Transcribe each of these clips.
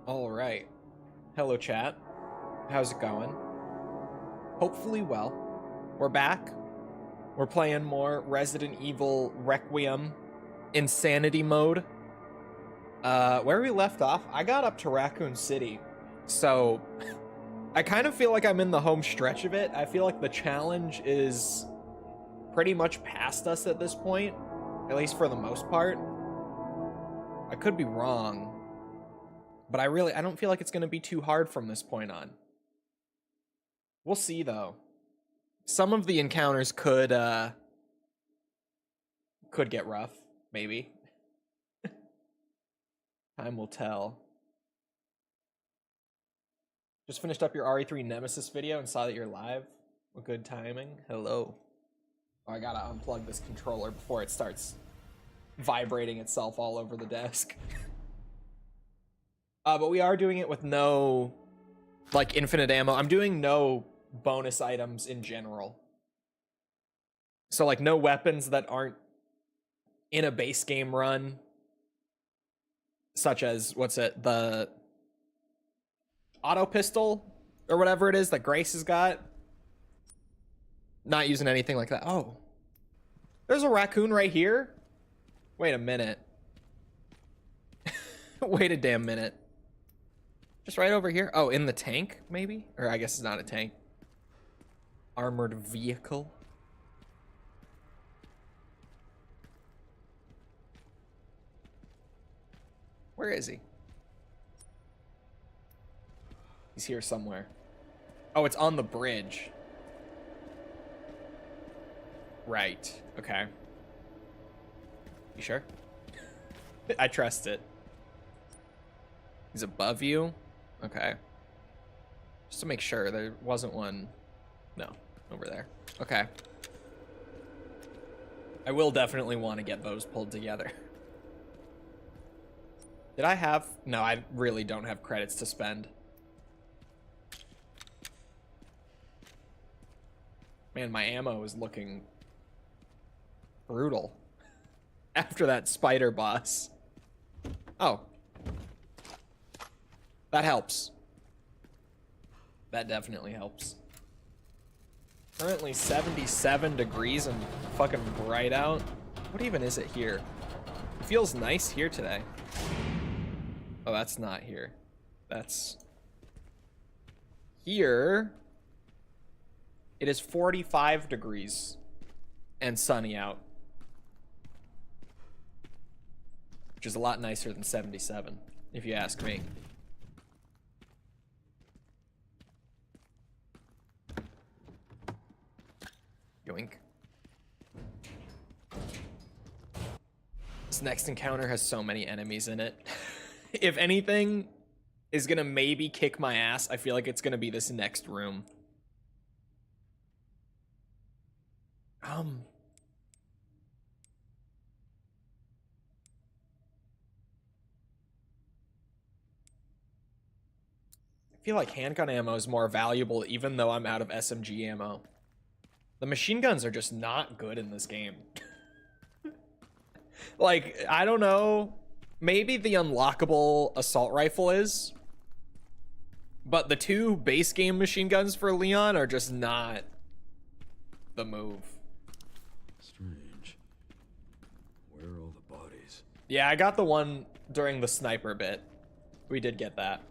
All right. Hello, chat. How's it going? Hopefully well. We're back. We're playing more Resident Evil Requiem Insanity mode. Where we left off, I got up to Raccoon City. So, I kind of feel like I'm in the home stretch of it. I feel like the challenge is pretty much past us at this point. At least for the most part. I could be wrong. But I don't feel like it's going to be too hard from this point on. We'll see, though. Some of the encounters could get rough, maybe. Time will tell. Just finished up your RE3 Nemesis video and saw that you're live. Well, good timing. Hello. Oh, I gotta unplug this controller before it starts vibrating itself all over the desk. But we are doing it with no, like, infinite ammo. I'm doing no bonus items in general. So, like, no weapons that aren't in a base game run. Such as, the auto pistol or whatever it is that Grace has got. Not using anything like that. Oh. There's a raccoon right here? Wait a minute. Wait a damn minute. Just right over here. Oh, in the tank, maybe? Or I guess it's not a tank. Armored vehicle. Where is he? He's here somewhere. Oh, it's on the bridge. Right. Okay. You sure? I trust it. He's above you? Okay. Just to make sure there wasn't one. No, over there. Okay. I will definitely want to get those pulled together. Did I have? No, I really don't have credits to spend. Man, my ammo is looking brutal after that spider boss. Oh. That helps. That definitely helps. Currently 77 degrees and fucking bright out. What even is it here? It feels nice here today. Oh, that's not here. That's here. It is 45 degrees and sunny out. Which is a lot nicer than 77, if you ask me. Yoink. This next encounter has so many enemies in it. If anything is gonna maybe kick my ass, I feel like it's gonna be this next room. I feel like handgun ammo is more valuable even though I'm out of SMG ammo. The machine guns are just not good in this game. Like, I don't know. Maybe the unlockable assault rifle is. But the two base game machine guns for Leon are just not the move. Strange. Where are all the bodies? Yeah, I got the one during the sniper bit. We did get that.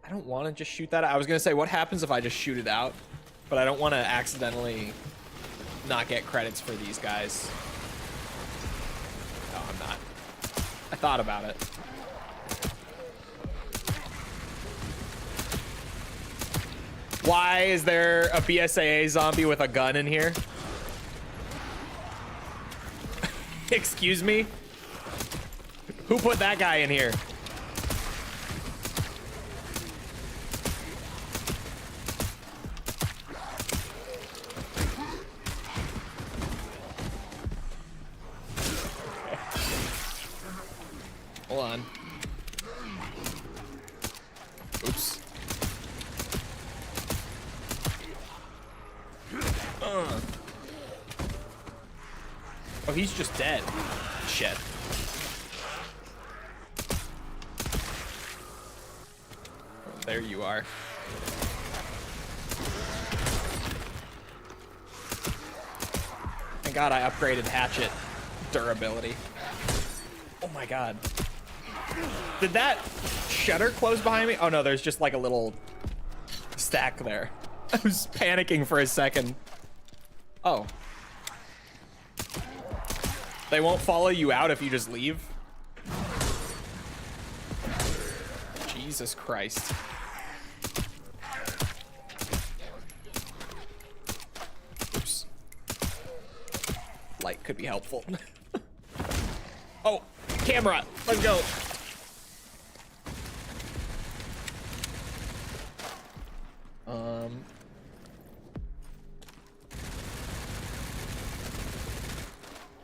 I don't want to just shoot that. I was going to say, what happens if I just shoot it out? But I don't want to accidentally not get credits for these guys. No, I'm not. I thought about it. Why is there a BSAA zombie with a gun in here? Excuse me? Who put that guy in here? Hold on. Oops. Oh, he's just dead. Shit. Oh, there you are. Thank God I upgraded hatchet durability. Oh my God. Did that shutter close behind me? Oh no, there's just like a little stack there. I was panicking for a second. Oh. They won't follow you out if you just leave? Jesus Christ. Oops. Light could be helpful. Oh, camera, let's go.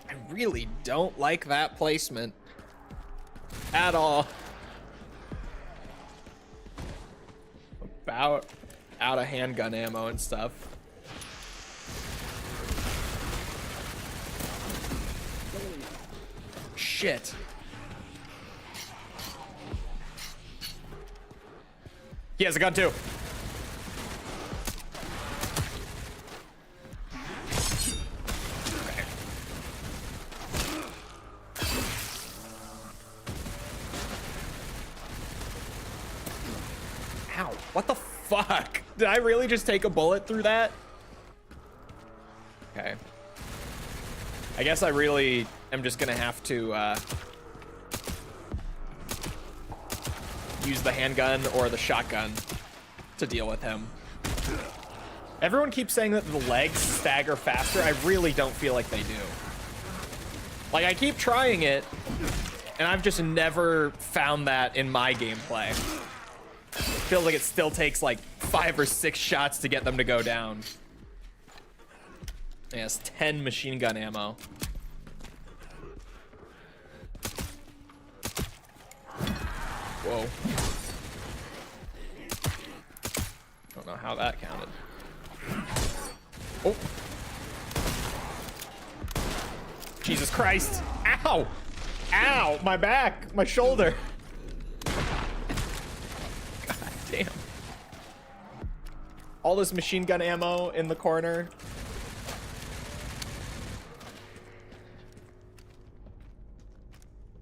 I really don't like that placement at all. About out of handgun ammo and stuff. Shit. He has a gun too. Okay. Ow, what the fuck? Did I really just take a bullet through that? Okay. I guess I really am just gonna have to use the handgun or the shotgun to deal with him. Everyone keeps saying that the legs stagger faster. I really don't feel like they do. Like, I keep trying it, and I've just never found that in my gameplay. It feels like it still takes like 5 or 6 shots to get them to go down. Yes, 10 machine gun ammo. Whoa. Don't know how that counted. Oh. Jesus Christ. Ow! Ow! My back! My shoulder! God damn. All this machine gun ammo in the corner.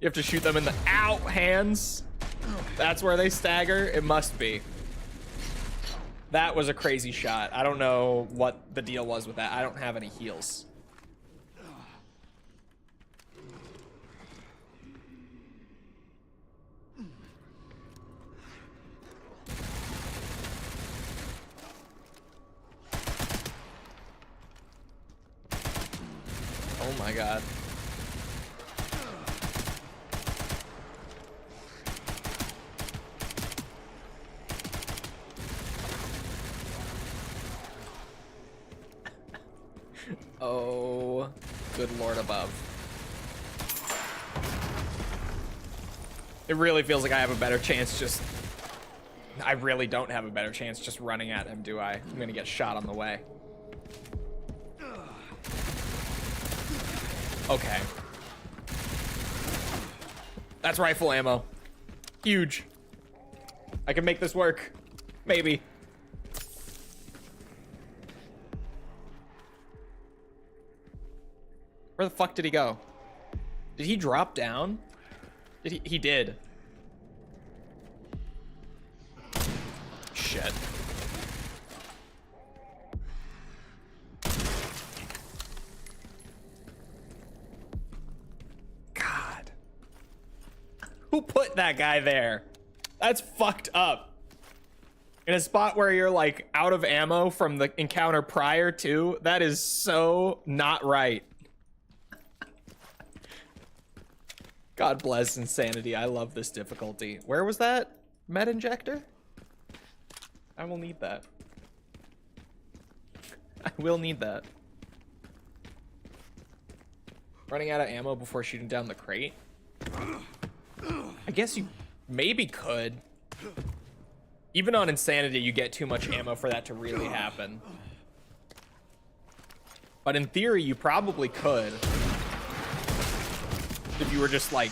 You have to shoot them in the ow hands. That's where they stagger. It must be. That was a crazy shot. I don't know what the deal was with that. I don't have any heals. Oh my God. Oh, good Lord above. It really feels like I have a better chance just... I really don't have a better chance just running at him, do I? I'm gonna get shot on the way. Okay. That's rifle ammo. Huge. I can make this work. Maybe. Where the fuck did he go? Did he drop down? Did he did. Shit. God. Who put that guy there? That's fucked up. In a spot where you're like out of ammo from the encounter prior to, that is so not right. God bless insanity. I love this difficulty. Where was that med injector? I will need that. I will need that. Running out of ammo before shooting down the crate? I guess you maybe could. Even on insanity, you get too much ammo for that to really happen. But in theory, you probably could. if you were just like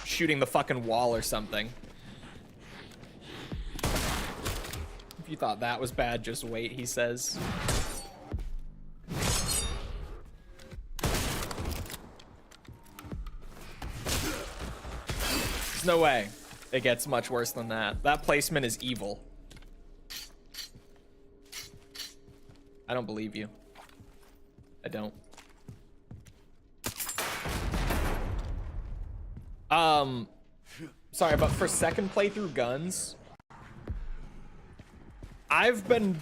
shooting the fucking wall or something. If you thought that was bad, just wait, he says. There's no way it gets much worse than that. That placement is evil. I don't believe you. I don't. Sorry, but for second playthrough guns, I've been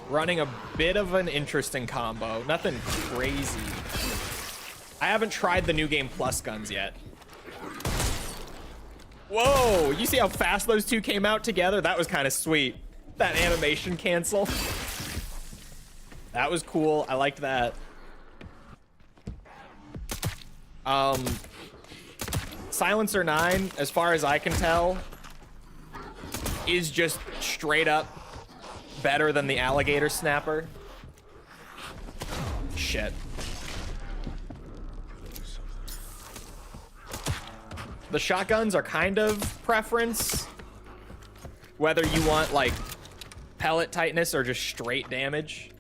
running a bit of an interesting combo. Nothing crazy. I haven't tried the New Game Plus guns yet. Whoa, you see how fast those two came out together? That was kind of sweet. That animation cancel. That was cool. I liked that. Silencer 9, as far as I can tell, is just straight up better than the alligator snapper. Shit. The shotguns are kind of preference, whether you want like pellet tightness or just straight damage.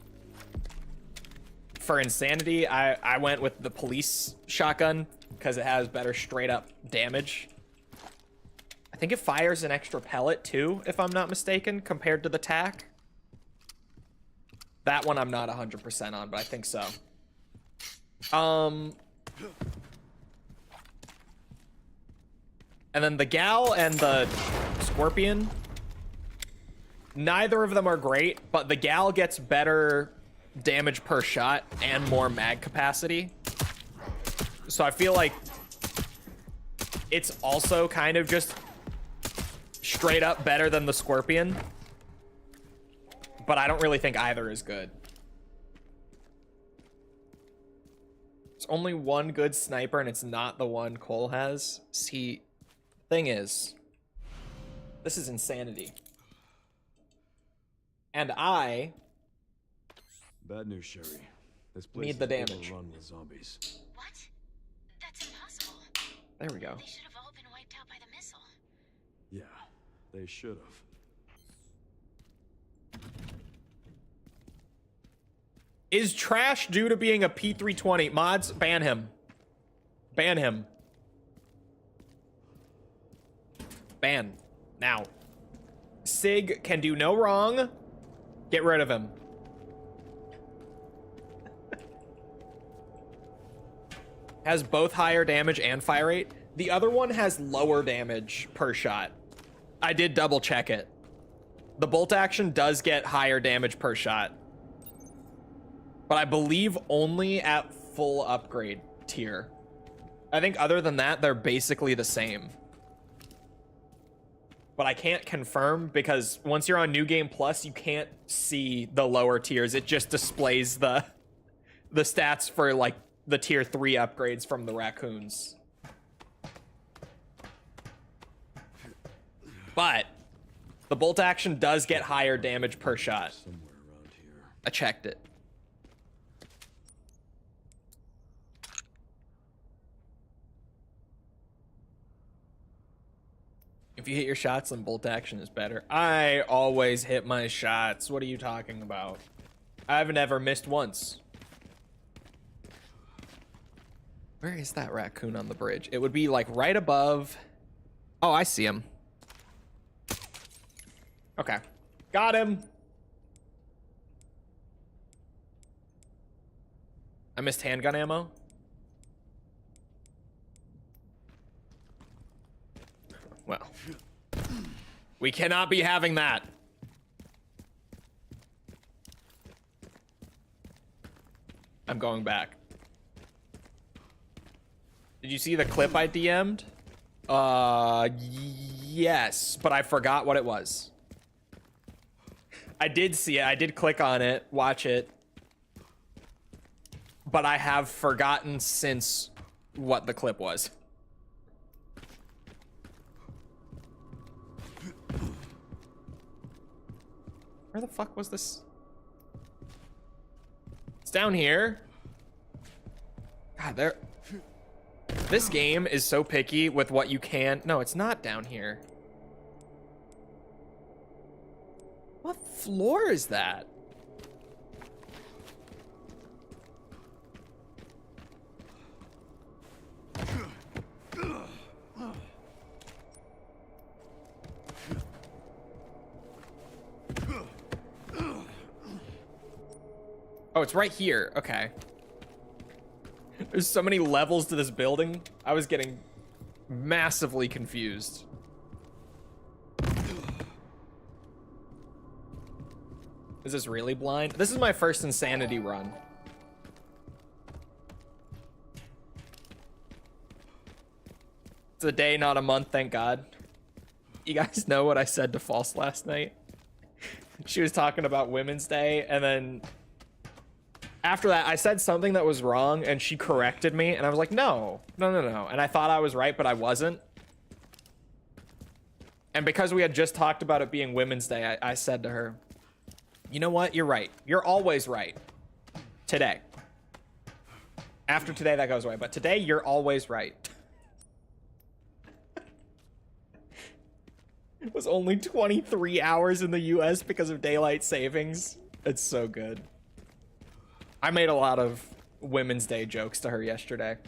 For Insanity, I went with the police shotgun because it has better straight up damage. I think it fires an extra pellet too, if I'm not mistaken, compared to the TAC. That one I'm not 100% on, but I think so. And then the Gal and the Scorpion, neither of them are great, but the Gal gets better damage per shot and more mag capacity. So I feel like it's also kind of just straight up better than the Scorpion, but I don't really think either is good. There's only one good sniper, and it's not the one Chole has. See, thing is, this is Insanity, and I Bad news, Sherry. This place need the is damage. overrun with zombies. What? That's impossible. There we go. They should have all been wiped out by the missile. Yeah, they should have. Is trash due to being a P320? Mods, ban him. Ban him. Ban. Now. Sig can do no wrong. Get rid of him. Has both higher damage and fire rate. The other one has lower damage per shot. I did double check it. The bolt action does get higher damage per shot, but I believe only at full upgrade tier. I think other than that, they're basically the same. But I can't confirm because once you're on New Game Plus, you can't see the lower tiers. It just displays the stats for like the tier 3 upgrades from the raccoons. But the bolt action does get higher damage per shot. Somewhere around here. I checked it. If you hit your shots, then bolt action is better. I always hit my shots. What are you talking about? I've never missed once. Where is that raccoon on the bridge? It would be like right above. Oh, I see him. Okay. Got him. I missed handgun ammo. Well, we cannot be having that. I'm going back. Did you see the clip I DM'd? Yes, but I forgot what it was. I did see it. I did click on it, watch it. But I have forgotten since what the clip was. Where the fuck was this? It's down here. God, there. This game is so picky with what you can. No, it's not down here. What floor is that? Oh, it's right here. Okay. There's so many levels to this building. I was getting massively confused. Is this really blind? This is my first insanity run. It's a day, not a month, thank God. You guys know what I said to False last night? She was talking about Women's Day, and then after that, I said something that was wrong, and she corrected me, and I was like, no. And I thought I was right, but I wasn't. And because we had just talked about it being Women's Day, I said to her, you know what? You're right. You're always right. Today. After today, that goes away. But today, you're always right. It was only 23 hours in the US because of daylight savings. It's so good. I made a lot of Women's Day jokes to her yesterday.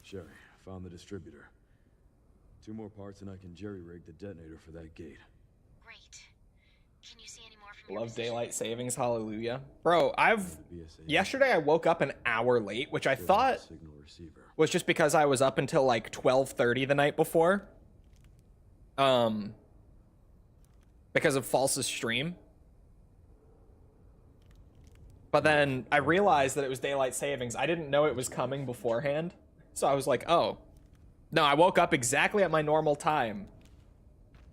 Sherry, I found the distributor. 2 more parts and I can jerry-rig the detonator for that gate. Great. Can you see any more from your Love position? daylight savings, hallelujah. Bro, The BSA yesterday I woke up an hour late, which I thought signal receiver. was just because I was up until like 12:30 the night before. Because of False's stream. But then I realized that it was daylight savings. I didn't know it was coming beforehand. So I was like, oh. No, I woke up exactly at my normal time.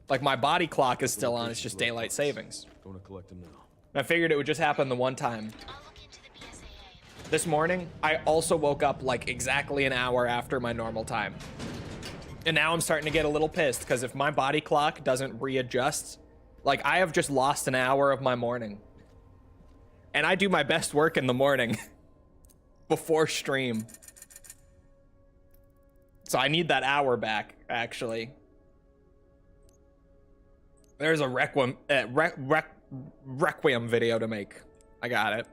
Like my body clock is still on, it's just daylight savings. Going to collect them now. I figured it would just happen the one time. I'll look into the BSAA. This morning, I also woke up like exactly an hour after my normal time. And now I'm starting to get a little pissed because if my body clock doesn't readjust, like I have just lost an hour of my morning. And I do my best work in the morning before stream. So I need that hour back, actually. There's a Requiem, Requiem video to make. I got it.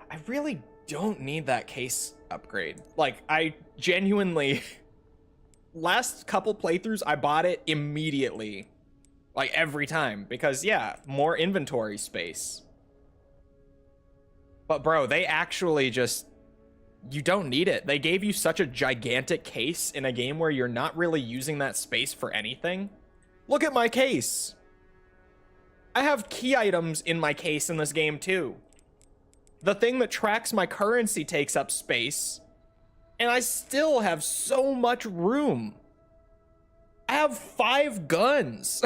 I really don't need that case upgrade. Like, I genuinely... Last couple playthroughs, I bought it immediately. Like, every time. Because, yeah, more inventory space. But, bro, they actually just... You don't need it. They gave you such a gigantic case in a game where you're not really using that space for anything. Look at my case. I have key items in my case in this game, too. The thing that tracks my currency takes up space. And I still have so much room. I have 5 guns.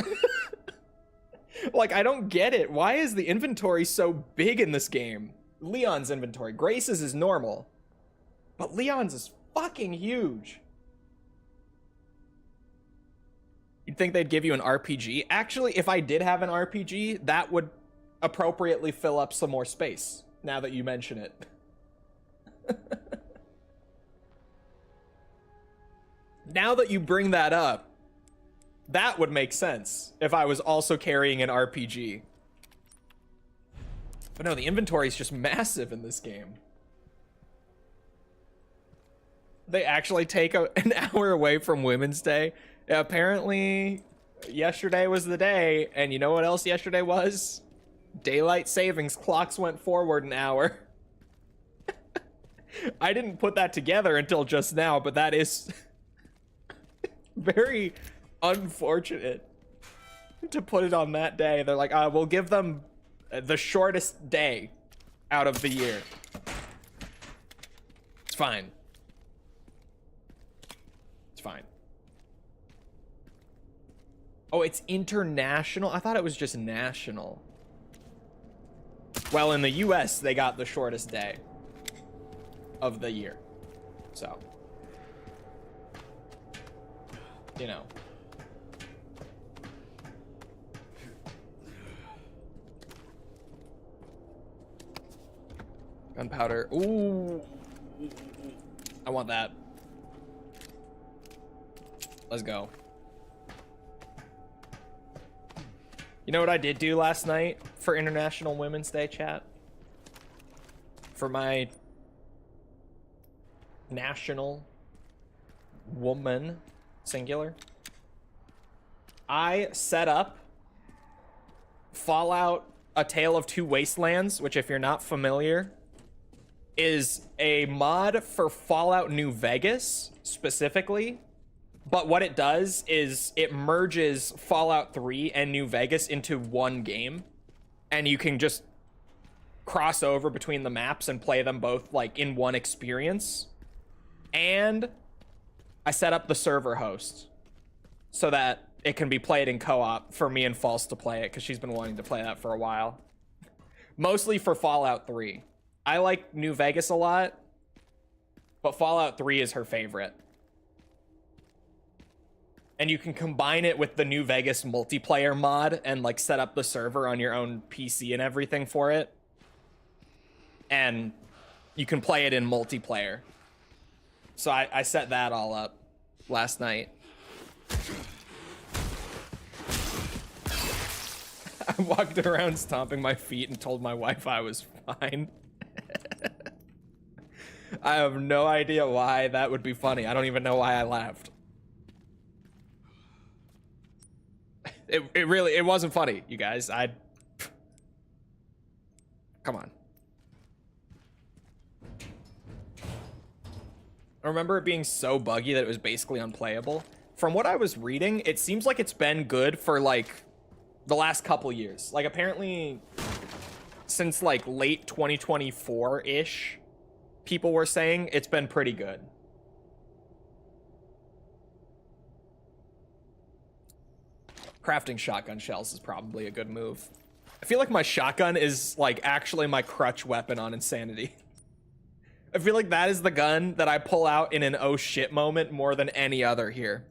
Like, I don't get it. Why is the inventory so big in this game? Leon's inventory. Grace's is normal. But Leon's is fucking huge. You'd think they'd give you an RPG. Actually, if I did have an RPG, that would appropriately fill up some more space, now that you mention it. Now that you bring that up, that would make sense if I was also carrying an RPG. But no, the inventory is just massive in this game. They actually take an hour away from Women's Day. Yeah, apparently, yesterday was the day, and you know what else yesterday was? Daylight savings. Clocks went forward an hour. I didn't put that together until just now, but that is very unfortunate to put it on that day. They're like, we'll give them the shortest day out of the year. It's fine. Fine. Oh, it's international? I thought it was just national. Well, in the US, they got the shortest day of the year. So, you know. Gunpowder. Ooh. I want that. Let's go. You know what I did do last night for International Women's Day, chat? For my National Woman, singular, I set up Fallout A Tale of Two Wastelands, which, if you're not familiar, is a mod for Fallout New Vegas specifically. But what it does is it merges Fallout 3 and New Vegas into one game, and you can just cross over between the maps and play them both like in one experience. And I set up the server host so that it can be played in co-op for me and False to play it, because she's been wanting to play that for a while. Mostly for Fallout 3. I like New Vegas a lot, but Fallout 3 is her favorite. And you can combine it with the New Vegas multiplayer mod and like set up the server on your own PC and everything for it. And you can play it in multiplayer. So I set that all up last night. I walked around stomping my feet and told my wife I was fine. I have no idea why that would be funny. I don't even know why I laughed. It wasn't funny, you guys. Come on. I remember it being so buggy that it was basically unplayable. From what I was reading, it seems like it's been good for like the last couple years. Like apparently since like late 2024-ish, people were saying it's been pretty good. Crafting shotgun shells is probably a good move. I feel like my shotgun is like actually my crutch weapon on Insanity. I feel like that is the gun that I pull out in an oh shit moment more than any other here.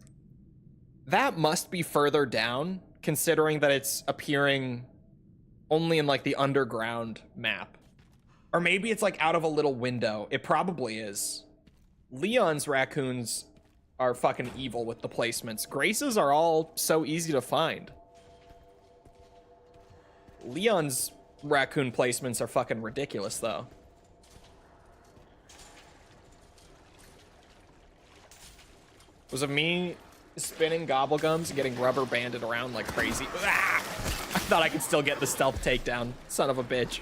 That must be further down, considering that it's appearing only in like the underground map. Or maybe it's like out of a little window. It probably is. Leon's raccoons are fucking evil with the placements. Grace's are all so easy to find. Leon's raccoon placements are fucking ridiculous though. Was it me spinning gobblegums and getting rubber banded around like crazy? Ah! I thought I could still get the stealth takedown. Son of a bitch.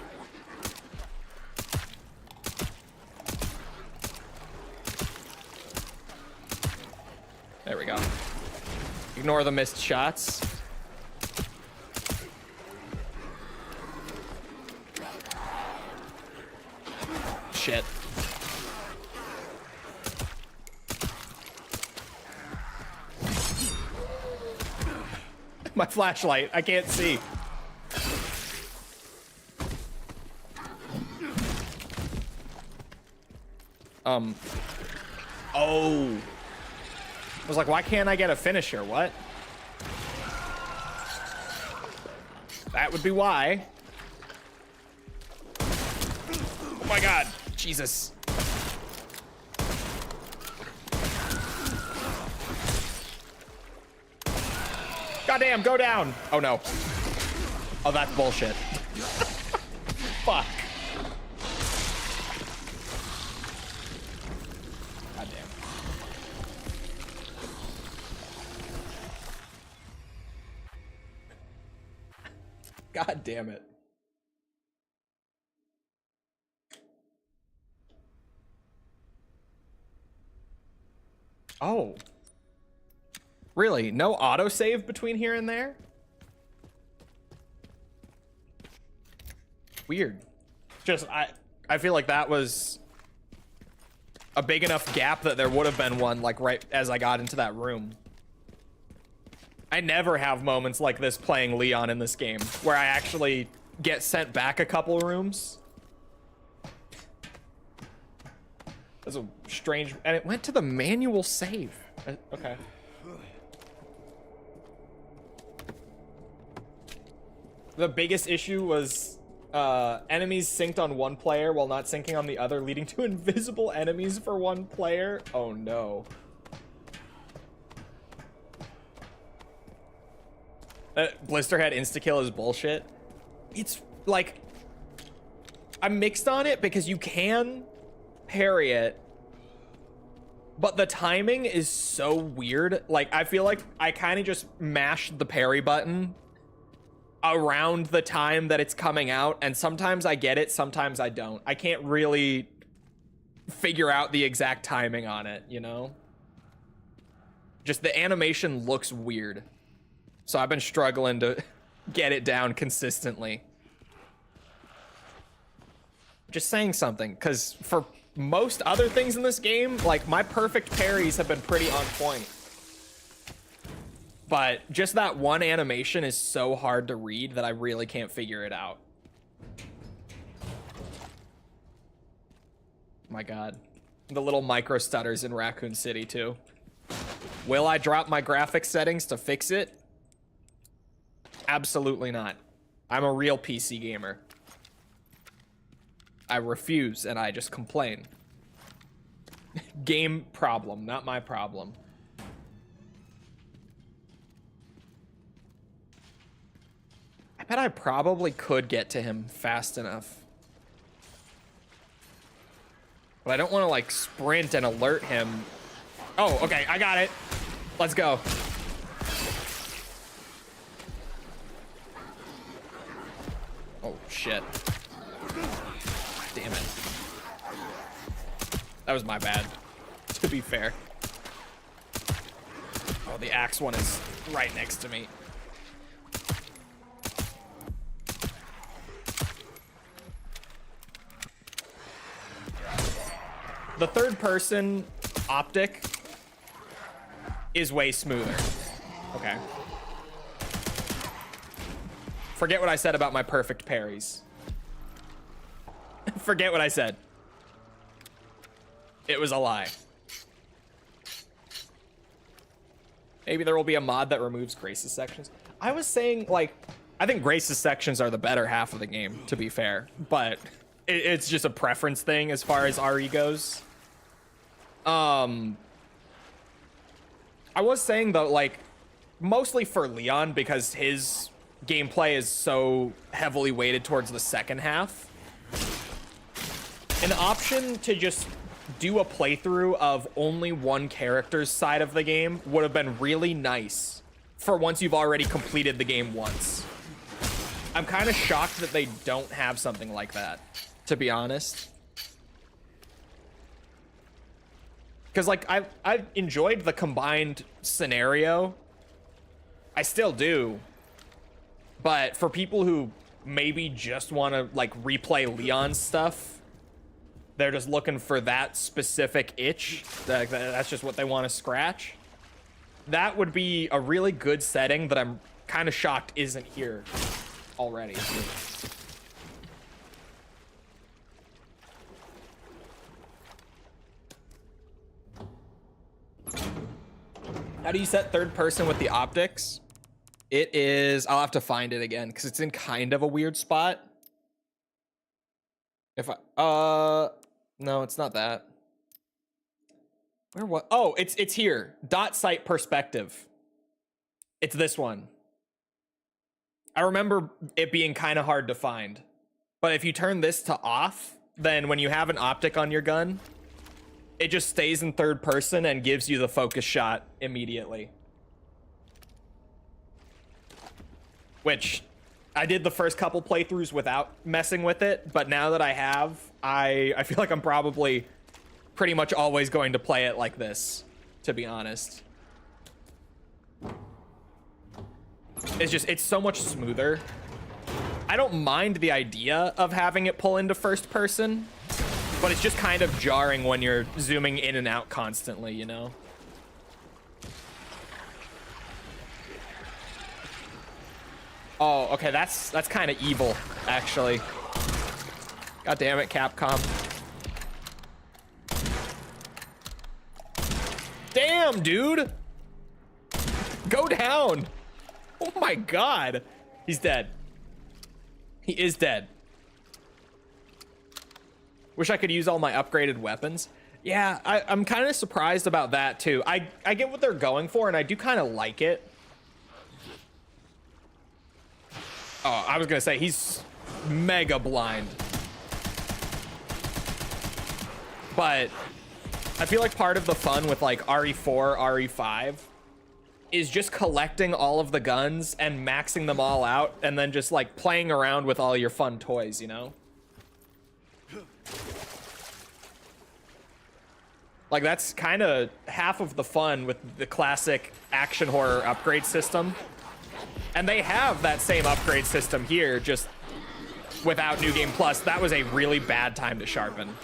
There we go. Ignore the missed shots. Shit. My flashlight, I can't see. Oh. I was like, why can't I get a finisher? What? That would be why. Oh my god. Jesus. Goddamn, go down. Oh no. Oh, that's bullshit. Fuck. Goddamn. God damn it. Oh. Really? No autosave between here and there? Weird. Just, I feel like that was a big enough gap that there would have been one, like, right as I got into that room. I never have moments like this playing Leon in this game, where I actually get sent back a couple rooms. That's a strange... And it went to the manual save. Okay. The biggest issue was Enemies synced on one player while not syncing on the other, leading to invisible enemies for one player. Oh no. Blisterhead insta-kill is bullshit. It's like, I'm mixed on it because you can parry it, but the timing is so weird. Like, I feel like I kind of just mashed the parry button around the time that it's coming out, and sometimes I get it, sometimes I don't. I can't really figure out the exact timing on it, you know? Just the animation looks weird. So I've been struggling to get it down consistently. Just saying something, because for most other things in this game, like, my perfect parries have been pretty on point. But just that one animation is so hard to read that I really can't figure it out. My God. The little micro stutters in Raccoon City, too. Will I drop my graphics settings to fix it? Absolutely not. I'm a real PC gamer. I refuse, and I just complain. Game problem, not my problem. I bet I probably could get to him fast enough. But I don't want to, like, sprint and alert him. Oh, okay, I got it. Let's go. Oh, shit. Damn it. That was my bad, to be fair. Oh, the axe one is right next to me. The third person optic is way smoother. Okay. Forget what I said about my perfect parries. Forget what I said. It was a lie. Maybe there will be a mod that removes Grace's sections. I was saying, like, I think Grace's sections are the better half of the game, to be fair. But it's just a preference thing as far as RE goes. I was saying, though, like, mostly for Leon, because his gameplay is so heavily weighted towards the second half. An option to just do a playthrough of only one character's side of the game would have been really nice for once you've already completed the game once. I'm kind of shocked that they don't have something like that, to be honest. Because, like, I've enjoyed the combined scenario. I still do. But for people who maybe just want to, like, replay Leon's stuff, they're just looking for that specific itch. That's just what they want to scratch. That would be a really good setting that I'm kind of shocked isn't here already. How do you set third person with the optics? It is, I'll have to find it again because it's in kind of a weird spot. If I, no, it's not that. Where what? Oh, it's here. Dot site perspective. It's this one. I remember it being kind of hard to find. But if you turn this to off, then when you have an optic on your gun, it just stays in third person and gives you the focus shot immediately. Which I did the first couple playthroughs without messing with it, but now that I have, I feel like I'm probably pretty much always going to play it like this, to be honest. It's just, it's so much smoother. I don't mind the idea of having it pull into first person, but it's just kind of jarring when you're zooming in and out constantly, you know? Oh, okay, that's kind of evil, actually. God damn it, Capcom. Damn, dude! Go down! Oh my god! He's dead. He is dead. Wish I could use all my upgraded weapons. Yeah, I'm kind of surprised about that too. I get what they're going for, and I do kind of like it. Oh, I was gonna say, he's mega blind. But I feel like part of the fun with like RE4, RE5 is just collecting all of the guns and maxing them all out, and then just like playing around with all your fun toys, you know? Like, that's kind of half of the fun with the classic action horror upgrade system. And they have that same upgrade system here, just without New Game Plus. That was a really bad time to sharpen.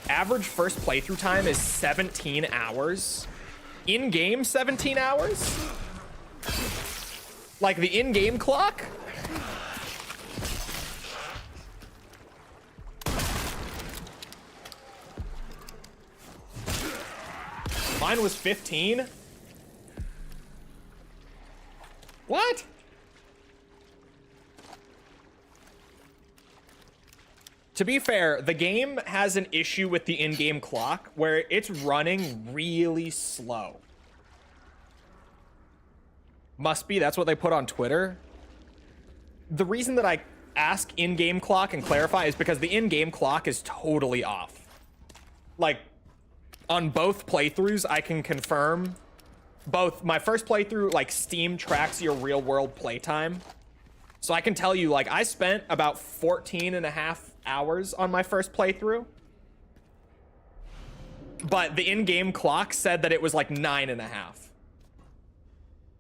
Average first playthrough time is 17 hours. In-game 17 hours? Like the in-game clock? Mine was 15? What? To be fair, the game has an issue with the in-game clock where it's running really slow. Must be, that's what they put on Twitter. The reason that I ask in-game clock and clarify is because the in-game clock is totally off. Like, on both playthroughs, I can confirm both. My first playthrough, like, Steam tracks your real-world playtime. So I can tell you, like, I spent about 14 and a half hours on my first playthrough. But the in-game clock said that it was, like, 9.5.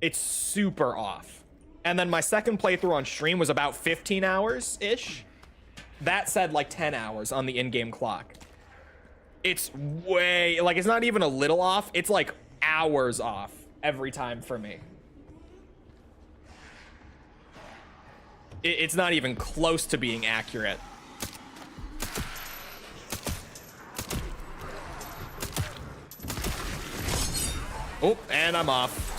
It's super off. And then my second playthrough on stream was about 15 hours-ish. That said, like, 10 hours on the in-game clock. It's way, like, it's not even a little off. It's like hours off every time for me. It's not even close to being accurate. Oh, and I'm off.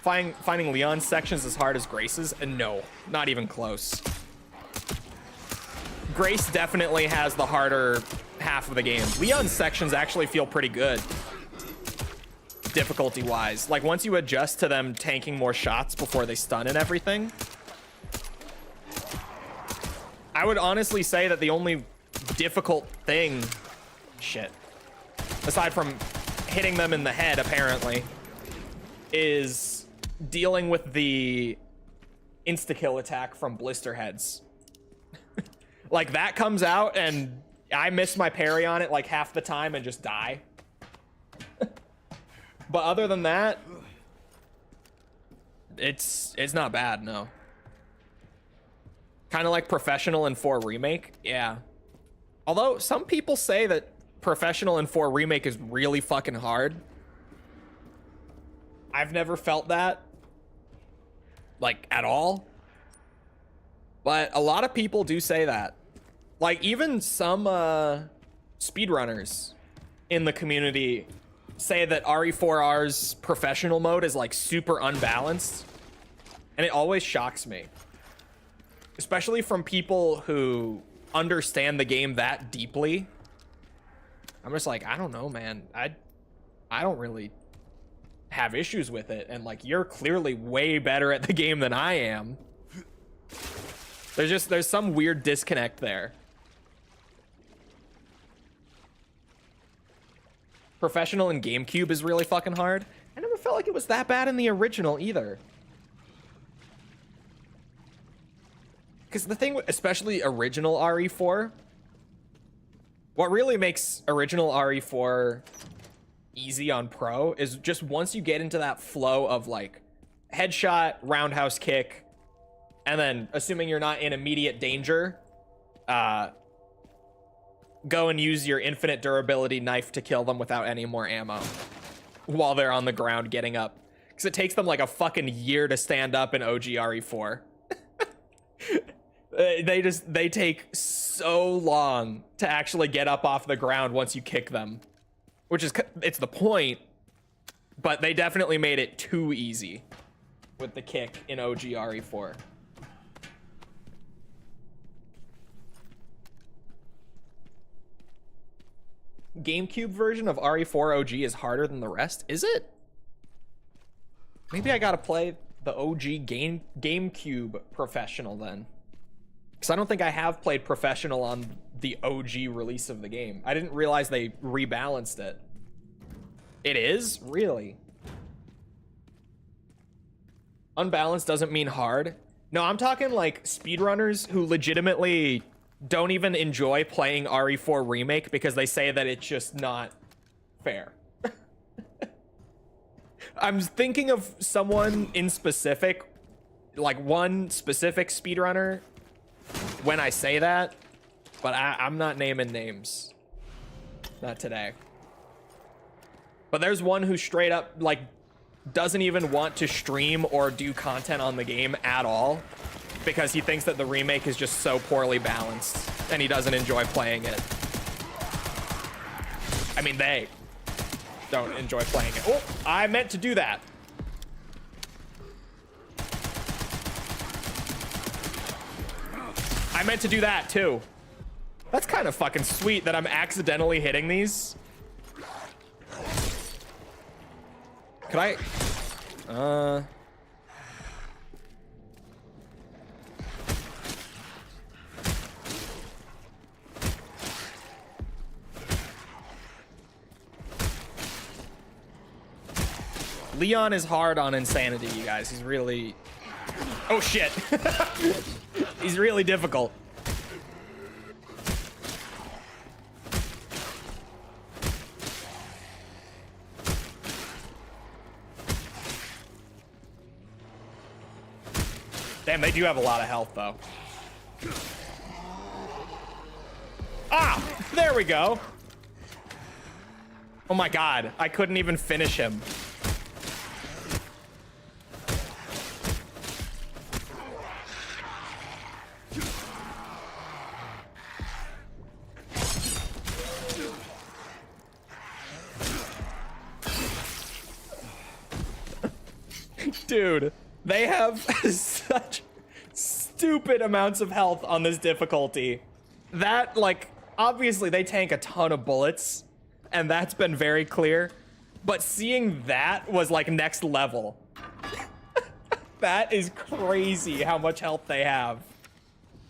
Finding Leon's sections as hard as Grace's? No, not even close. Grace definitely has the harder half of the game. Leon's sections actually feel pretty good, difficulty-wise. Like, once you adjust to them tanking more shots before they stun and everything, I would honestly say that the only difficult thing, shit, aside from hitting them in the head, apparently, is dealing with the insta-kill attack from blister heads. Like, that comes out and I miss my parry on it like half the time and just die. But other than that, it's not bad, no. Kind of like Professional in 4 Remake, yeah. Although some people say that Professional in 4 Remake is really fucking hard. I've never felt that, like, at all. But a lot of people do say that. Like, even some speedrunners in the community say that RE4R's professional mode is, like, super unbalanced. And it always shocks me. Especially from people who understand the game that deeply. I'm just like, I don't know, man. I don't really have issues with it. And, like, you're clearly way better at the game than I am. There's some weird disconnect there. Professional in GameCube is really fucking hard. I never felt like it was that bad in the original either. Because the thing, especially original RE4, what really makes original RE4 easy on Pro is just once you get into that flow of, like, headshot, roundhouse kick, and then, assuming you're not in immediate danger, go and use your infinite durability knife to kill them without any more ammo while they're on the ground getting up. Because it takes them like a fucking year to stand up in OG RE4. They take so long to actually get up off the ground once you kick them. Which is, it's the point, but they definitely made it too easy with the kick in OG RE4. GameCube version of RE4 OG is harder than the rest, is it? Maybe I gotta play the OG GameCube Professional then. Because I don't think I have played Professional on the OG release of the game. I didn't realize they rebalanced it. It is? Really? Unbalanced doesn't mean hard. No, I'm talking like speedrunners who legitimately don't even enjoy playing RE4 Remake because they say that it's just not fair. I'm thinking of someone in specific, like one specific speedrunner when I say that, but I'm not naming names. Not today. But there's one who straight up like doesn't even want to stream or do content on the game at all because he thinks that the remake is just so poorly balanced and he doesn't enjoy playing it. I mean, they don't enjoy playing it. Oh, I meant to do that. I meant to do that too. That's kind of fucking sweet that I'm accidentally hitting these. Could I? Leon is hard on insanity, you guys. He's really... Oh, shit. He's really difficult. Damn, they do have a lot of health, though. Ah! There we go. Oh my god, I couldn't even finish him. Dude, they have such stupid amounts of health on this difficulty. That, like, obviously they tank a ton of bullets, and that's been very clear. But seeing that was, like, next level. That is crazy how much health they have.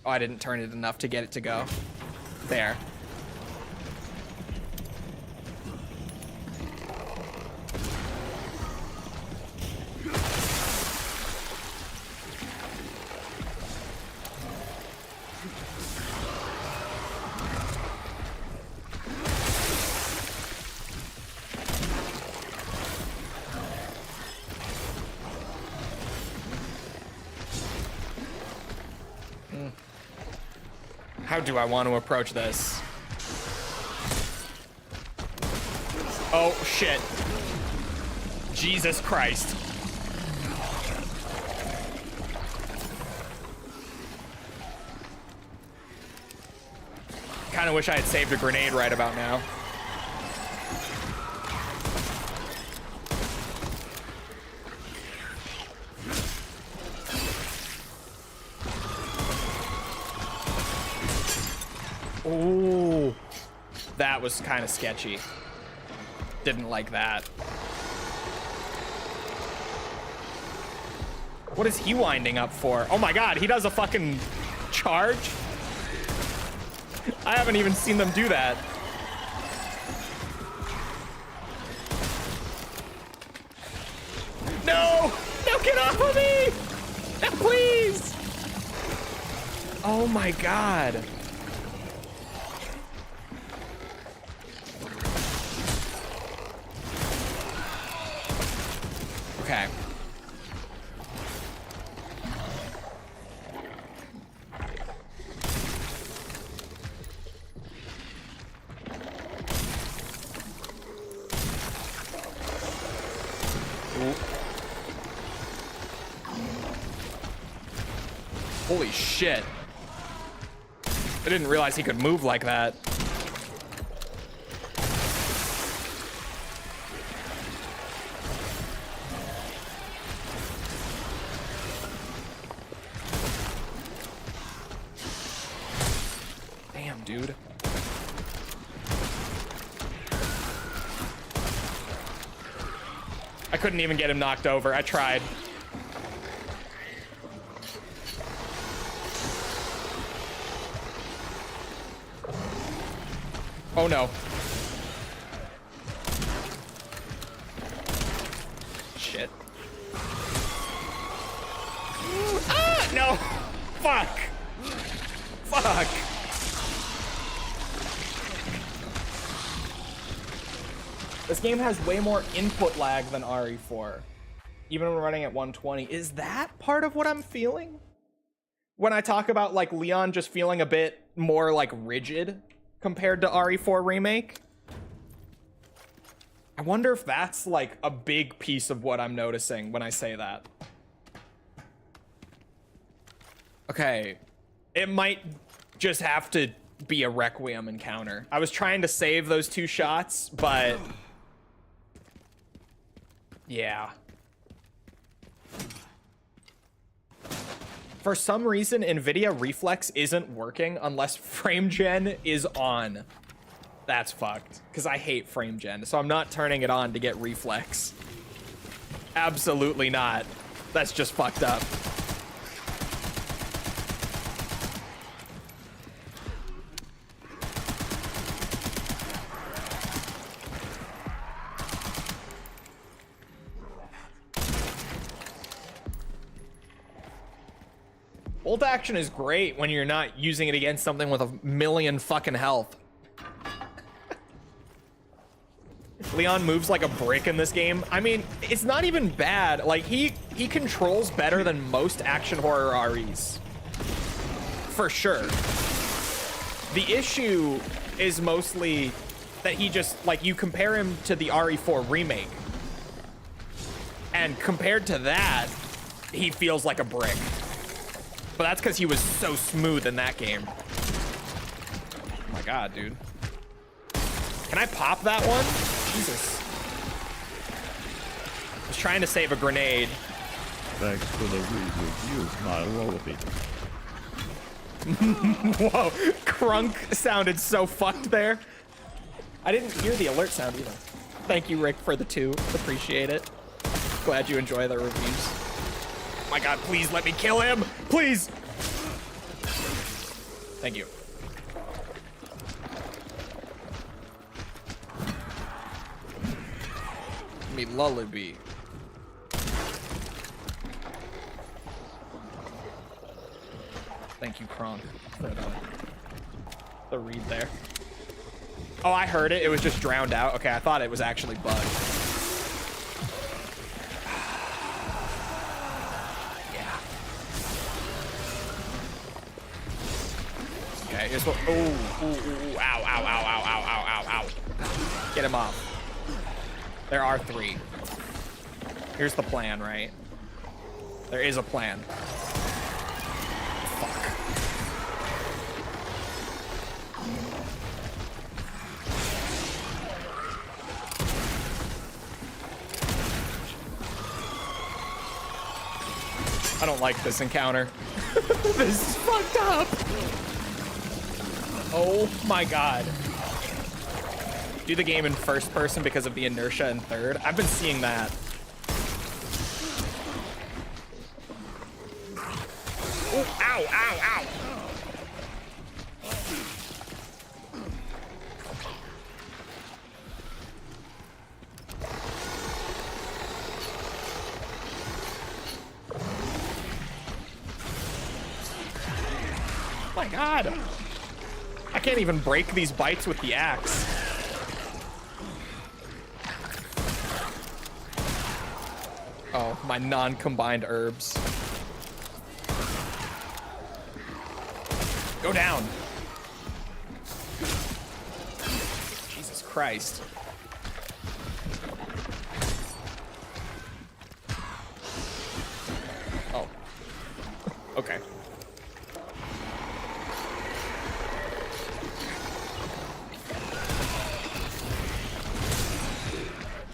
Oh, I didn't turn it enough to get it to go. There. How do I want to approach this? Oh, shit. Jesus Christ. Kind of wish I had saved a grenade right about now. Ooh, that was kind of sketchy. Didn't like that. What is he winding up for? Oh my god, he does a fucking charge? I haven't even seen them do that. No! No, get off of me! No, please! Oh my god. Okay. Ooh. Holy shit. I didn't realize he could move like that. Damn, dude. I couldn't even get him knocked over. I tried. Oh no. Shit. Ah, no. Fuck. Fuck. This game has way more input lag than RE4. Even when running at 120. Is that part of what I'm feeling? When I talk about like Leon just feeling a bit more like rigid compared to RE4 Remake? I wonder if that's like a big piece of what I'm noticing when I say that. Okay. It might just have to be a Requiem encounter. I was trying to save those 2 shots, but yeah. For some reason, NVIDIA Reflex isn't working unless frame gen is on. That's fucked, because I hate frame gen, so I'm not turning it on to get reflex. Absolutely not. That's just fucked up. Bolt action is great when you're not using it against something with 1,000,000 fucking health. Leon moves like a brick in this game. I mean, it's not even bad. Like, he controls better than most action horror REs. For sure. The issue is mostly that he just, like, you compare him to the RE4 Remake. And compared to that, he feels like a brick. But that's because he was so smooth in that game. Oh my god, dude. Can I pop that one? Jesus. I was trying to save a grenade. Thanks for the reviews, my wallaby. Whoa, Crunk sounded so fucked there. I didn't hear the alert sound either. Thank you, Rick, for the 2. Appreciate it. Glad you enjoy the reviews. Oh my god, please let me kill him! Please! Thank you. Me lullaby. Thank you, Kronk, for the read there. Oh, I heard it. It was just drowned out. Okay, I thought it was actually bugged. Yeah. Okay, here's what. Oh, ooh, ooh, ooh, ow, ow, ow, ow, ow, ow, ow, ow. Get him off. There are 3. Here's the plan, right? There is a plan. Fuck. I don't like this encounter. This is fucked up. Oh my god. Do the game in first person because of the inertia in third. I've been seeing that. Ooh, ow, ow, ow. My god. I can't even break these bites with the axe. Oh, my non-combined herbs. Go down. Jesus Christ. Oh. Okay.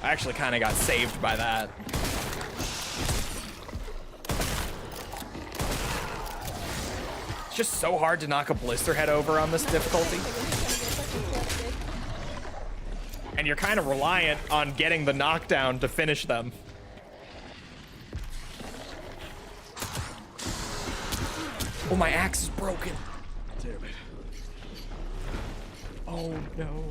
I actually kind of got saved by that. just so hard to knock a blister head over on this difficulty. And you're kind of reliant on getting the knockdown to finish them. Oh, my axe is broken. Damn it. Oh, no.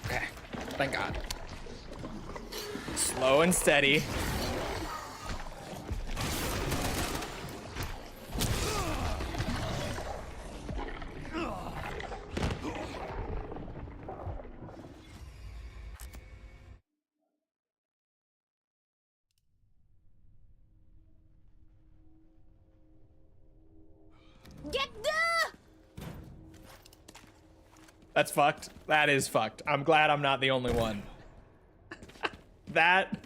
Okay, thank God. Slow and steady. Get the. That's fucked. That is fucked. I'm glad I'm not the only one. That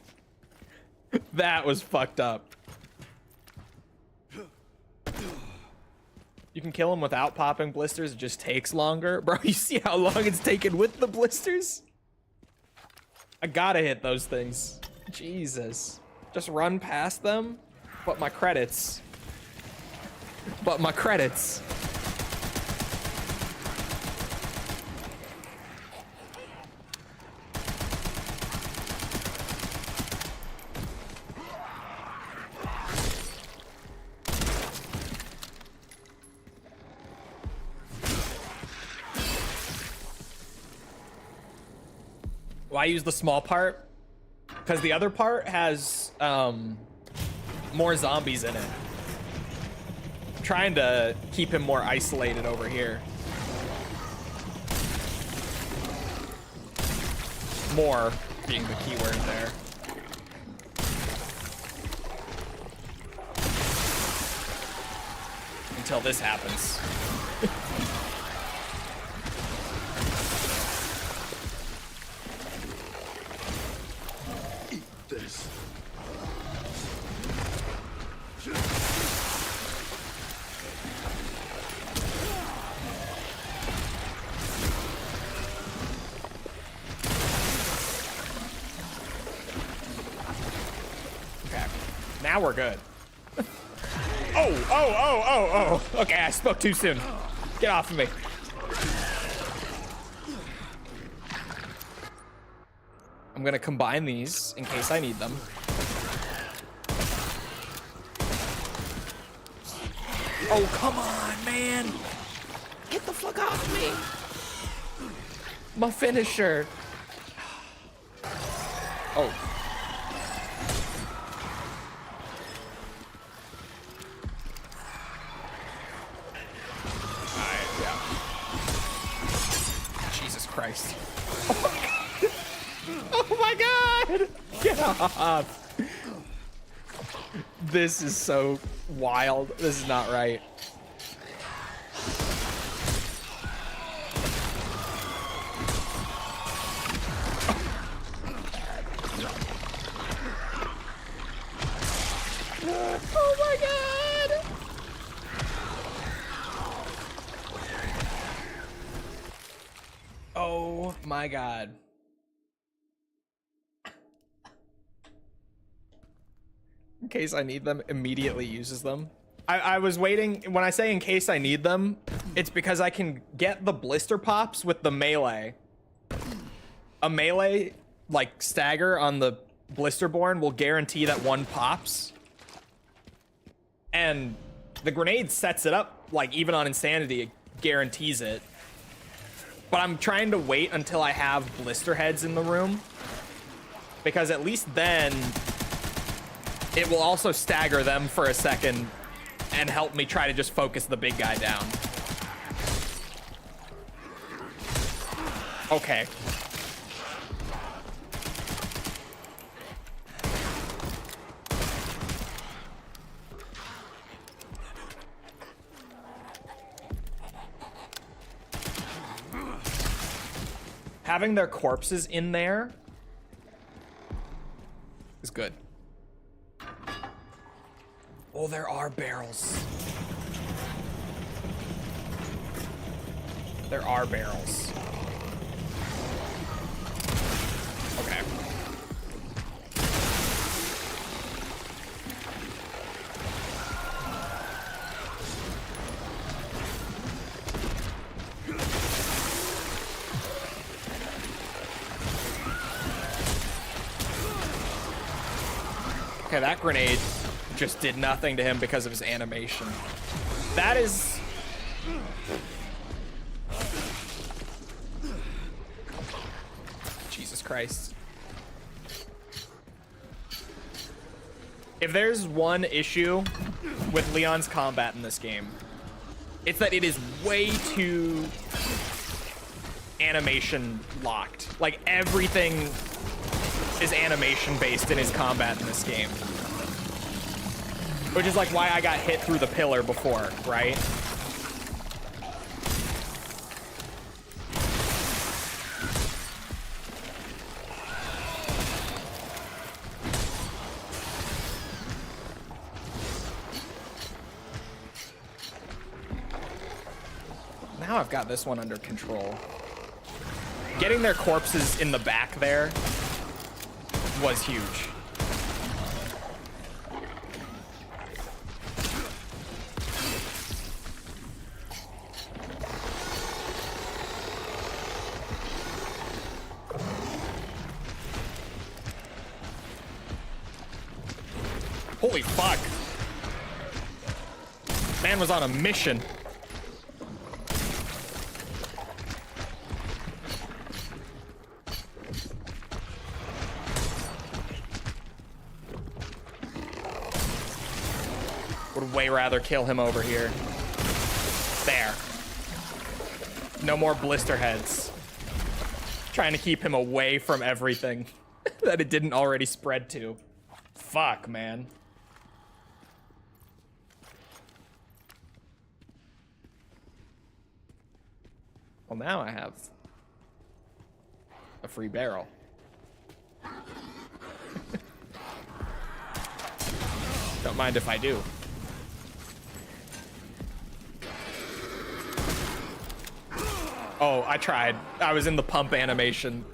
was fucked up. You can kill him without popping blisters. It just takes longer. Bro, you see how long it's taken with the blisters? I gotta hit those things. Jesus. Just run past them. But my credits. But my credits. Why use the small part? Because the other part has more zombies in it. I'm trying to keep him more isolated over here. More being the keyword there. Until this happens. This. Okay, now we're good. Oh. Okay, I spoke too soon. Get off of me. I'm gonna combine these in case I need them. Oh, come on, man. Get the fuck off me. My finisher. Oh. Alright, yeah. Jesus Christ. Oh my God! Get off! This is so wild. This is not right. Oh my God! Oh my God. In case I need them, immediately uses them. I was waiting. When I say in case I need them, it's because I can get the blister pops with the melee. A melee, like, stagger on the Blisterborn will guarantee that one pops. And the grenade sets it up, like, even on Insanity, it guarantees it. But I'm trying to wait until I have blister heads in the room. Because at least then it will also stagger them for a second and help me try to just focus the big guy down. Okay. Having their corpses in there is good. Oh, there are barrels. There are barrels. Okay. Okay, that grenade just did nothing to him because of his animation. That is... Jesus Christ. If there's one issue with Leon's combat in this game, it's that it is way too animation locked. Like, everything is animation based in his combat in this game. Which is like why I got hit through the pillar before, right? Now I've got this one under control. Getting their corpses in the back there was huge. Holy fuck. Man was on a mission. Would way rather kill him over here. There. No more blister heads. Trying to keep him away from everything that it didn't already spread to. Fuck, man. Well, now I have a free barrel. Don't mind if I do. Oh, I tried. I was in the pump animation.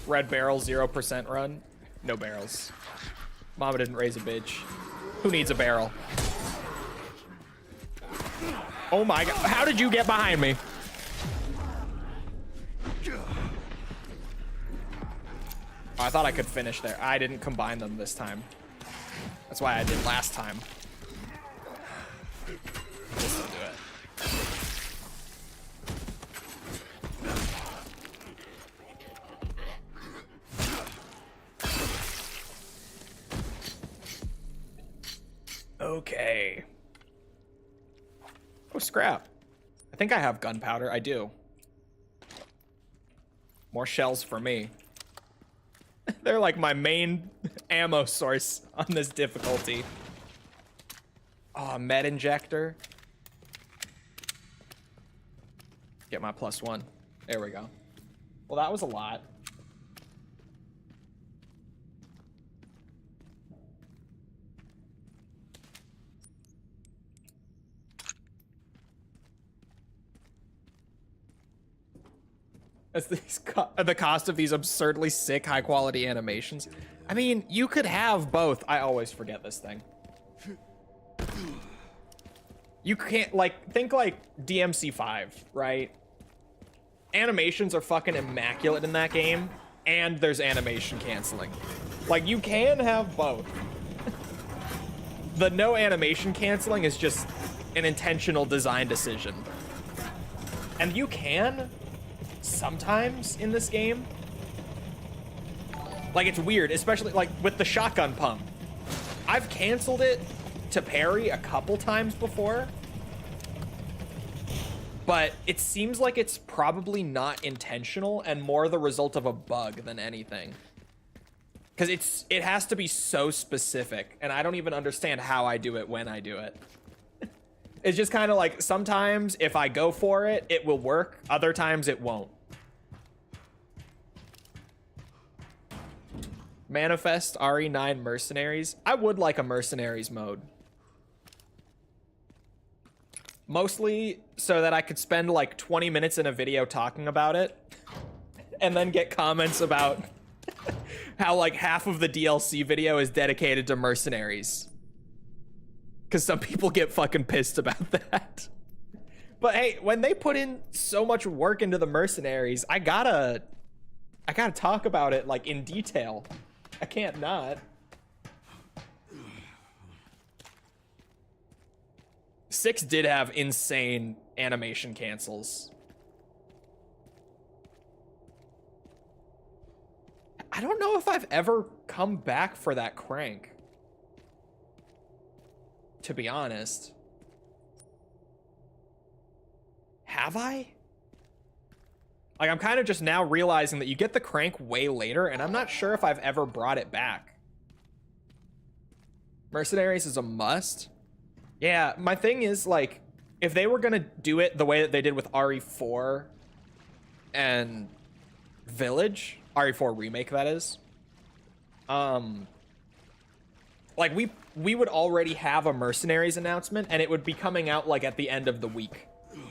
Red barrel, 0% run. No barrels. Mama didn't raise a bitch. Who needs a barrel? Oh my god. How did you get behind me? Oh, I thought I could finish there. I didn't combine them this time. That's why I did last time. This will do it. Okay. Oh, scrap. I think I have gunpowder. I do. More shells for me. They're like my main ammo source on this difficulty. Oh, med injector. Get my +1. There we go. Well, that was a lot. That's the cost of these absurdly sick, high-quality animations. I mean, you could have both. I always forget this thing. You can't, like, think like DMC5, right? Animations are fucking immaculate in that game, and there's animation canceling. Like, you can have both. The no animation canceling is just an intentional design decision. And you can... sometimes in this game. Like, it's weird, especially like with the shotgun pump. I've canceled it to parry a couple times before, but it seems like it's probably not intentional and more the result of a bug than anything. Because it has to be so specific, and I don't even understand how I do it when I do it. It's just kind of like, sometimes if I go for it, it will work. Other times it won't. Manifest RE9 Mercenaries. I would like a Mercenaries mode. Mostly so that I could spend like 20 minutes in a video talking about it and then get comments about how like half of the DLC video is dedicated to Mercenaries. Because some people get fucking pissed about that. But hey, when they put in so much work into the Mercenaries, I gotta talk about it like in detail. I can't not. 6 did have insane animation cancels. I don't know if I've ever come back for that crank, to be honest. Have I? Like, I'm kind of just now realizing that you get the crank way later, and I'm not sure if I've ever brought it back. Mercenaries is a must. Yeah, my thing is, like, if they were gonna do it the way that they did with RE4 and Village, RE4 Remake, that is, like, we would already have a Mercenaries announcement, and it would be coming out, like, at the end of the week,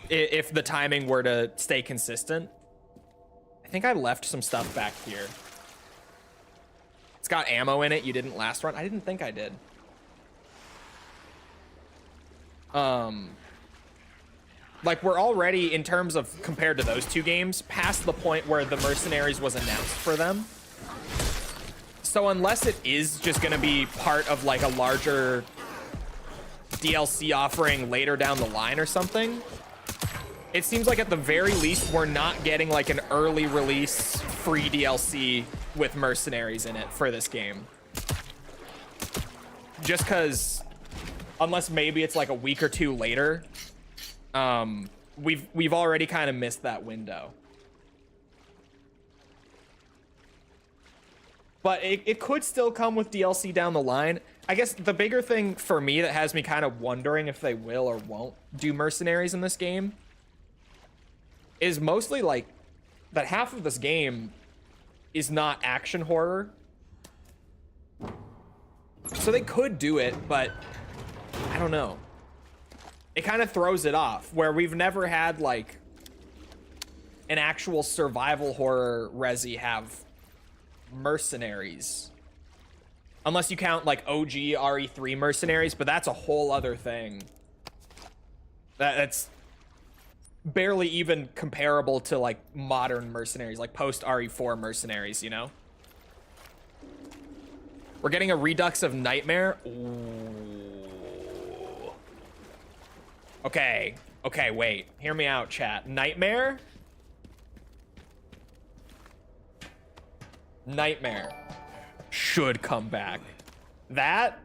if the timing were to stay consistent. I think I left some stuff back here. It's got ammo in it you didn't last run. I didn't think I did. Like, we're already, in terms of compared to those two games, past the point where the Mercenaries was announced for them. So unless it is just gonna be part of like a larger DLC offering later down the line or something, it seems like at the very least we're not getting like an early release free DLC with Mercenaries in it for this game. Just because, unless maybe it's like a week or two later, we've already kind of missed that window. But it could still come with DLC down the line. I guess the bigger thing for me that has me kind of wondering if they will or won't do Mercenaries in this game is mostly like that half of this game is not action horror. So they could do it, but I don't know. It kind of throws it off, where we've never had like an actual survival horror resi have Mercenaries. Unless you count like OG RE3 Mercenaries, but that's a whole other thing. That's barely even comparable to like modern Mercenaries, like post RE4 Mercenaries, you know? We're getting a redux of Nightmare. Ooh. Okay, wait. Hear me out, chat. Nightmare should come back. That,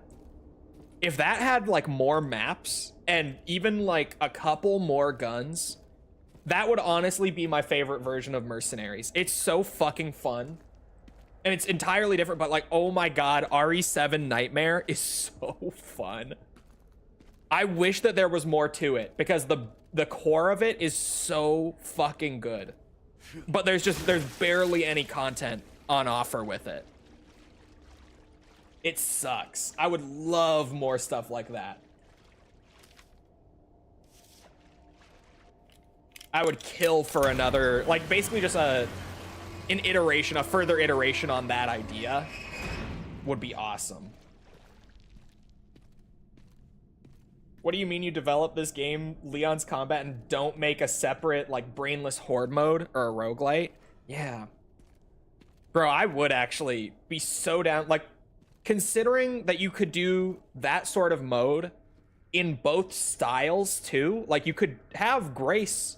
if that had like more maps and even like a couple more guns, that would honestly be my favorite version of Mercenaries. It's so fucking fun. And it's entirely different, but like, oh my god, RE7 Nightmare is so fun. I wish that there was more to it, because the core of it is so fucking good. But there's barely any content on offer with it. It sucks. I would love more stuff like that. I would kill for another, like, basically just a further iteration on that idea would be awesome. What do you mean you develop this game, Leon's Combat, and don't make a separate, like, brainless horde mode or a roguelite? Yeah. Bro, I would actually be so down, like, considering that you could do that sort of mode in both styles too. Like, you could have Grace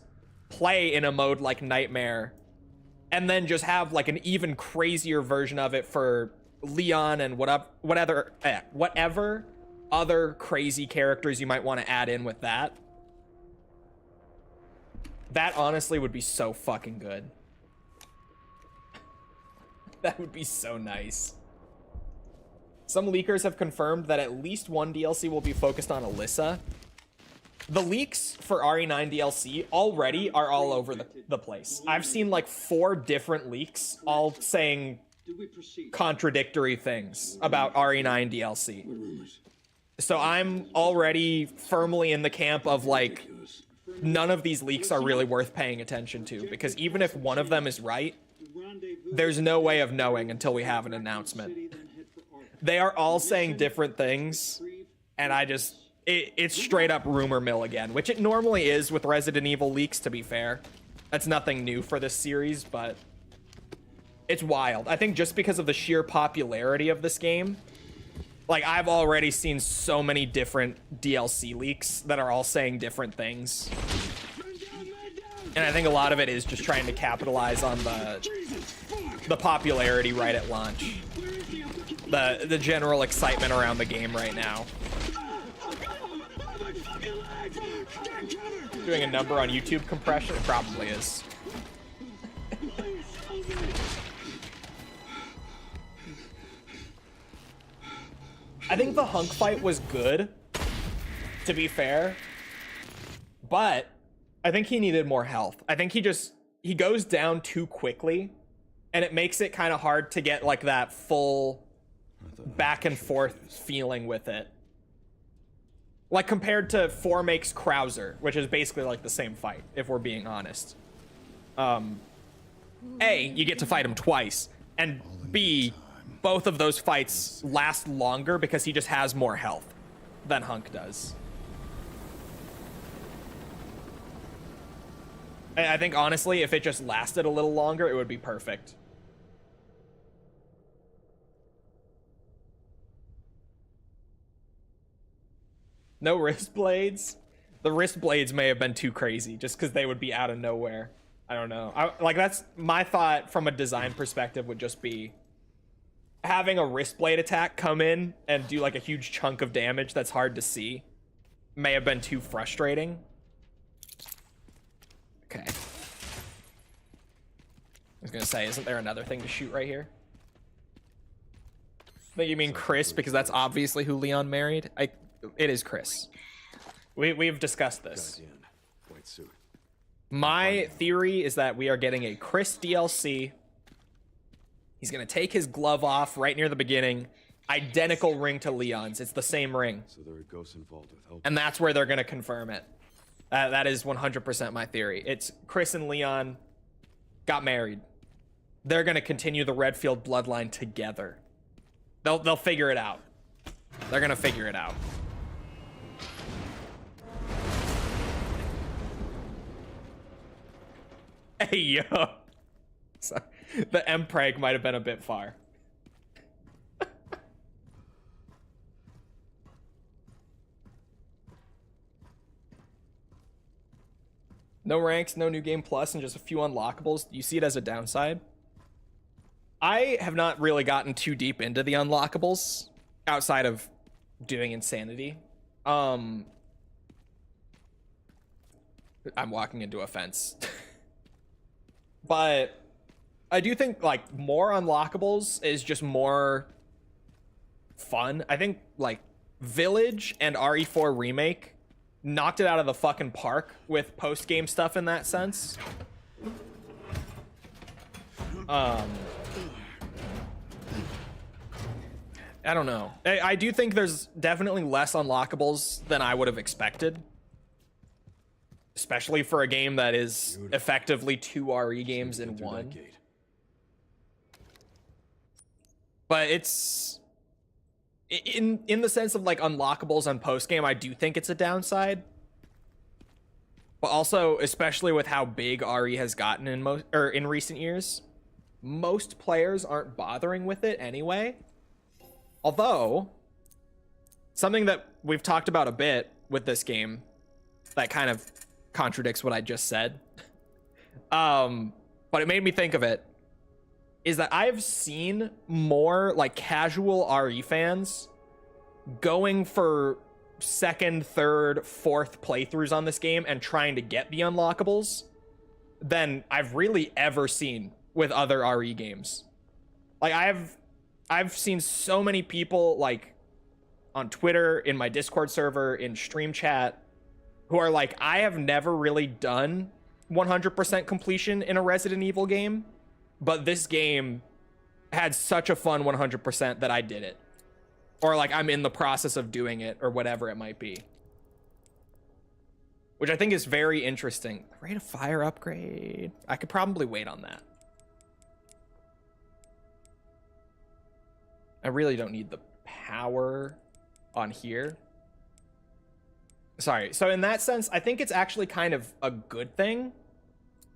play in a mode like Nightmare and then just have like an even crazier version of it for Leon and whatever other crazy characters you might want to add in with that. That honestly would be so fucking good. That would be so nice. Some leakers have confirmed that at least one DLC will be focused on Alyssa. The leaks for RE9 DLC already are all over the place. I've seen like 4 different leaks all saying contradictory things about RE9 DLC. So I'm already firmly in the camp of like, none of these leaks are really worth paying attention to, because even if one of them is right, there's no way of knowing until we have an announcement. They are all saying different things, and it's straight up rumor mill again, which it normally is with Resident Evil leaks, to be fair. That's nothing new for this series, but it's wild. I think just because of the sheer popularity of this game, like, I've already seen so many different DLC leaks that are all saying different things. And I think a lot of it is just trying to capitalize on the popularity right at launch. The general excitement around the game right now. Doing a number on YouTube compression? It probably is. I think the Hunk fight was good, to be fair, but I think he needed more health. I think he goes down too quickly, and it makes it kind of hard to get like that full back and forth feeling with it. Like compared to 4 makes Krauser, which is basically like the same fight, if we're being honest. A, you get to fight him twice, and B, both of those fights last longer because he just has more health than Hunk does. I think, honestly, if it just lasted a little longer, it would be perfect. No wrist blades? The wrist blades may have been too crazy, just because they would be out of nowhere. I don't know. Like, that's my thought from a design perspective would just be having a wrist blade attack come in and do like a huge chunk of damage that's hard to see may have been too frustrating. Okay. I was gonna say, isn't there another thing to shoot right here? I think you mean Chris, because that's obviously who Leon married. It is Chris. We've discussed this. My theory is that we are getting a Chris DLC. He's gonna take his glove off right near the beginning. Identical ring to Leon's. It's the same ring. So there are ghosts involved with help. And that's where they're gonna confirm it. That is 100% my theory. It's Chris and Leon got married. They're gonna continue the Redfield bloodline together. They'll figure it out. They're gonna figure it out. Hey, yo. Sorry. The M-Preg might have been a bit far. No ranks, no new game plus, and just a few unlockables. Do you see it as a downside? I have not really gotten too deep into the unlockables outside of doing Insanity. I'm walking into a fence. But I do think like more unlockables is just more fun. I think like Village and RE4 Remake knocked it out of the fucking park with post-game stuff in that sense. I don't know. I do think there's definitely less unlockables than I would have expected. Especially for a game that is effectively 2 RE games in one. But it's in the sense of like unlockables on post game, I do think it's a downside. But also, especially with how big RE has gotten in recent years, most players aren't bothering with it anyway. Although, something that we've talked about a bit with this game that kind of contradicts what I just said, but it made me think of it, is that I've seen more like casual RE fans going for second, third, fourth playthroughs on this game and trying to get the unlockables than I've really ever seen with other RE games. Like I've seen so many people like on Twitter, in my Discord server, in stream chat, who are like, I have never really done 100% completion in a Resident Evil game, but this game had such a fun 100% that I did it. Or like I'm in the process of doing it or whatever it might be. Which I think is very interesting. Rate of fire upgrade. I could probably wait on that. I really don't need the power on here. Sorry. So in that sense, I think it's actually kind of a good thing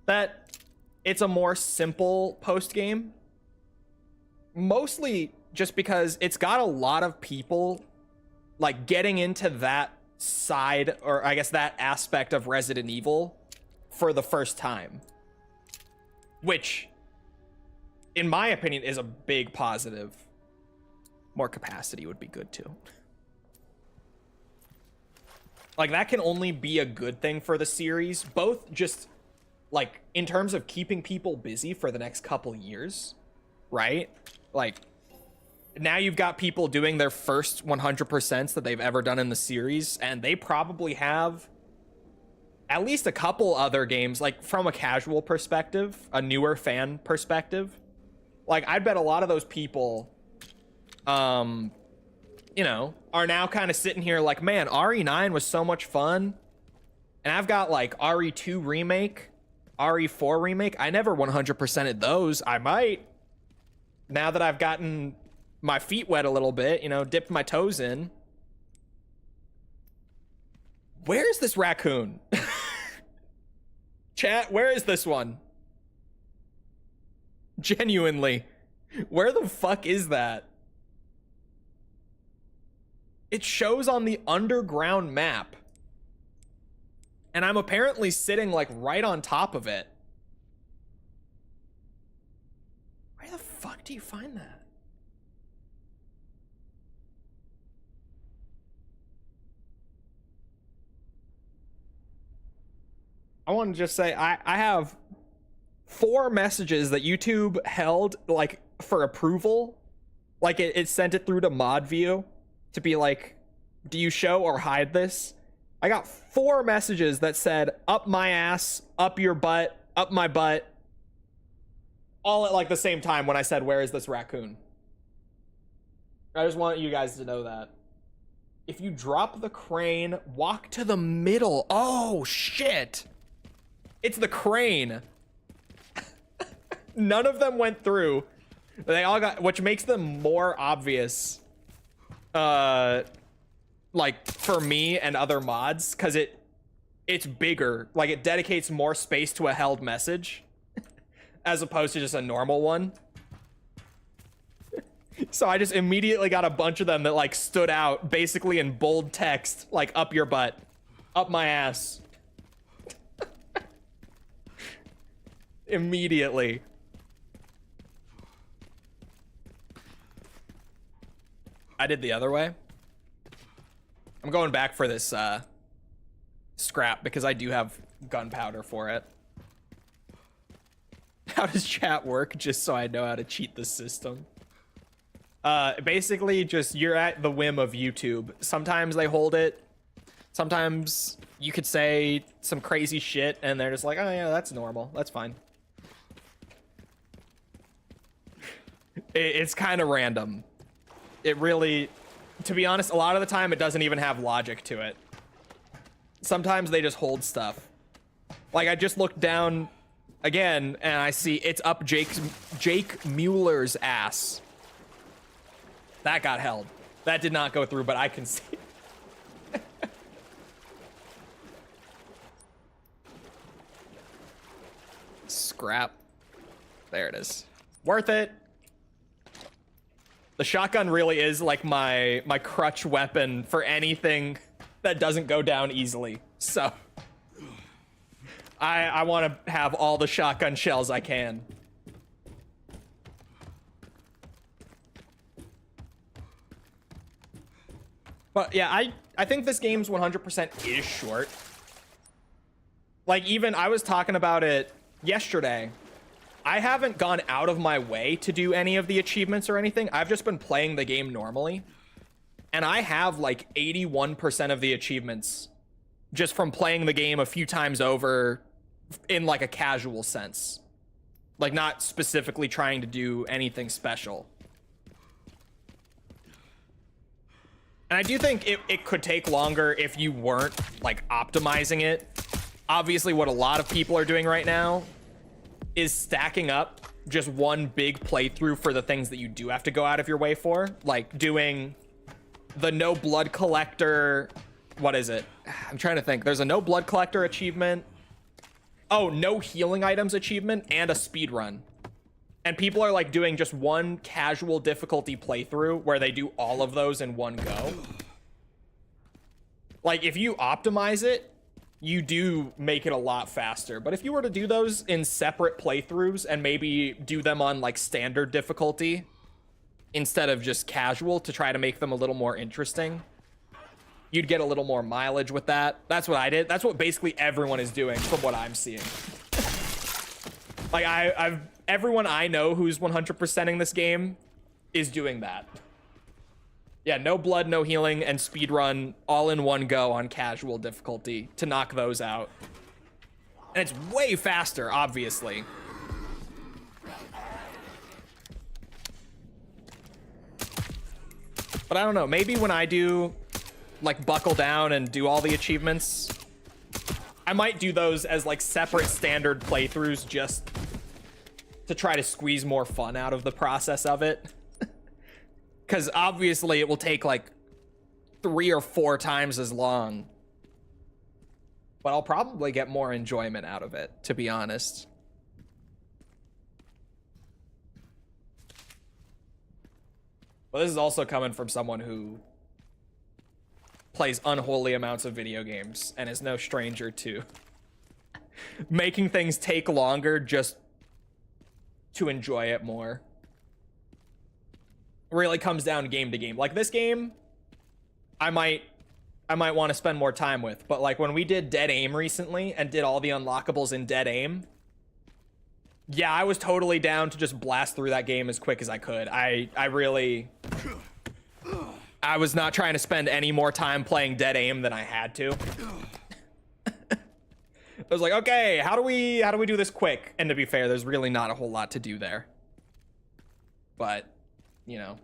that it's a more simple post game. Mostly just because it's got a lot of people like getting into that side, or I guess that aspect of Resident Evil for the first time, which in my opinion is a big positive. More capacity would be good too. Like that can only be a good thing for the series, both just like in terms of keeping people busy for the next couple years, right? Like now you've got people doing their first 100% that they've ever done in the series, and they probably have at least a couple other games, like from a casual perspective, a newer fan perspective. Like I'd bet a lot of those people, you know, are now kind of sitting here like, man, RE9 was so much fun. And I've got like RE2 remake, RE4 remake. I never 100%ed those. I might, now that I've gotten my feet wet a little bit, you know, dipped my toes in. Where's this raccoon? Chat, where is this one? Genuinely, where the fuck is that? It shows on the underground map. And I'm apparently sitting like right on top of it. Where the fuck do you find that? I want to just say I have 4 messages that YouTube held like for approval. Like it sent it through to mod view to be like, do you show or hide this? I got 4 messages that said up my ass, up your butt, up my butt, all at like the same time when I said, where is this raccoon? I just want you guys to know that. If you drop the crane, walk to the middle. Oh shit. It's the crane. None of them went through. They all got, which makes them more obvious. Like for me and other mods, because it's bigger. Like it dedicates more space to a held message as opposed to just a normal one. So I just immediately got a bunch of them that like stood out basically in bold text, like up your butt, up my ass. Immediately. I did the other way. I'm going back for this scrap because I do have gunpowder for it. How does chat work? Just so I know how to cheat the system. Basically just you're at the whim of YouTube. Sometimes they hold it. Sometimes you could say some crazy shit and they're just like, oh yeah, that's normal. That's fine. It's kind of random. It really, to be honest, a lot of the time it doesn't even have logic to it. Sometimes they just hold stuff. Like I just looked down again and I see it's up Jake Mueller's ass. That got held. That did not go through, but I can see. Scrap. There it is. Worth it. The shotgun really is like my crutch weapon for anything that doesn't go down easily. So I want to have all the shotgun shells I can. But yeah, I think this game's 100% is short. Like even I was talking about it yesterday. I haven't gone out of my way to do any of the achievements or anything. I've just been playing the game normally. And I have like 81% of the achievements just from playing the game a few times over in like a casual sense. Like, not specifically trying to do anything special. And I do think it could take longer if you weren't, like, optimizing it. Obviously, what a lot of people are doing right now is stacking up just one big playthrough for the things that you do have to go out of your way for. Like, doing the no blood collector... What is it? I'm trying to think. There's a no blood collector achievement. Oh, no healing items achievement and a speed run. And people are like doing just one casual difficulty playthrough where they do all of those in one go. Like, if you optimize it, you do make it a lot faster. But if you were to do those in separate playthroughs and maybe do them on like standard difficulty instead of just casual to try to make them a little more interesting, you'd get a little more mileage with that. That's what I did. That's what basically everyone is doing from what I'm seeing. Like, everyone I know who's 100%ing this game is doing that. Yeah, no blood, no healing, and speedrun all in one go on casual difficulty to knock those out. And it's way faster, obviously. But I don't know, maybe when I do, like, buckle down and do all the achievements, I might do those as, like, separate standard playthroughs just to try to squeeze more fun out of the process of it. Because obviously it will take like 3 or 4 times as long. But I'll probably get more enjoyment out of it, to be honest. But this is also coming from someone who plays unholy amounts of video games and is no stranger to making things take longer just to enjoy it more. Really comes down game to game. Like this game, I might want to spend more time with, but like when we did Dead Aim recently and did all the unlockables in Dead Aim, yeah, I was totally down to just blast through that game as quick as I could. I was not trying to spend any more time playing Dead Aim than I had to. I was like, okay, how do we do this quick? And to be fair, there's really not a whole lot to do there. But, you know,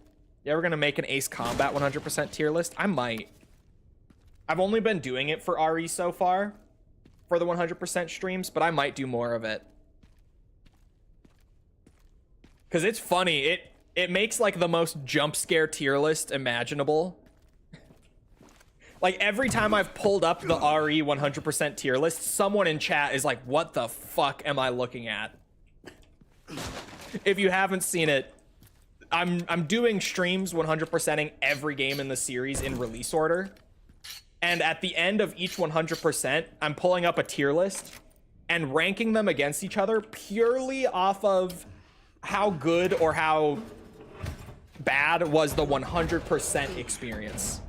you ever gonna make an Ace Combat 100% tier list? I might. I've only been doing it for RE so far, for the 100% streams, but I might do more of it. Because it's funny, it makes like the most jump scare tier list imaginable. Like, every time I've pulled up the RE 100% tier list, someone in chat is like, what the fuck am I looking at? If you haven't seen it, I'm doing streams 100%ing every game in the series in release order. And at the end of each 100%, I'm pulling up a tier list and ranking them against each other purely off of how good or how bad was the 100% experience.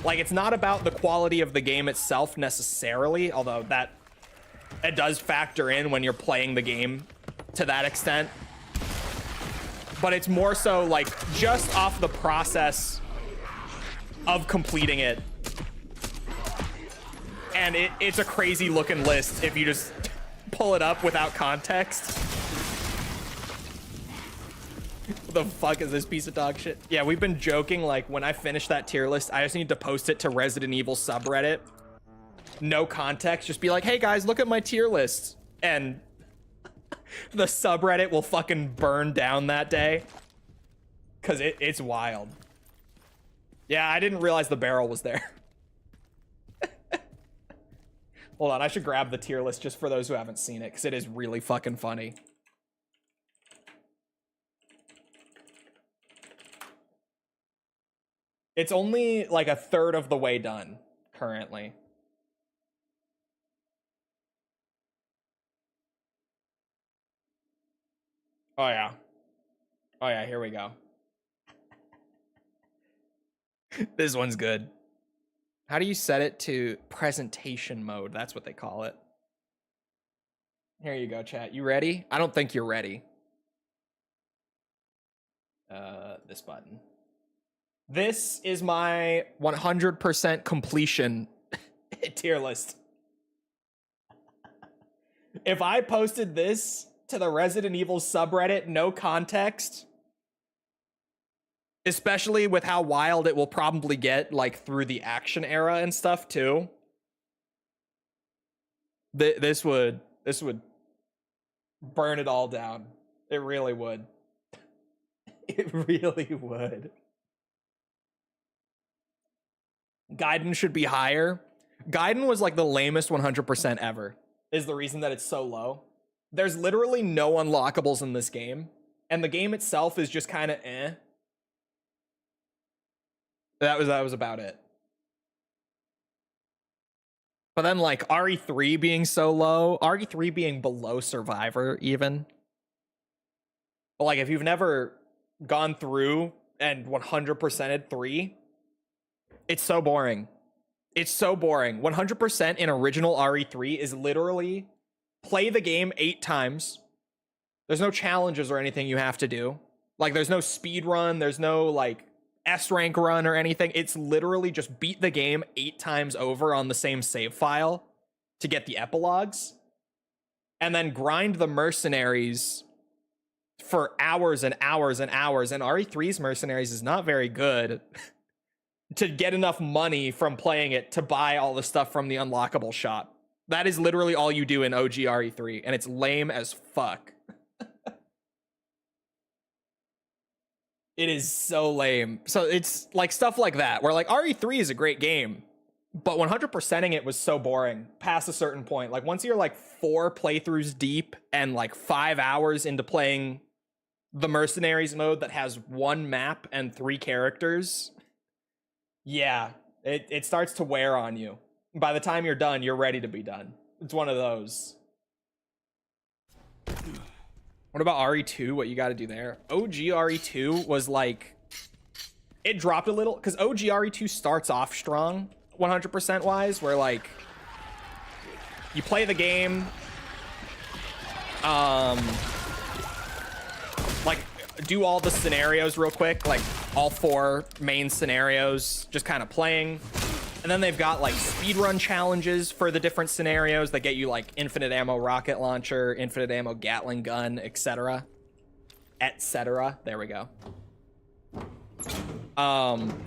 Like, it's not about the quality of the game itself necessarily, although it does factor in when you're playing the game to that extent. But it's more so like just off the process of completing it. And it's a crazy looking list if you just pull it up without context. What the fuck is this piece of dog shit? Yeah, we've been joking, like, when I finish that tier list, I just need to post it to Resident Evil subreddit. No context, just be like, hey guys, look at my tier list. And the subreddit will fucking burn down that day. Because it's wild. Yeah, I didn't realize the barrel was there. Hold on, I should grab the tier list just for those who haven't seen it, because it is really fucking funny. It's only like a third of the way done currently. Oh yeah. Oh yeah, here we go. This one's good. How do you set it to presentation mode? That's what they call it. Here you go, chat. You ready? I don't think you're ready. This button. This is my 100% completion tier list. If I posted this to the Resident Evil subreddit, no context. Especially with how wild it will probably get, like, through the action era and stuff, too. This would burn it all down. It really would. It really would. Gaiden should be higher. Gaiden was, like, the lamest 100% ever, is the reason that it's so low. There's literally no unlockables in this game, and the game itself is just kind of eh. That was about it. But then, like, RE3 being so low, RE3 being below Survivor even. But, like, if you've never gone through and 100%ed 3, it's so boring. It's so boring. 100% in original RE3 is literally play the game 8 times. There's no challenges or anything you have to do. Like, there's no speed run. There's no, like, S rank run or anything. It's literally just beat the game 8 times over on the same save file to get the epilogues, and then grind the mercenaries for hours and hours and hours. And RE3's mercenaries is not very good to get enough money from playing it to buy all the stuff from the unlockable shop. That is literally all you do in OG RE3, and it's lame as fuck. It is so lame. So it's like stuff like that, where like RE3 is a great game, but 100%ing it was so boring past a certain point. Like once you're like 4 playthroughs deep and like 5 hours into playing the Mercenaries mode that has 1 map and 3 characters, yeah, it starts to wear on you. By the time you're done, you're ready to be done. It's one of those. What about RE2? What you got to do there? OG RE2 was like, it dropped a little because OG RE2 starts off strong 100% wise, where like you play the game, like do all the scenarios real quick, like all 4 main scenarios, just kind of playing. And then they've got like speedrun challenges for the different scenarios that get you like infinite ammo rocket launcher, infinite ammo Gatling gun, etc. Etc. There we go.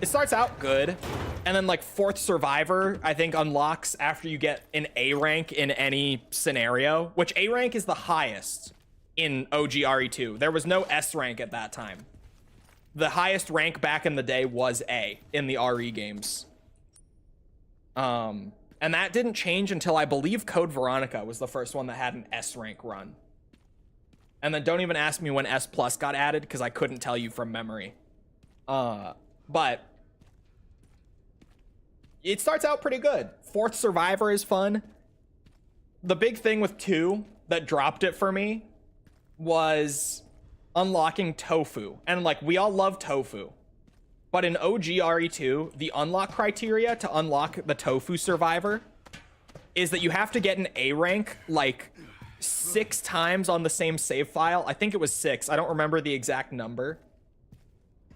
It starts out good, and then like 4th Survivor I think unlocks after you get an A rank in any scenario, which A rank is the highest in OG RE2. There was no S rank at that time. The highest rank back in the day was A in the RE games. And that didn't change until I believe Code Veronica was the first one that had an S rank run. And then don't even ask me when S Plus got added, because I couldn't tell you from memory. But it starts out pretty good. 4th Survivor is fun. The big thing with 2 that dropped it for me was unlocking Tofu. And like, we all love Tofu. But in OG RE2, the unlock criteria to unlock the Tofu Survivor is that you have to get an A rank like 6 times on the same save file. I think it was 6. I don't remember the exact number.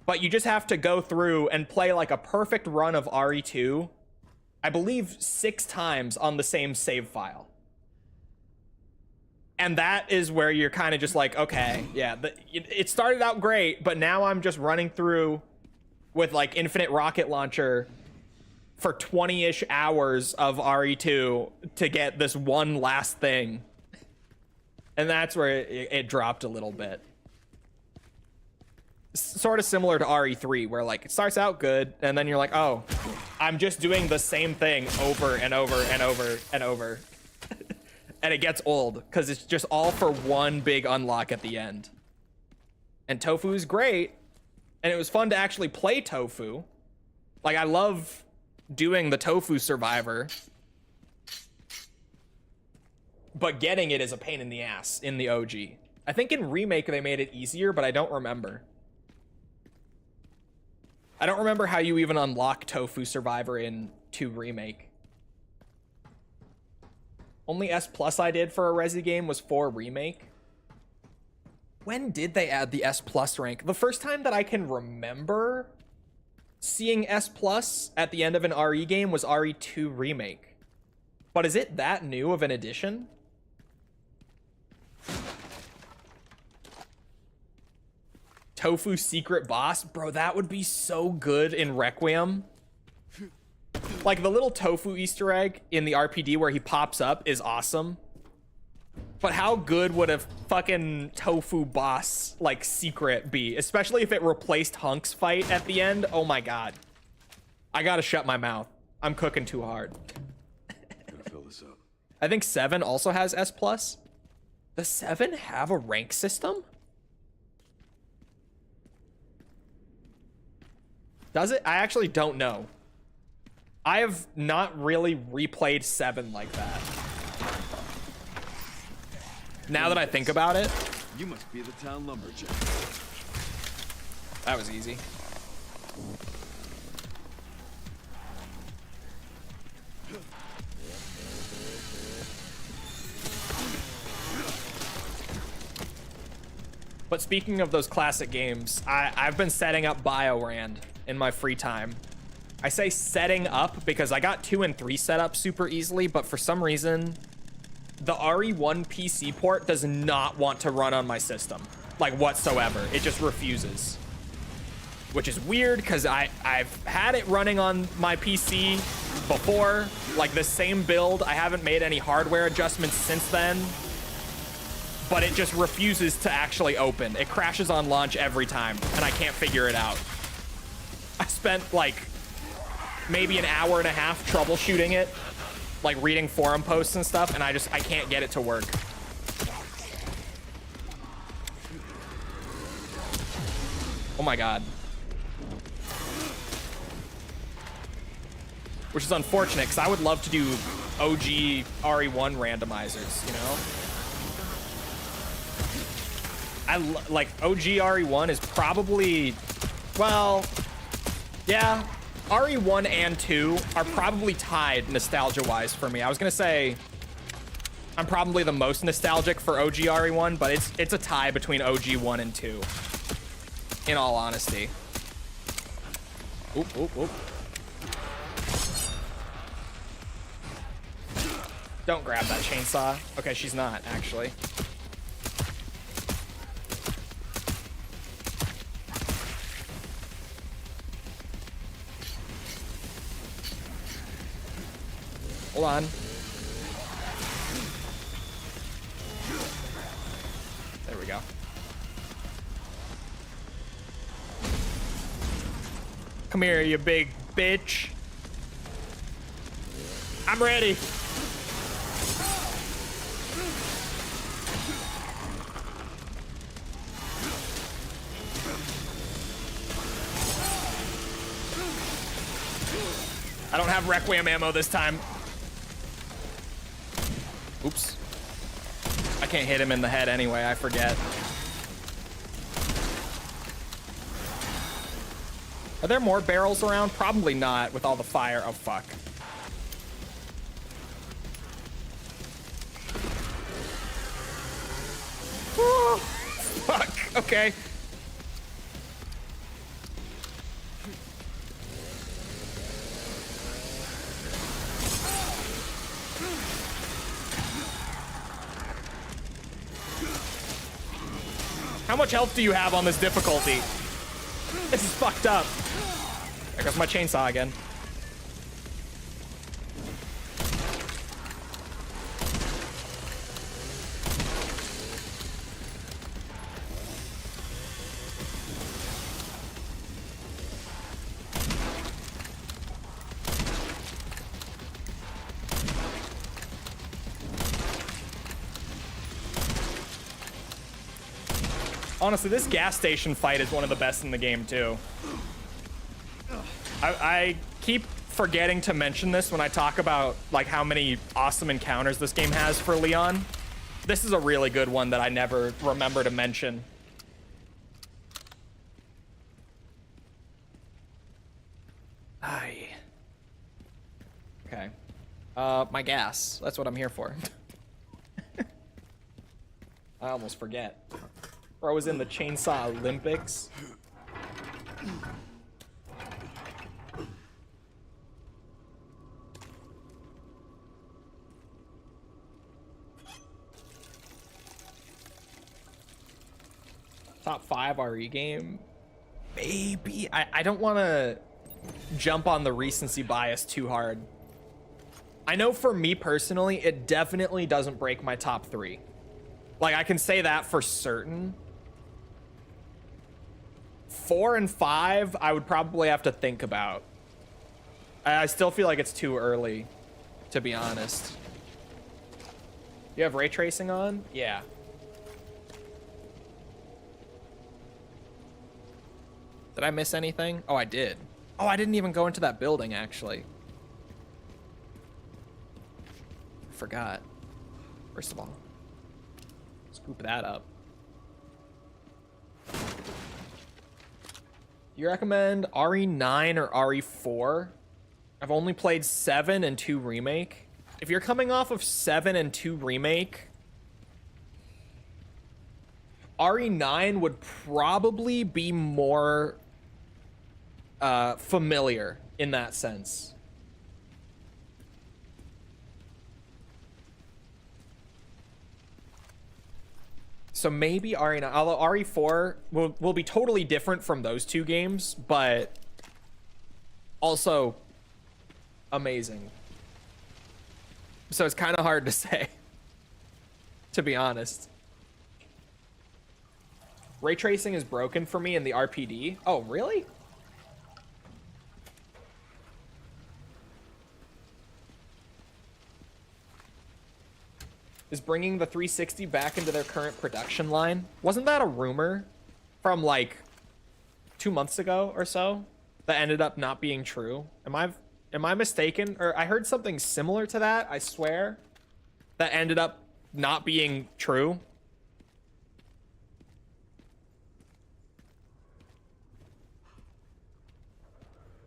But you just have to go through and play like a perfect run of RE2, I believe 6 times on the same save file. And that is where you're kind of just like, okay, yeah, it started out great, but now I'm just running through with like infinite rocket launcher for 20-ish hours of RE2 to get this one last thing. And that's where it dropped a little bit. Sort of similar to RE3, where like it starts out good and then you're like, oh, I'm just doing the same thing over and over and over and over. And it gets old because it's just all for one big unlock at the end. And Tofu is great. And it was fun to actually play Tofu. Like, I love doing the Tofu Survivor. But getting it is a pain in the ass in the OG. I think in Remake they made it easier, but I don't remember. I don't remember how you even unlock Tofu Survivor in 2 Remake. Only S Plus I did for a Resi game was 4 Remake. When did they add the S Plus rank? The first time that I can remember seeing S Plus at the end of an RE game was RE2 Remake. But is it that new of an addition? Tofu secret boss, bro, that would be so good in Requiem. Like, the little tofu Easter egg in the RPD where he pops up is awesome. But how good would a fucking tofu boss, like, secret be? Especially if it replaced Hunk's fight at the end. Oh my god. I gotta shut my mouth. I'm cooking too hard. Gotta fill this up. I think 7 also has S+. Does 7 have a rank system? Does it? I actually don't know. I have not really replayed 7 like that. Now that I think about it. You must be the town lumberjack. That was easy. But speaking of those classic games, I've been setting up BioRand in my free time. I say setting up because I got 2 and 3 set up super easily, but for some reason, the RE1 PC port does not want to run on my system, like whatsoever. It just refuses, which is weird because I've had it running on my PC before, like the same build. I haven't made any hardware adjustments since then, but it just refuses to actually open. It crashes on launch every time, and I can't figure it out. I spent like maybe an hour and a half troubleshooting it, like reading forum posts and stuff, and I can't get it to work. Oh my god. Which is unfortunate, because I would love to do OG RE1 randomizers, you know? Like, OG RE1 is probably, well, yeah, RE1 and 2 are probably tied nostalgia-wise for me. I was gonna say I'm probably the most nostalgic for OG RE1, but it's a tie between OG 1 and 2, in all honesty. Oop, oop, oop. Don't grab that chainsaw. Okay, she's not, actually. Hold on. There we go. Come here, you big bitch. I'm ready. I don't have Requiem ammo this time. Oops. I can't hit him in the head anyway, I forget. Are there more barrels around? Probably not with all the fire. Oh, fuck. Oh, fuck. Okay. How much health do you have on this difficulty? This is fucked up. There goes my chainsaw again. Honestly, this gas station fight is one of the best in the game, too. I keep forgetting to mention this when I talk about, like, how many awesome encounters this game has for Leon. This is a really good one that I never remember to mention. Aye. Okay. My gas. That's what I'm here for. I almost forget. Bro was in the Chainsaw Olympics. Top 5 RE game? Maybe. I don't want to jump on the recency bias too hard. I know for me personally, it definitely doesn't break my top 3. Like, I can say that for certain. 4 and 5, I would probably have to think about. I still feel like it's too early, to be honest. You have ray tracing on? Yeah. Did I miss anything? Oh, I did. Oh, I didn't even go into that building, actually. I forgot. First of all, scoop that up. You recommend RE9 or RE4? I've only played 7 and 2 Remake. If you're coming off of 7 and 2 Remake, RE9 would probably be more familiar in that sense. So maybe RE9, although RE4 will be totally different from those two games, but also amazing. So it's kind of hard to say, to be honest. Ray tracing is broken for me in the RPD. Oh, really? Is bringing the 360 back into their current production line? Wasn't that a rumor from like 2 months ago or so that ended up not being true? Am I mistaken? Or I heard something similar to that, I swear, that ended up not being true.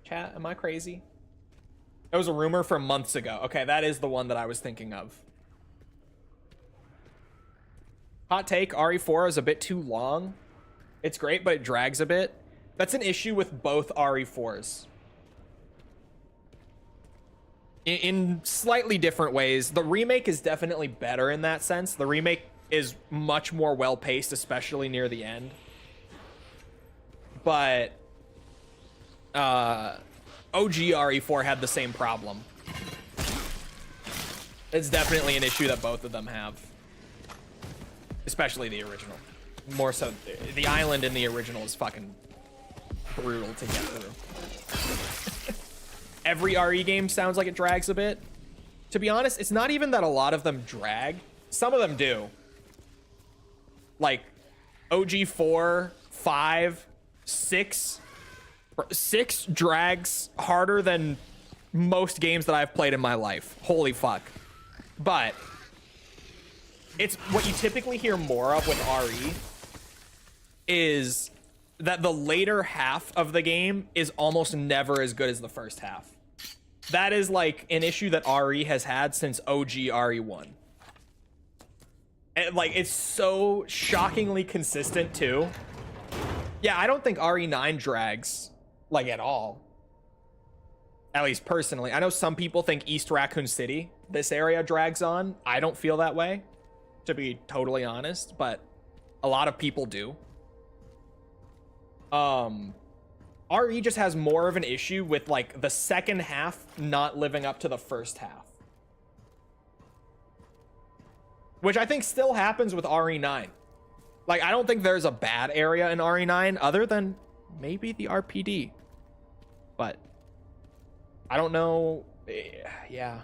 Chat, am I crazy? It was a rumor from months ago. Okay, that is the one that I was thinking of. Hot take, RE4 is a bit too long. It's great, but it drags a bit. That's an issue with both RE4s. In slightly different ways. The remake is definitely better in that sense. The remake is much more well-paced, especially near the end. But OG RE4 had the same problem. It's definitely an issue that both of them have. Especially the original. More so, the island in the original is fucking brutal to get through. Every RE game sounds like it drags a bit. To be honest, it's not even that a lot of them drag. Some of them do. Like, OG 4, 5, 6. 6 drags harder than most games that I've played in my life. Holy fuck. But it's what you typically hear more of with RE is that the later half of the game is almost never as good as the first half. That is like an issue that RE has had since OG RE1. And like, it's so shockingly consistent too. Yeah, I don't think RE9 drags like at all. At least personally. I know some people think East Raccoon City, this area, drags on. I don't feel that way, to be totally honest, but a lot of people do. RE just has more of an issue with like the second half not living up to the first half, which I think still happens with RE9. Like, I don't think there's a bad area in RE9 other than maybe the RPD, but I don't know. Yeah,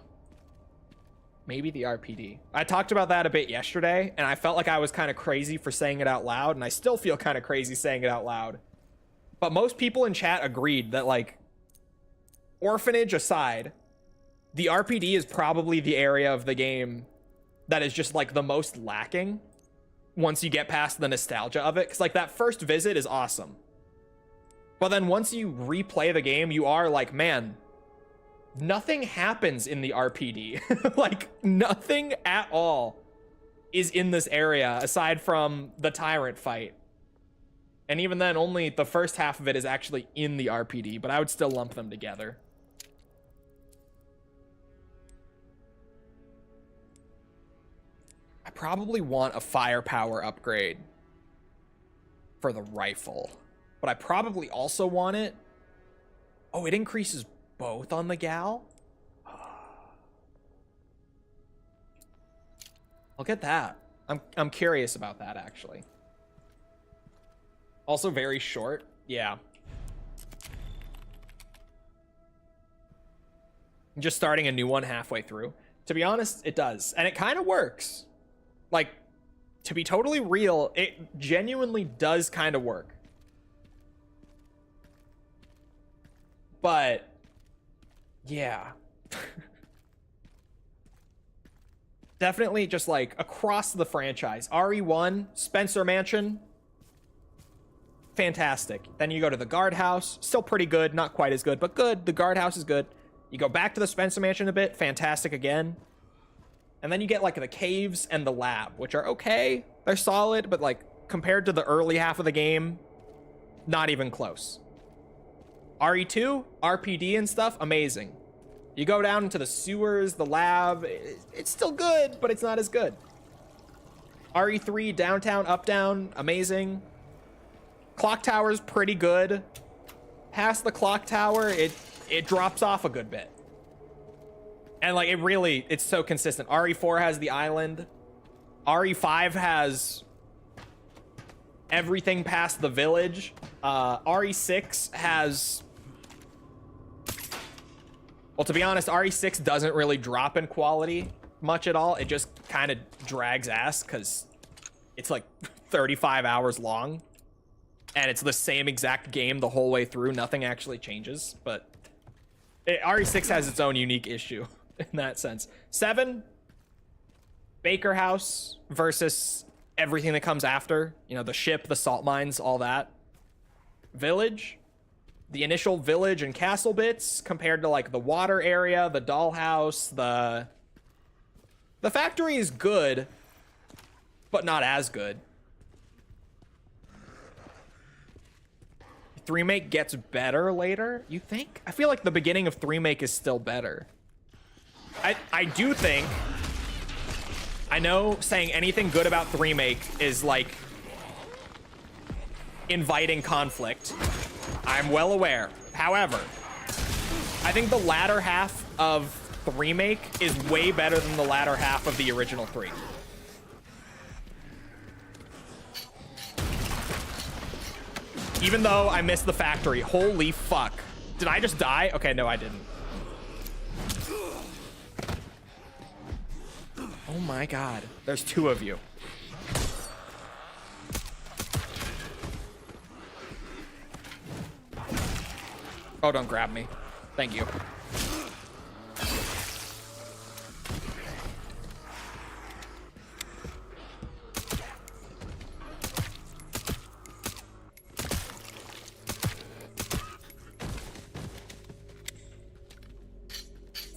maybe the RPD. I talked about that a bit yesterday, and I felt like I was kind of crazy for saying it out loud, and I still feel kind of crazy saying it out loud. But most people in chat agreed that, like, Orphanage aside, the RPD is probably the area of the game that is just, like, the most lacking once you get past the nostalgia of it. Because, like, that first visit is awesome. But then once you replay the game, you are like, man, nothing happens in the RPD. Like, nothing at all is in this area aside from the tyrant fight. And even then, only the first half of it is actually in the RPD, but I would still lump them together. I probably want a firepower upgrade. for the rifle. But I probably also want it. Oh, it increases both on the gal? I'll get that. I'm curious about that, actually. Also very short. Yeah. Just starting a new one halfway through. To be honest, it does. And it kind of works. Like, to be totally real, it genuinely does kind of work. But, yeah. Definitely just like across the franchise. RE1, Spencer Mansion, fantastic. Then you go to the guardhouse, still pretty good, not quite as good, but good. The guardhouse is good. You go back to the Spencer Mansion a bit, fantastic again. And then you get like the caves and the lab, which are okay. They're solid, but like compared to the early half of the game, not even close. RE2, RPD and stuff, amazing. You go down into the sewers, the lab, it's still good, but it's not as good. RE3, downtown, up, down, amazing. Clock tower's pretty good. Past the clock tower, it drops off a good bit. And like, it's so consistent. RE4 has the island. RE5 has everything past the village. RE6 has... Well, to be honest, RE6 doesn't really drop in quality much at all. It just kind of drags ass because it's like 35 hours long. And it's the same exact game the whole way through. Nothing actually changes. But RE6 has its own unique issue in that sense. 7, Baker House versus everything that comes after. You know, the ship, the salt mines, all that. Village. The initial village and castle bits compared to like the water area, the dollhouse, the factory is good, but not as good. 3-make gets better later, you think? I feel like the beginning of 3-make is still better. I do think, I know saying anything good about 3-make is like inviting conflict. I'm well aware. However, I think the latter half of 3-make is way better than the latter half of the original 3. Even though I missed the factory. Holy fuck. Did I just die? Okay, no, I didn't. Oh my god. There's 2 of you. Oh, don't grab me. Thank you.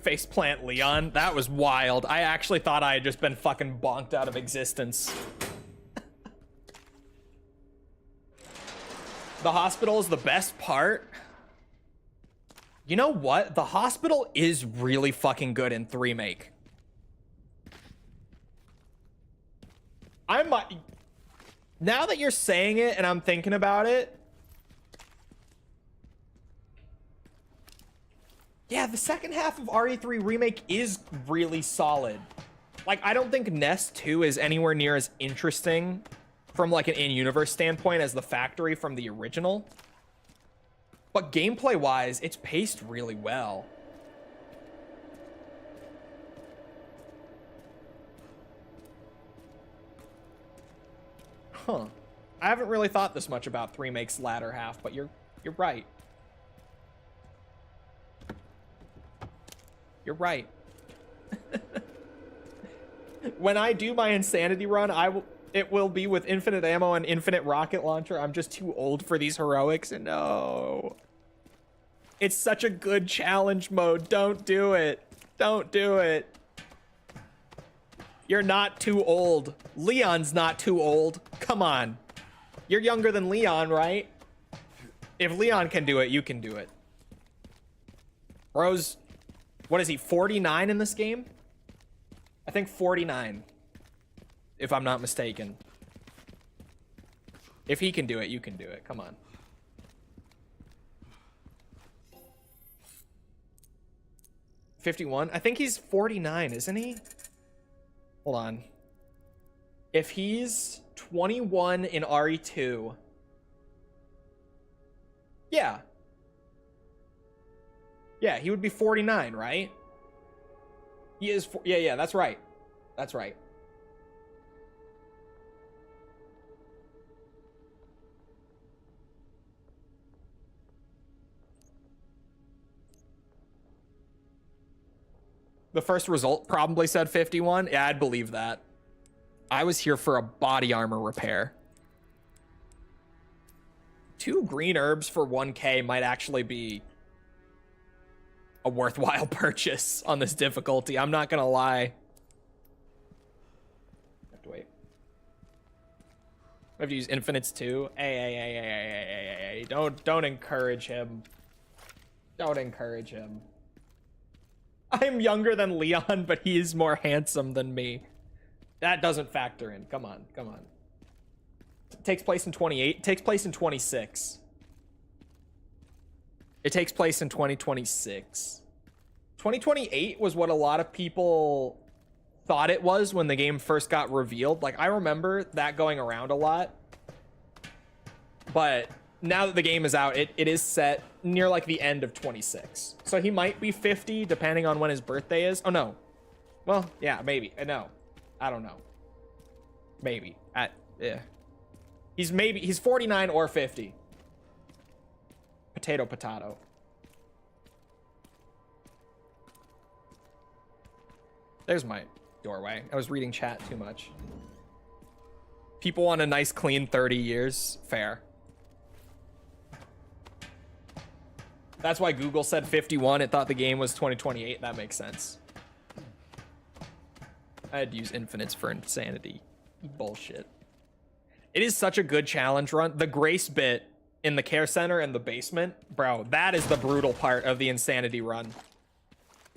Faceplant Leon. That was wild. I actually thought I had just been fucking bonked out of existence. The hospital is the best part. You know what? The hospital is really fucking good in 3-make. Now that you're saying it and I'm thinking about it. Yeah, the second half of RE3 Remake is really solid. Like, I don't think Nest 2 is anywhere near as interesting from like an in-universe standpoint as the factory from the original. But gameplay-wise, it's paced really well. Huh. I haven't really thought this much about 3-make's latter half, but you're right. You're right. When I do my insanity run, it will be with infinite ammo and infinite rocket launcher. I'm just too old for these heroics, and no. It's such a good challenge mode. Don't do it. Don't do it. You're not too old. Leon's not too old. Come on. You're younger than Leon, right? If Leon can do it, you can do it. Bro's, what is he, 49 in this game? I think 49, if I'm not mistaken. If he can do it, you can do it. Come on. $51? I think he's 49, isn't he? Hold on. If he's 21 in RE2... Yeah. Yeah, he would be 49, right? He is... Yeah, that's right. That's right. The first result probably said 51. Yeah, I'd believe that. I was here for a body armor repair. 2 green herbs for 1K might actually be a worthwhile purchase on this difficulty. I'm not gonna lie. I have to wait. I have to use infinites too. Hey. Don't encourage him. Don't encourage him. I'm younger than Leon, but he is more handsome than me. That doesn't factor in. Come on. It takes place in 28. It takes place in 26. It takes place in 2026. 2028 was what a lot of people thought it was when the game first got revealed. Like, I remember that going around a lot. But now that the game is out, it is set near like the end of 26. So he might be 50 depending on when his birthday is. Oh no. Well, yeah, maybe. No. I don't know. Maybe. Yeah. He's 49 or 50. Potato. There's my doorway. I was reading chat too much. People want a nice clean 30 years. Fair. That's why Google said 51. It thought the game was 2028. That makes sense. I had to use infinites for insanity. Bullshit. It is such a good challenge run. The Grace bit in the care center and the basement, bro, that is the brutal part of the insanity run.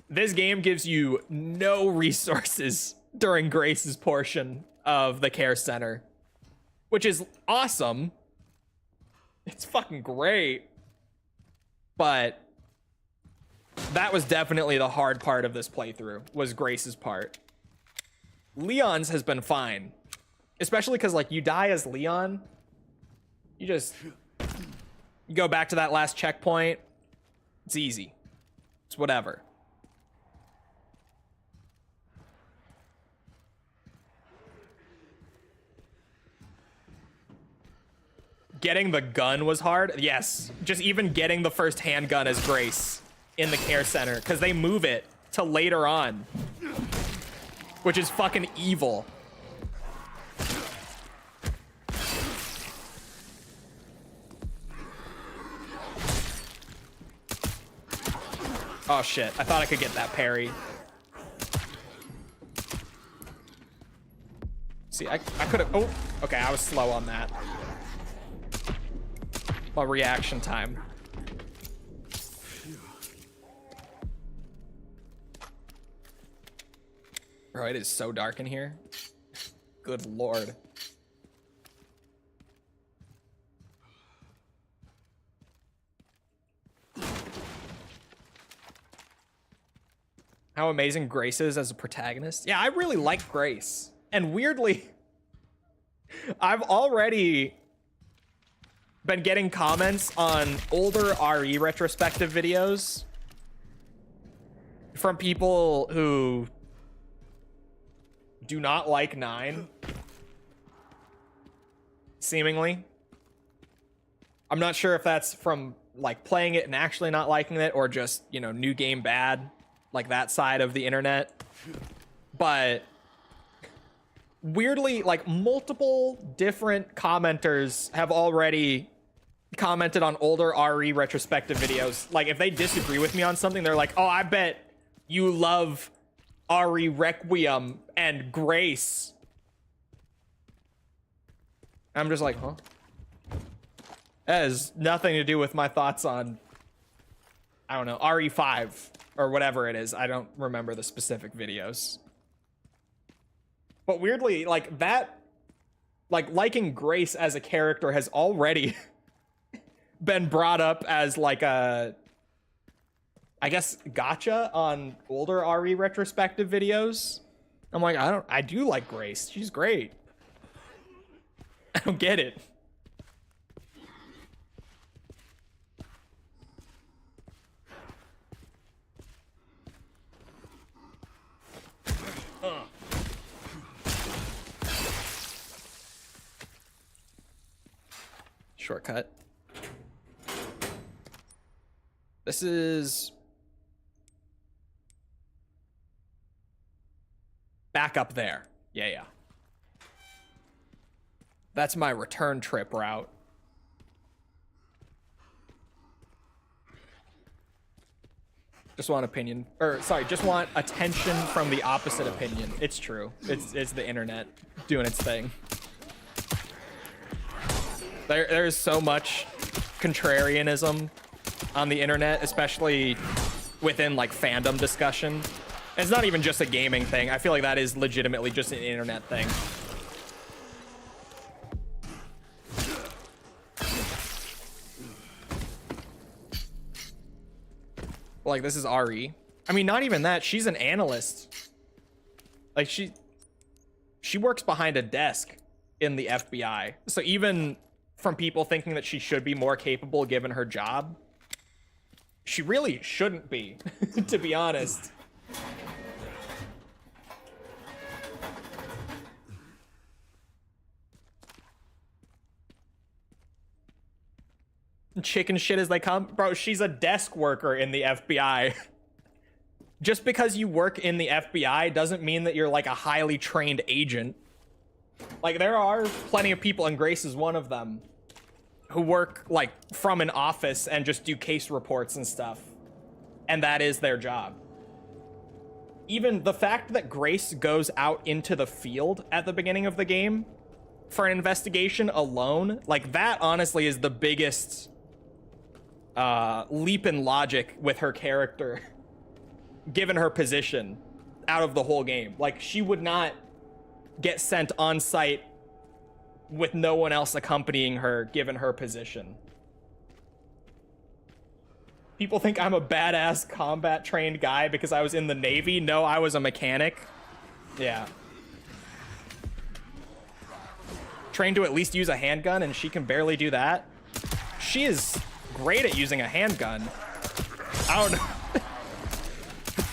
This game gives you no resources during Grace's portion of the care center, which is awesome. It's fucking great. But that was definitely the hard part of this playthrough, was Grace's part. Leon's has been fine. Especially because, like, you die as Leon. You go back to that last checkpoint. It's easy. It's whatever. Getting the gun was hard. Yes. Just even getting the first handgun as Grace in the care center. Because they move it to later on. Which is fucking evil. Oh shit, I thought I could get that parry. See, I could have, oh, okay, I was slow on that. Well, reaction time. Bro, it is so dark in here. Good lord. How amazing Grace is as a protagonist. Yeah, I really like Grace. And weirdly, I've already been getting comments on older RE retrospective videos from people who do not like 9. Seemingly. I'm not sure if that's from like playing it and actually not liking it, or just, you know, new game bad. Like that side of the internet. But weirdly, like multiple different commenters have already commented on older RE retrospective videos. Like if they disagree with me on something, they're like, oh, I bet you love RE Requiem and Grace. I'm just like, huh? That has nothing to do with my thoughts on, I don't know, RE5. Or whatever it is. I don't remember the specific videos. But weirdly, like, that like, liking Grace as a character has already been brought up as like a, I guess, gotcha on older RE retrospective videos. I'm like, I do like Grace. She's great. I don't get it. Shortcut. This is back up there. Yeah. That's my return trip route. Just want opinion, or sorry, just want attention from the opposite opinion. It's true. It's the internet doing its thing. There's so much contrarianism on the internet, especially within like fandom discussion. And it's not even just a gaming thing. I feel like that is legitimately just an internet thing. Like, this is RE. I mean, not even that. She's an analyst. Like, she works behind a desk in the FBI. So even from people thinking that she should be more capable given her job, she really shouldn't be, to be honest. Chicken shit as they come. Bro, she's a desk worker in the FBI. Just because you work in the FBI doesn't mean that you're like a highly trained agent. Like, there are plenty of people, and Grace is one of them, who work like from an office and just do case reports and stuff. And that is their job. Even the fact that Grace goes out into the field at the beginning of the game for an investigation alone, like, that honestly is the biggest leap in logic with her character, given her position out of the whole game. Like, she would not get sent on site with no one else accompanying her, given her position. People think I'm a badass combat trained guy because I was in the Navy. No, I was a mechanic. Yeah. Trained to at least use a handgun, and she can barely do that. She is great at using a handgun. I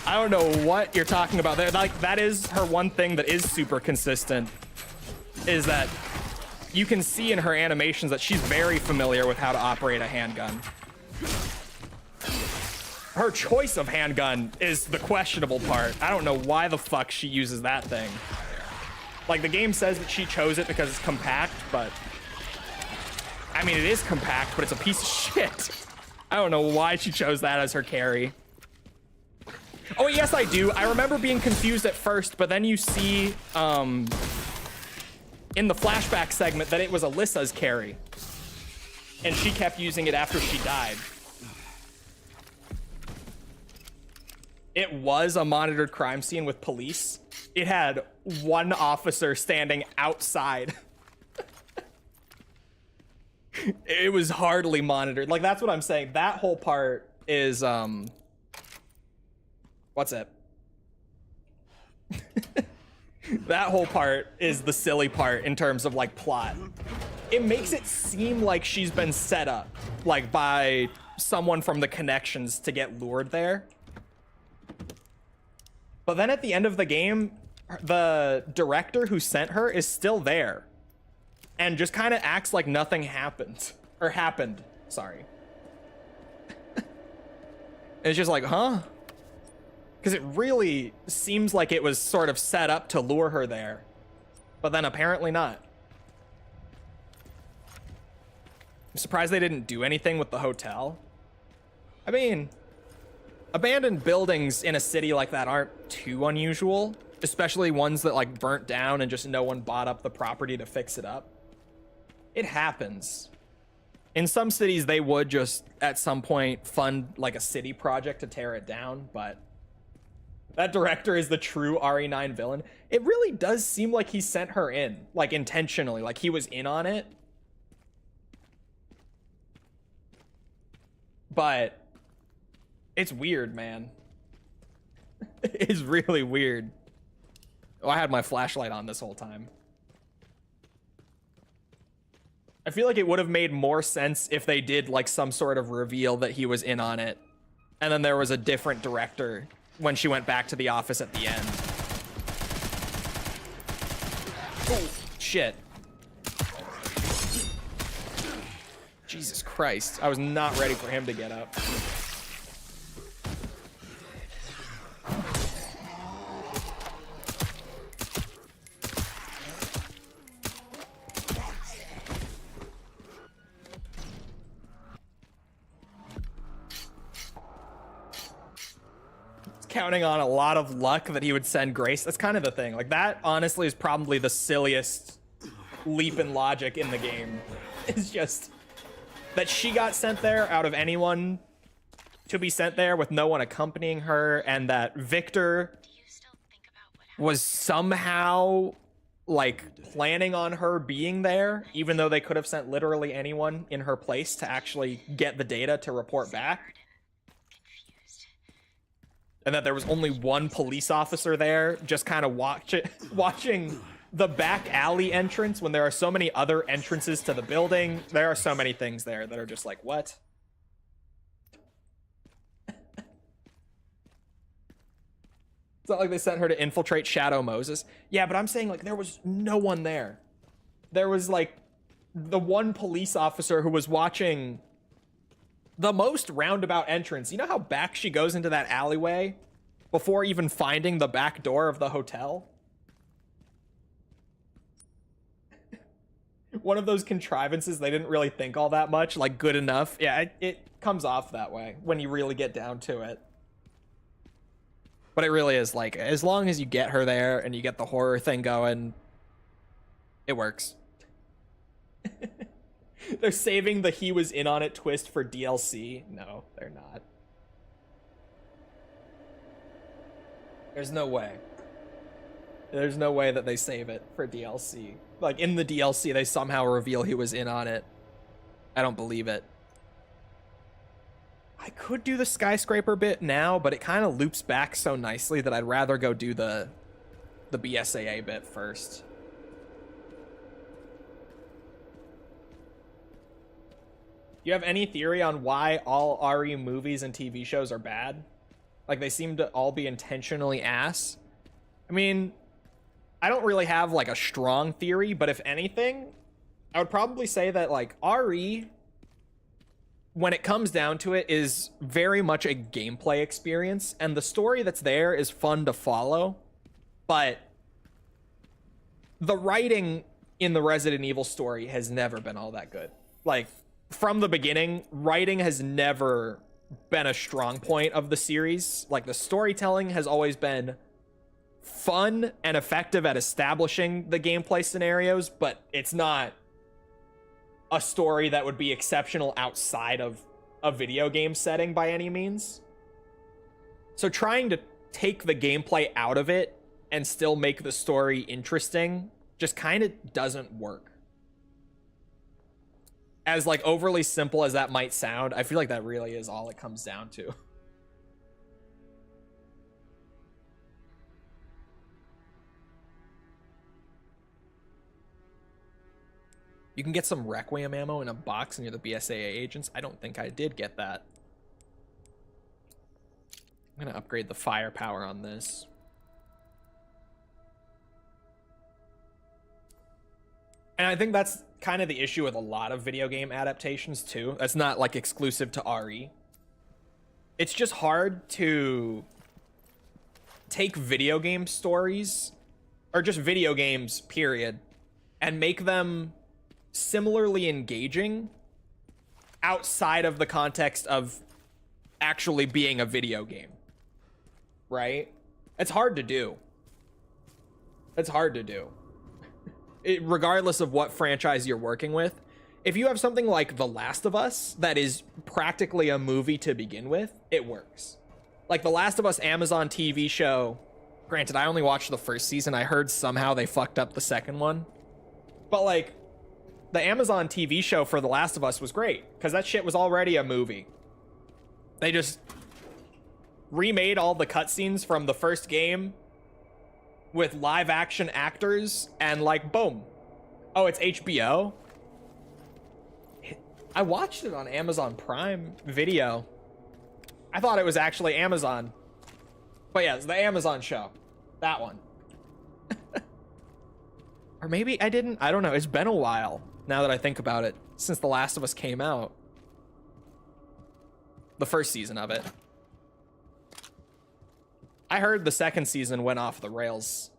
don't know what you're talking about there. Like, that is her one thing that is super consistent, is that you can see in her animations that she's very familiar with how to operate a handgun. Her choice of handgun is the questionable part. I don't know why the fuck she uses that thing. Like, the game says that she chose it because it's compact, but I mean, it is compact, but it's a piece of shit. I don't know why she chose that as her carry. Oh, yes, I do. I remember being confused at first, but then you see in the flashback segment that it was Alyssa's carry, and she kept using it after she died. It was a monitored crime scene with police. It had one officer standing outside. It was hardly monitored. Like, that's what I'm saying. That whole part is what's it? That whole part is the silly part in terms of like plot. It makes it seem like she's been set up like by someone from the connections to get lured there. But then at the end of the game, the director who sent her is still there and just kind of acts like nothing happened. Or happened, sorry. It's just like, huh? Because it really seems like it was sort of set up to lure her there. But then apparently not. I'm surprised they didn't do anything with the hotel. I mean, abandoned buildings in a city like that aren't too unusual, especially ones that like burnt down and just no one bought up the property to fix it up. It happens. In some cities, they would just at some point fund like a city project to tear it down, but That director is the true RE9 villain. It really does seem like he sent her in, like intentionally, like he was in on it. But it's weird, man. It's really weird. Oh, I had my flashlight on this whole time. I feel like it would have made more sense if they did like some sort of reveal that he was in on it. And then there was a different director when she went back to the office at the end. Oh, shit. Jesus Christ. I was not ready for him to get up. Counting on a lot of luck that he would send Grace. That's kind of the thing. Like, that honestly is probably the silliest leap in logic in the game. It's just that she got sent there out of anyone to be sent there with no one accompanying her, and that Victor was somehow like planning on her being there, even though they could have sent literally anyone in her place to actually get the data to report back. And that there was only one police officer there, just kind of watching the back alley entrance when there are so many other entrances to the building. There are so many things there that are just like, what? It's not like they sent her to infiltrate Shadow Moses. Yeah, but I'm saying, like, there was no one there. There was, like, the one police officer who was watching the most roundabout entrance. You know how back she goes into that alleyway before even finding the back door of the hotel? One of those contrivances they didn't really think all that much, like good enough. Yeah, it comes off that way when you really get down to it. But it really is like, as long as you get her there and you get the horror thing going, it works. They're saving the he was in on it twist for DLC. No, they're not. There's no way. There's no way that they save it for DLC. Like, in the DLC, they somehow reveal he was in on it. I don't believe it. I could do the skyscraper bit now, but it kind of loops back so nicely that I'd rather go do the BSAA bit first. You have any theory on why all RE movies and TV shows are bad? Like, they seem to all be intentionally ass. I mean, I don't really have, like, a strong theory, but if anything, I would probably say that, like, RE, when it comes down to it, is very much a gameplay experience, and the story that's there is fun to follow, but the writing in the Resident Evil story has never been all that good. Like, from the beginning, writing has never been a strong point of the series. Like, the storytelling has always been fun and effective at establishing the gameplay scenarios, but it's not a story that would be exceptional outside of a video game setting by any means. So trying to take the gameplay out of it and still make the story interesting just kind of doesn't work. As, like, overly simple as that might sound, I feel like that really is all it comes down to. You can get some Requiem ammo in a box near the BSAA agents. I don't think I did get that. I'm gonna upgrade the firepower on this. And I think that's kind of the issue with a lot of video game adaptations too. That's not, like, exclusive to RE. It's just hard to take video game stories, or just video games, period, and make them similarly engaging outside of the context of actually being a video game, right? It's hard to do. It's hard to do. Regardless of what franchise you're working with. If you have something like The Last of Us that is practically a movie to begin with, it works. Like the Last of Us Amazon TV show. Granted, I only watched the first season. I heard somehow they fucked up the second one. But like, the Amazon TV show for The Last of Us was great because that shit was already a movie. They just remade all the cutscenes from the first game with live action actors and like, boom. Oh, it's HBO? I watched it on Amazon Prime Video. I thought it was actually Amazon. But yeah, it's the Amazon show. That one. Or maybe I didn't. I don't know. It's been a while now that I think about it since The Last of Us came out. The first season of it. I heard the second season went off the rails.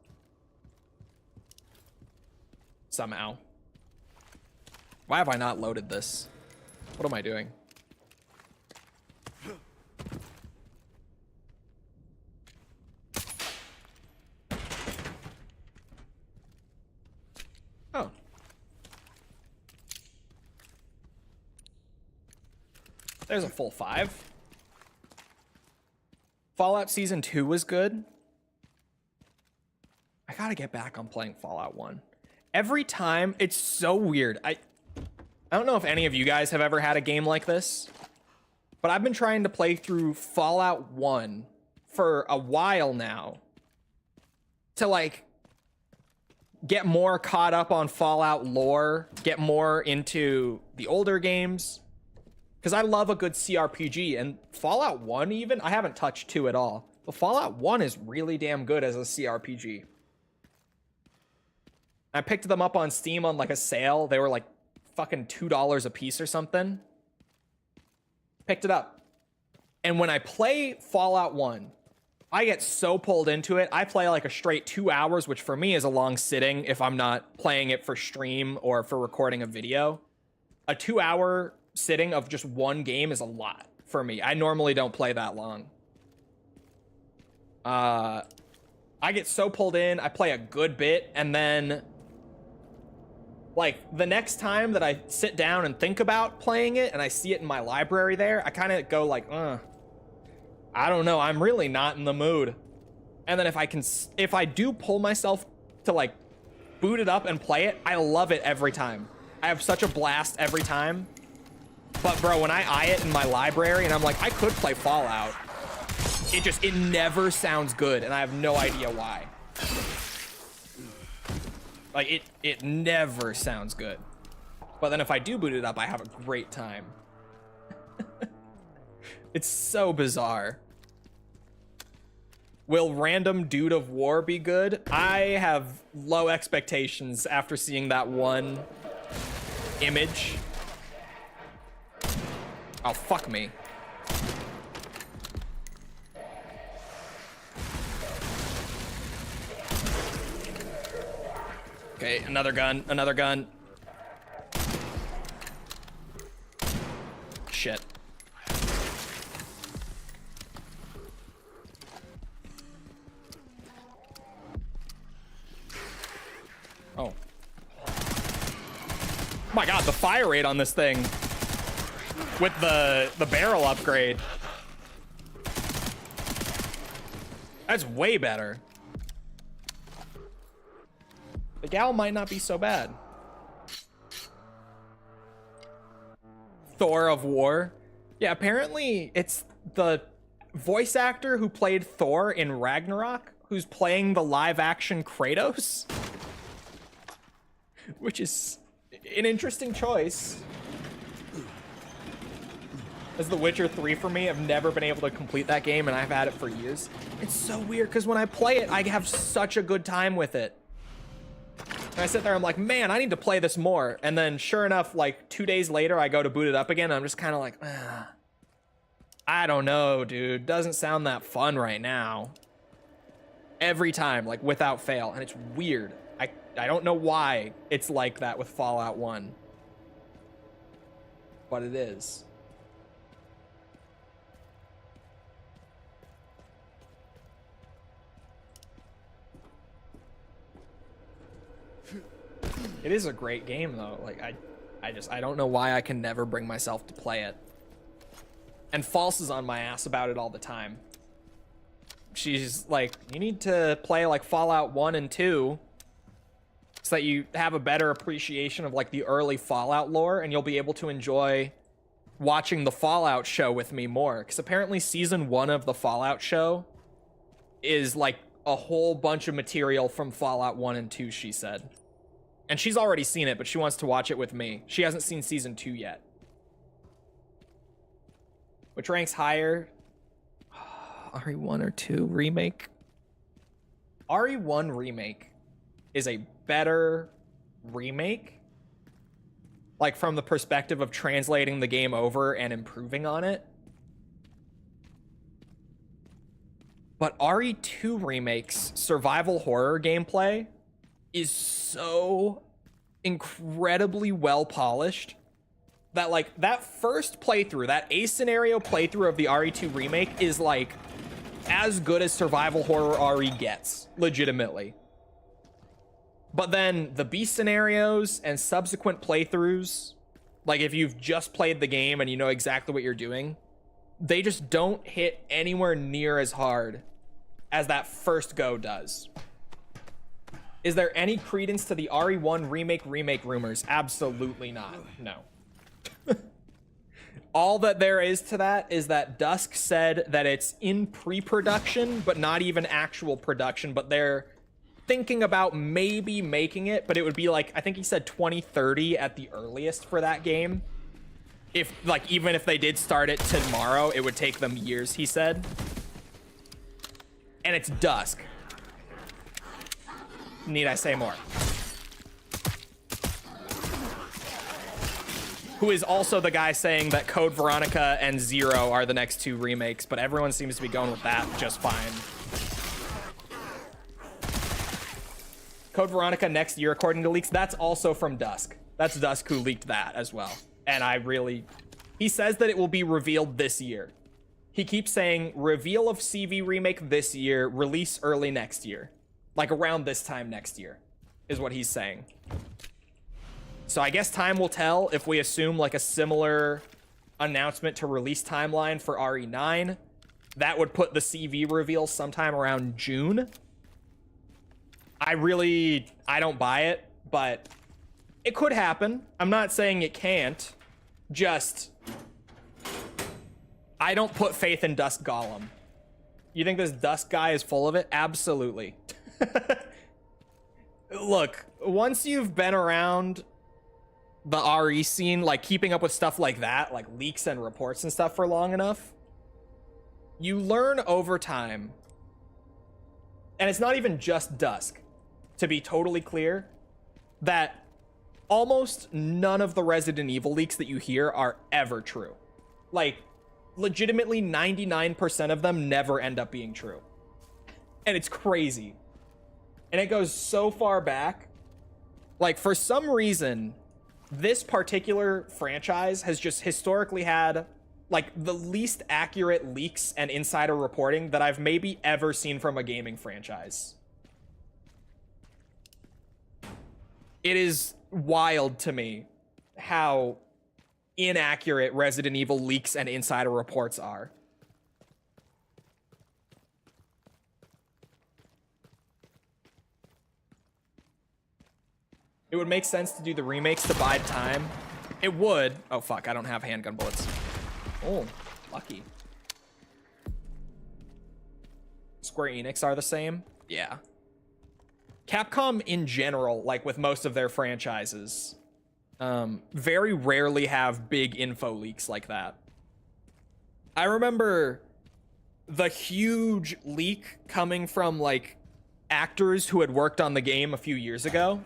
Somehow. Why have I not loaded this? What am I doing? Oh. There's a full 5. Fallout Season 2 was good. I gotta get back on playing Fallout 1. Every time, it's so weird. I don't know if any of you guys have ever had a game like this, but I've been trying to play through Fallout 1 for a while now to like get more caught up on Fallout lore, get more into the older games, because I love a good CRPG, and Fallout 1 even, I haven't touched 2 at all, but Fallout 1 is really damn good as a CRPG. I picked them up on Steam on like a sale. They were like fucking $2 a piece or something. Picked it up. And when I play Fallout 1, I get so pulled into it. I play like a straight 2 hours, which for me is a long sitting if I'm not playing it for stream or for recording a video. A 2 hour sitting of just one game is a lot for me. I normally don't play that long. I get so pulled in. I play a good bit, and then like the next time that I sit down and think about playing it and I see it in my library there, I kind of go like, I don't know, I'm really not in the mood. And then if I do pull myself to like boot it up and play it, I love it every time. I have such a blast every time. But bro, when I eye it in my library and I'm like, I could play Fallout, it never sounds good, and I have no idea why. Like, it never sounds good. But then if I do boot it up, I have a great time. It's so bizarre. Will Random Dude of War be good? I have low expectations after seeing that one image. Oh, fuck me. Okay, another gun, another gun. Shit. Oh. My god, the fire rate on this thing with the barrel upgrade. That's way better. The gal might not be so bad. Thor of War. Yeah, apparently it's the voice actor who played Thor in Ragnarok who's playing the live action Kratos. Which is an interesting choice. As The Witcher 3 for me, I've never been able to complete that game, and I've had it for years. It's so weird, because when I play it, I have such a good time with it. And I sit there, I'm like, man, I need to play this more. And then, sure enough, like, 2 days later, I go to boot it up again, and I'm just kind of like, I don't know, dude. Doesn't sound that fun right now. Every time, like, without fail. And it's weird. I don't know why it's like that with Fallout 1. But it is. It is a great game though. Like I don't know why I can never bring myself to play it. And False is on my ass about it all the time. she's like, you need to play like Fallout 1 and 2 so that you have a better appreciation of like the early Fallout lore, and you'll be able to enjoy watching the Fallout show with me more. Because apparently season 1 of the Fallout show is like a whole bunch of material from Fallout 1 and 2, she said. And she's already seen it, but she wants to watch it with me. She hasn't seen season 2 yet. Which ranks higher? RE1 or 2 remake? RE1 remake is a better remake. Like from the perspective of translating the game over and improving on it. But RE2 remake's survival horror gameplay is so incredibly well polished that like that first playthrough, that A scenario playthrough of the RE2 remake is like as good as survival horror RE gets, legitimately. But then the B scenarios and subsequent playthroughs, like if you've just played the game and you know exactly what you're doing, they just don't hit anywhere near as hard as that first go does. Is there any credence to the RE1 remake rumors? Absolutely not. No. All that there is to that is that Dusk said that it's in pre-production, but not even actual production, but they're thinking about maybe making it, but it would be like, I think he said 2030 at the earliest for that game. If, like, even if they did start it tomorrow, it would take them years, he said. And it's Dusk. Need I say more? Who is also the guy saying that Code Veronica and Zero are the next 2 remakes, but everyone seems to be going with that just fine. Code Veronica next year, according to leaks, that's also from Dusk. That's Dusk who leaked that as well. And he says that it will be revealed this year. He keeps saying reveal of CV remake this year, release early next year. Like around this time next year is what he's saying. So I guess time will tell if we assume like a similar announcement to release timeline for RE9. That would put the CV reveal sometime around June. I don't buy it, but it could happen. I'm not saying it can't. Just, I don't put faith in Dusk Golem. You think this Dusk guy is full of it? Absolutely. Look, once you've been around the RE scene, like keeping up with stuff like that, like leaks and reports and stuff for long enough, you learn over time. And it's not even just Dusk, to be totally clear, that almost none of the Resident Evil leaks that you hear are ever true. Like, legitimately 99% of them never end up being true. And it's crazy. And it goes so far back. Like, for some reason, this particular franchise has just historically had like the least accurate leaks and insider reporting that I've maybe ever seen from a gaming franchise. It is wild to me how inaccurate Resident Evil leaks and insider reports are. It would make sense to do the remakes to bide time. It would. Oh, fuck. I don't have handgun bullets. Oh, lucky. Square Enix are the same? Yeah. Capcom in general, like with most of their franchises, very rarely have big info leaks like that. I remember the huge leak coming from like actors who had worked on the game a few years ago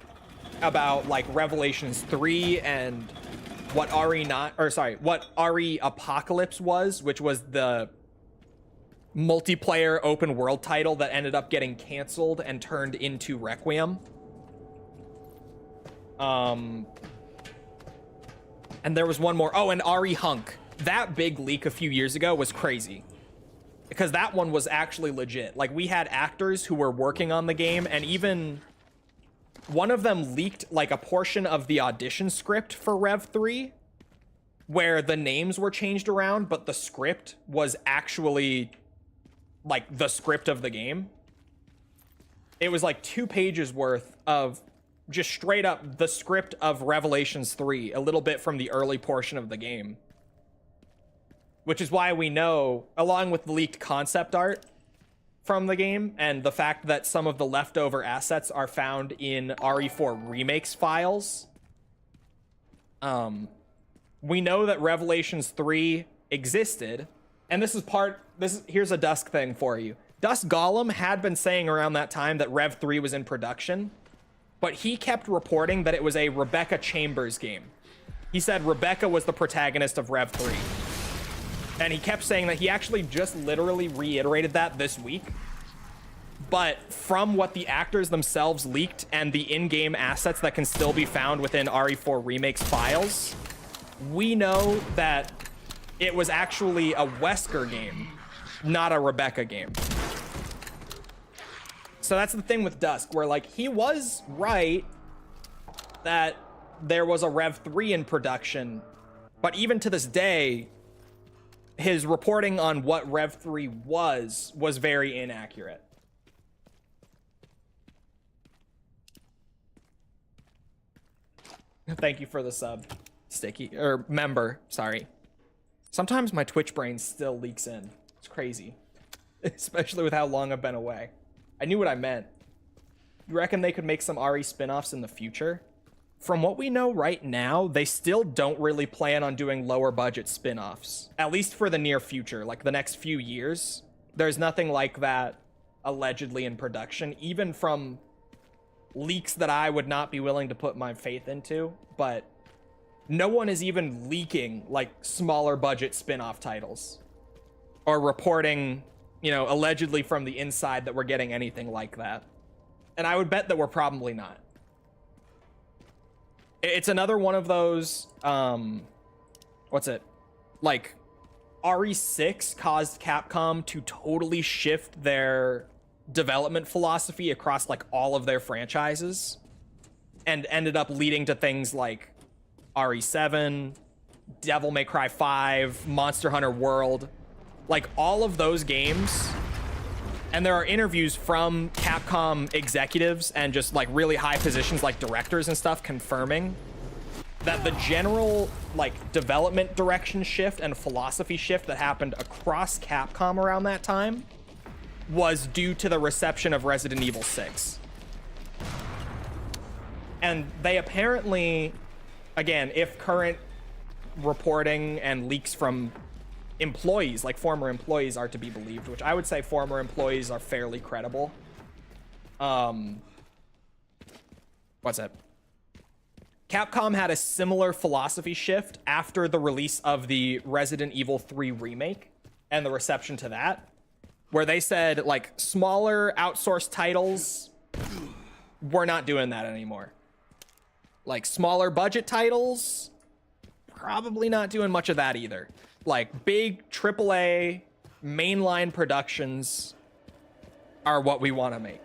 about like Revelations 3 and what what RE Apocalypse was, which was the multiplayer open world title that ended up getting canceled and turned into Requiem. And there was one more. Oh, and RE Hunk. That big leak a few years ago was crazy. Because that one was actually legit. Like, we had actors who were working on the game, and even one of them leaked like a portion of the audition script for Rev 3, where the names were changed around, but the script was actually like the script of the game. It was like 2 pages worth of just straight up the script of Revelations 3, a little bit from the early portion of the game. Which is why we know, along with the leaked concept art from the game and the fact that some of the leftover assets are found in RE4 Remake's files, we know that Revelations 3 existed. And here's a Dusk thing for you. Dusk Golem had been saying around that time that Rev 3 was in production, but he kept reporting that it was a Rebecca Chambers game. He said Rebecca was the protagonist of Rev 3. And he kept saying that. He actually just literally reiterated that this week. But from what the actors themselves leaked and the in-game assets that can still be found within RE4 Remake's files, we know that it was actually a Wesker game, not a Rebecca game. So that's the thing with Dusk, where like he was right that there was a Rev 3 in production, but even to this day, his reporting on what Rev 3 was very inaccurate. Thank you for the sub, Sticky, or member, sorry. Sometimes my Twitch brain still leaks in. It's crazy, especially with how long I've been away. I knew what I meant. You reckon they could make some RE spin-offs in the future? From what we know right now, they still don't really plan on doing lower budget spin-offs, at least for the near future, like the next few years. There's nothing like that allegedly in production, even from leaks that I would not be willing to put my faith into, but no one is even leaking like smaller budget spin-off titles or reporting, you know, allegedly from the inside that we're getting anything like that. And I would bet that we're probably not. It's another one of those, what's it? Like, RE6 caused Capcom to totally shift their development philosophy across, like, all of their franchises. And ended up leading to things like RE7, Devil May Cry 5, Monster Hunter World. Like, all of those games. And there are interviews from Capcom executives and just like really high positions like directors and stuff confirming that the general like development direction shift and philosophy shift that happened across Capcom around that time was due to the reception of Resident Evil 6. And they apparently, again, if current reporting and leaks from employees, like former employees, are to be believed, which I would say former employees are fairly credible. What's that? Capcom had a similar philosophy shift after the release of the Resident Evil 3 remake and the reception to that, where they said like smaller outsourced titles, we're not doing that anymore. Like smaller budget titles, probably not doing much of that either. Like big AAA mainline productions are what we want to make.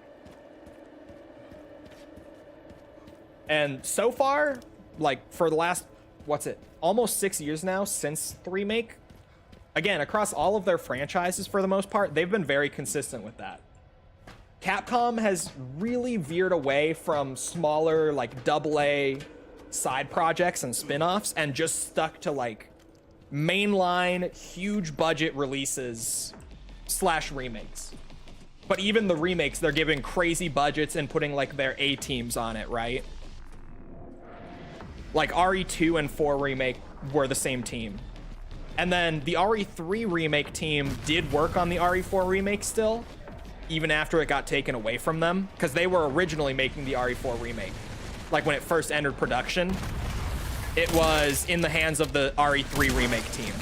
And so far, like for the last, almost 6 years now since the remake, again, across all of their franchises for the most part, they've been very consistent with that. Capcom has really veered away from smaller, like AA side projects and spin-offs and just stuck to like mainline huge budget releases / remakes. But even the remakes, they're giving crazy budgets and putting like their A teams on it, right? Like RE2 and 4 remake were the same team. And then the RE3 remake team did work on the RE4 remake still, even after it got taken away from them, because they were originally making the RE4 remake. Like when it first entered production, it was in the hands of the RE3 remake team.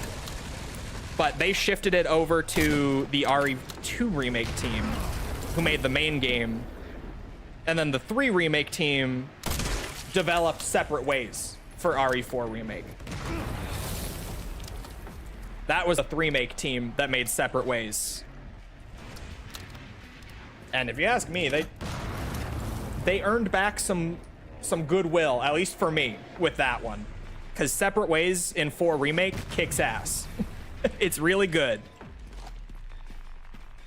But they shifted it over to the RE2 remake team, who made the main game. And then the 3 remake team developed separate ways for RE4 remake. That was a 3-make team that made separate ways. And if you ask me, they earned back some goodwill, at least for me, with that one. Because Separate Ways in 4 remake kicks ass. It's really good.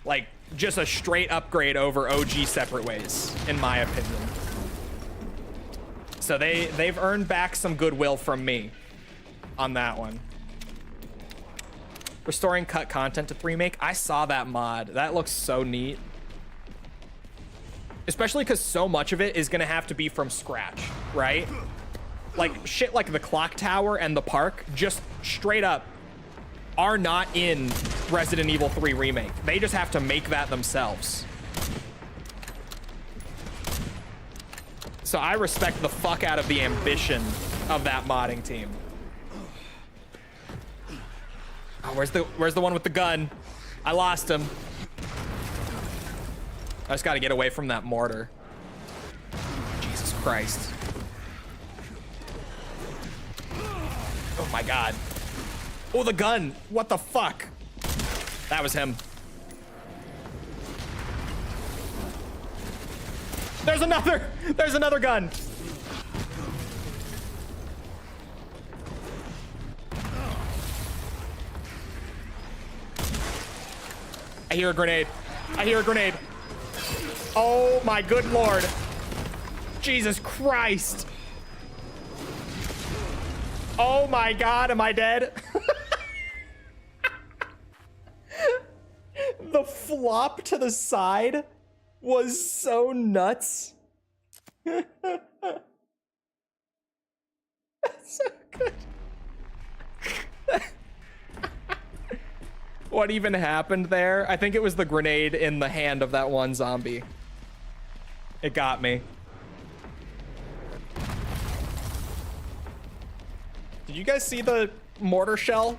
Like, just a straight upgrade over OG Separate Ways, in my opinion. So they've earned back some goodwill from me on that one. Restoring cut content to 3 make. I saw that mod. That looks so neat. Especially because so much of it is going to have to be from scratch, right? Like, shit like the clock tower and the park, just straight up, are not in Resident Evil 3 Remake. They just have to make that themselves. So I respect the fuck out of the ambition of that modding team. Oh, where's the one with the gun? I lost him. I just gotta get away from that mortar. Jesus Christ. Oh my God. Oh, the gun. What the fuck? That was him. There's another gun. I hear a grenade. I hear a grenade. Oh my good Lord. Jesus Christ. Oh my God, am I dead? The flop to the side was so nuts. That's so good. What even happened there? I think it was the grenade in the hand of that one zombie. It got me. Did you guys see the mortar shell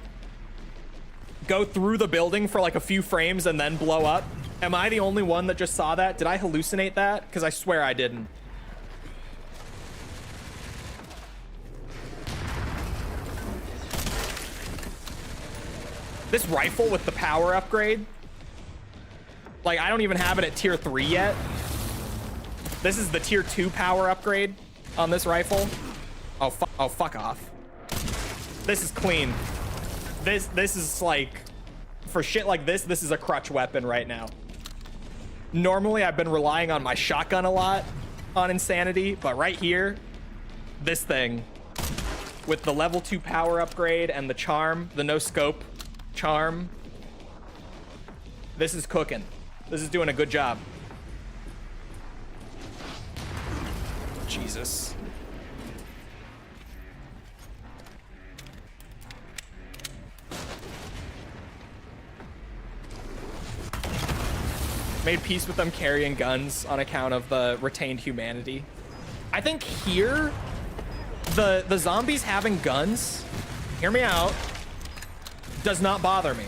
go through the building for like a few frames and then blow up? Am I the only one that just saw that? Did I hallucinate that? Because I swear I didn't. This rifle with the power upgrade, like, I don't even have it at tier 3 yet. This is the tier 2 power upgrade on this rifle. Oh, fuck off. This is clean. This is like, for shit like this is a crutch weapon right now. Normally, I've been relying on my shotgun a lot on Insanity, but right here, this thing with the level 2 power upgrade and the charm, the no scope charm, this is cooking. This is doing a good job. Jesus. Made peace with them carrying guns on account of the retained humanity. I think here, the zombies having guns, hear me out, does not bother me.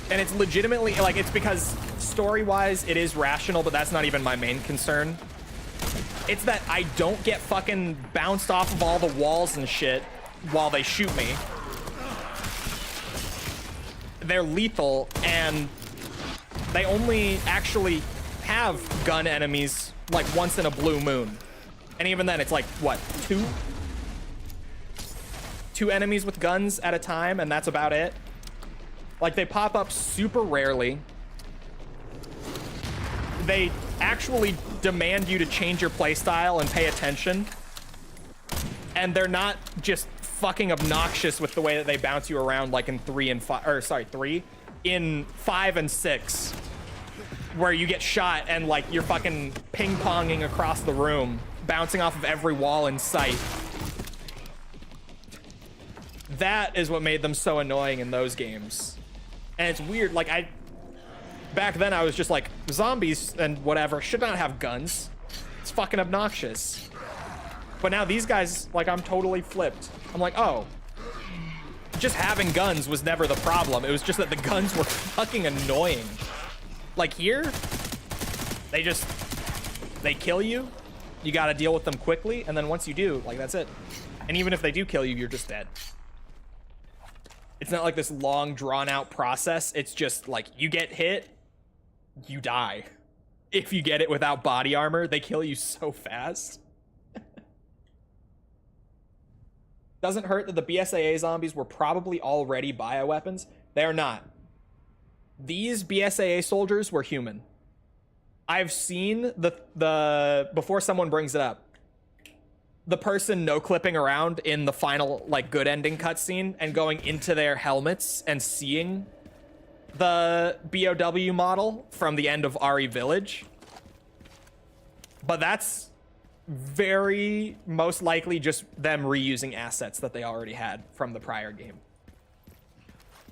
And it's legitimately, like, it's because story-wise it is rational, but that's not even my main concern. It's that I don't get fucking bounced off of all the walls and shit while they shoot me. They're lethal, and they only actually have gun enemies like once in a blue moon. And even then, it's like, what, two enemies with guns at a time, and that's about it. Like, they pop up super rarely. They actually demand you to change your playstyle and pay attention. And they're not just fucking obnoxious with the way that they bounce you around, like in 3 and 5, or sorry, 3, in 5 and 6, where you get shot and like you're fucking ping-ponging across the room, bouncing off of every wall in sight. That is what made them so annoying in those games. And it's weird, like, back then I was just like, zombies and whatever should not have guns. It's fucking obnoxious. But now these guys, like, I'm totally flipped. I'm like, oh, just having guns was never the problem. It was just that the guns were fucking annoying. Like here, they kill you. You gotta deal with them quickly. And then once you do, like, that's it. And even if they do kill you, you're just dead. It's not like this long drawn out process. It's just like, you get hit, you die. If you get it without body armor, they kill you so fast. Doesn't hurt that the BSAA zombies were probably already bioweapons. They are not. these BSAA soldiers were human. I've seen the before someone brings it up, the person no clipping around in the final like good ending cutscene and going into their helmets and seeing the BOW model from the end of RE Village. But that's very most likely just them reusing assets that they already had from the prior game.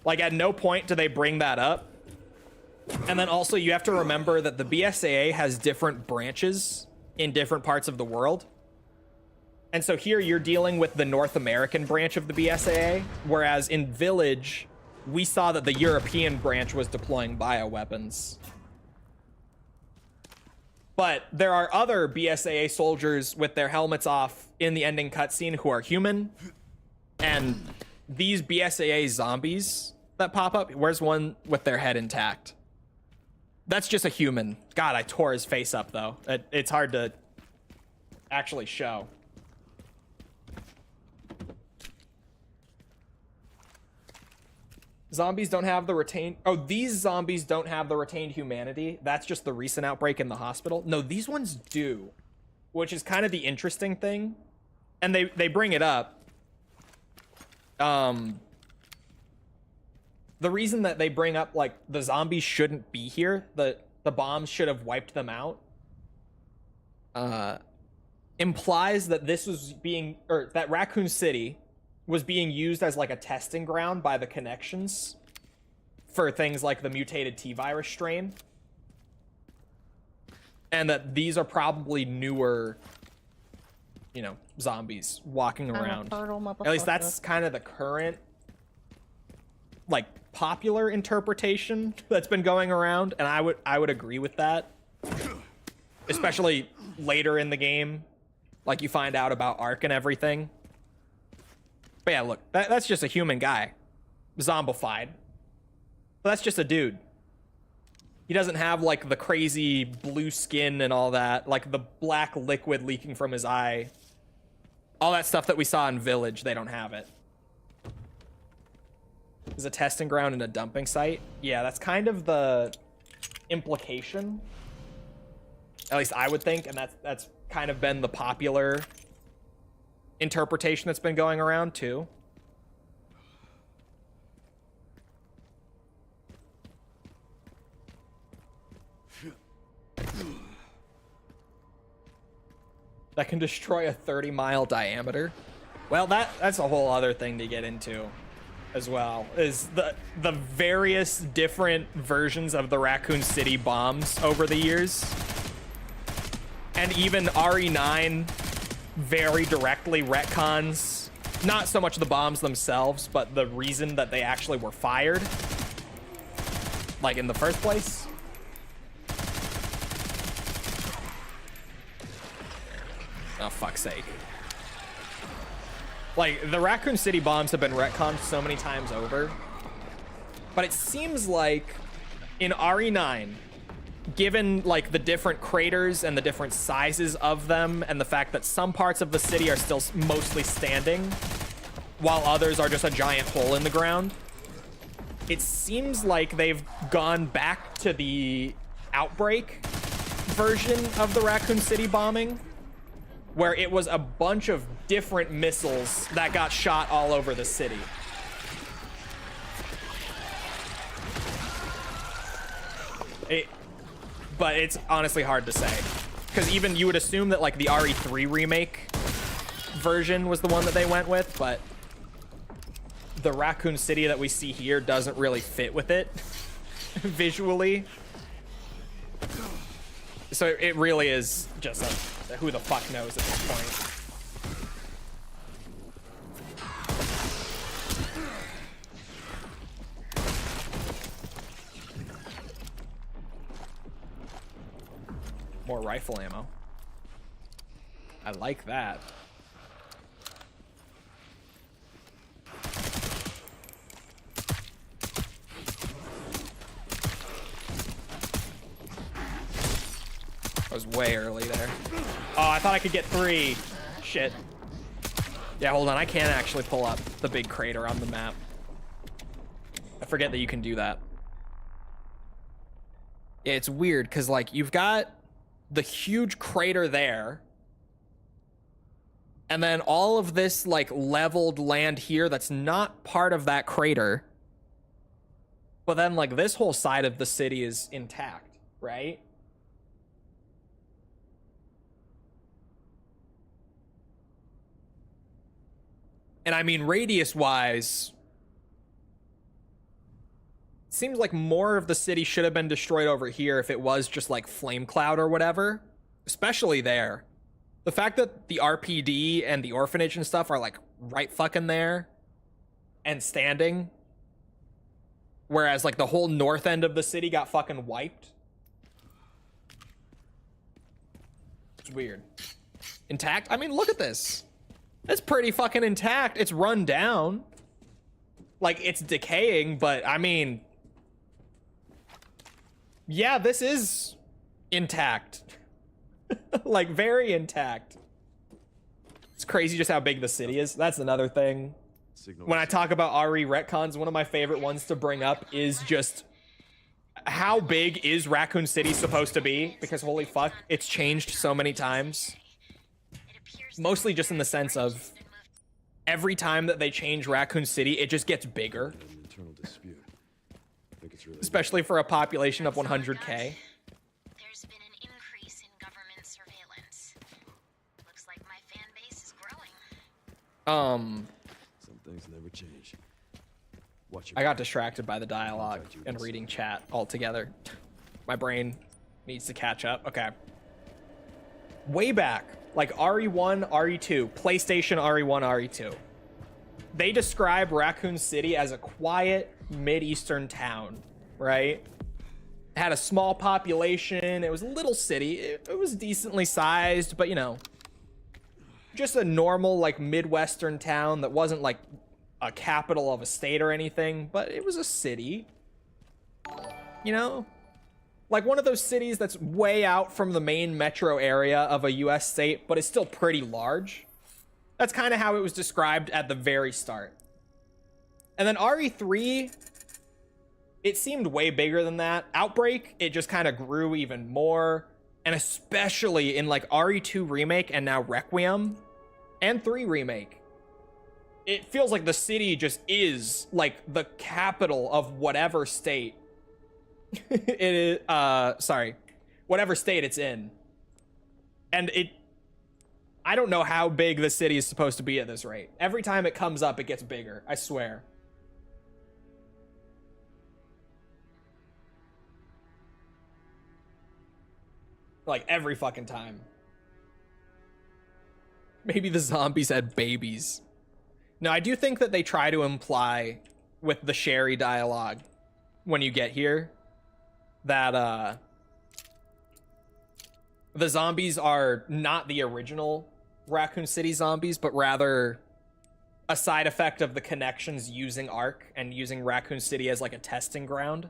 Like, at no point do they bring that up. And then also you have to remember that the BSAA has different branches in different parts of the world. And so here you're dealing with the North American branch of the BSAA, whereas in Village, we saw that the European branch was deploying bioweapons. But there are other BSAA soldiers with their helmets off in the ending cutscene who are human. And these BSAA zombies that pop up, where's one with their head intact? That's just a human. God, I tore his face up, though. It's hard to actually show. Zombies don't have the retained... Oh, these zombies don't have the retained humanity. That's just the recent outbreak in the hospital. No, these ones do, which is kind of the interesting thing. And they bring it up. The reason that they bring up, like, the zombies shouldn't be here, the bombs should have wiped them out, implies that this was being... Or that Raccoon City was being used as like a testing ground by the connections for things like the mutated T-virus strain. And that these are probably newer, you know, zombies walking around. At least that's kind of the current, like, popular interpretation that's been going around, and I would agree with that. Especially later in the game, like you find out about Ark and everything. But yeah, look, that's just a human guy. Zombified. But that's just a dude. He doesn't have, like, the crazy blue skin and all that. Like, the black liquid leaking from his eye. All that stuff that we saw in Village, they don't have it. Is a testing ground and a dumping site? Yeah, that's kind of the implication. At least I would think, and that's kind of been the popular interpretation that's been going around too. That can destroy a 30-mile diameter. Well, that's a whole other thing to get into as well, is the various different versions of the Raccoon City bombs over the years. And even RE9 very directly retcons not so much the bombs themselves, but the reason that they actually were fired, like, in the first place. Oh, fuck's sake. Like, the Raccoon City bombs have been retconned so many times over, but it seems like in RE9, given, like, the different craters and the different sizes of them, and the fact that some parts of the city are still mostly standing, while others are just a giant hole in the ground, it seems like they've gone back to the Outbreak version of the Raccoon City bombing, where it was a bunch of different missiles that got shot all over the city. But it's honestly hard to say, because even you would assume that, like, the RE3 remake version was the one that they went with, but the Raccoon City that we see here doesn't really fit with it visually. So it really is just a who the fuck knows at this point. More rifle ammo. I like that. I was way early there. Oh, I thought I could get 3. Shit. Yeah, hold on. I can actually pull up the big crater on the map. I forget that you can do that. It's weird because, like, you've got the huge crater there, and then all of this, like, leveled land here that's not part of that crater. But then, like, this whole side of the city is intact, right? And I mean, radius-wise, seems like more of the city should have been destroyed over here if it was just like flame cloud or whatever, especially there. The fact that the RPD and the orphanage and stuff are like right fucking there and standing, whereas like the whole north end of the city got fucking wiped. It's weird. Intact? I mean, look at this. It's pretty fucking intact. It's run down. Like, it's decaying, but I mean, yeah, this is intact. Like, very intact. It's crazy just how big the city is. That's another thing. When I talk about RE retcons, one of my favorite ones to bring up is just how big is Raccoon City supposed to be? Because holy fuck, it's changed so many times. Mostly just in the sense of every time that they change Raccoon City, it just gets bigger. Especially for a population of 100K. There's been an increase in government surveillance. Looks like my fan base is growing. Some things never change. Watch I got distracted by the dialogue and reading chat altogether. My brain needs to catch up. Okay. Way back, like RE1, RE2, PlayStation RE1, RE2. They describe Raccoon City as a quiet Mideastern town, right? It had a small population. It was a little city. It was decently sized, but you know, just a normal like Midwestern town that wasn't like a capital of a state or anything, but it was a city. You know? Like one of those cities that's way out from the main metro area of a US state, but it's still pretty large. That's kind of how it was described at the very start. And then RE3, it seemed way bigger than that. Outbreak, it just kind of grew even more. And especially in like RE2 Remake and now Requiem and 3 Remake. It feels like the city just is like the capital of whatever state. It is, sorry, whatever state it's in. And I don't know how big the city is supposed to be at this rate. Every time it comes up, it gets bigger. I swear. Like every fucking time. Maybe the zombies had babies. No, I do think that they try to imply with the Sherry dialogue when you get here that the zombies are not the original Raccoon City zombies, but rather a side effect of the connections using Ark and using Raccoon City as like a testing ground.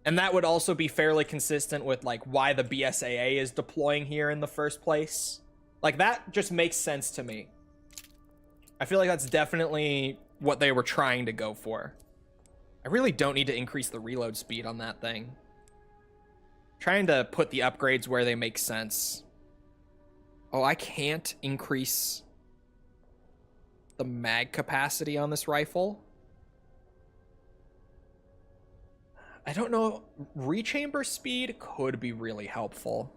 And that would also be fairly consistent with like why the BSAA is deploying here in the first place. Like that just makes sense to me. I feel like that's definitely what they were trying to go for. I really don't need to increase the reload speed on that thing. Trying to put the upgrades where they make sense. Oh, I can't increase the mag capacity on this rifle. I don't know. Rechamber speed could be really helpful.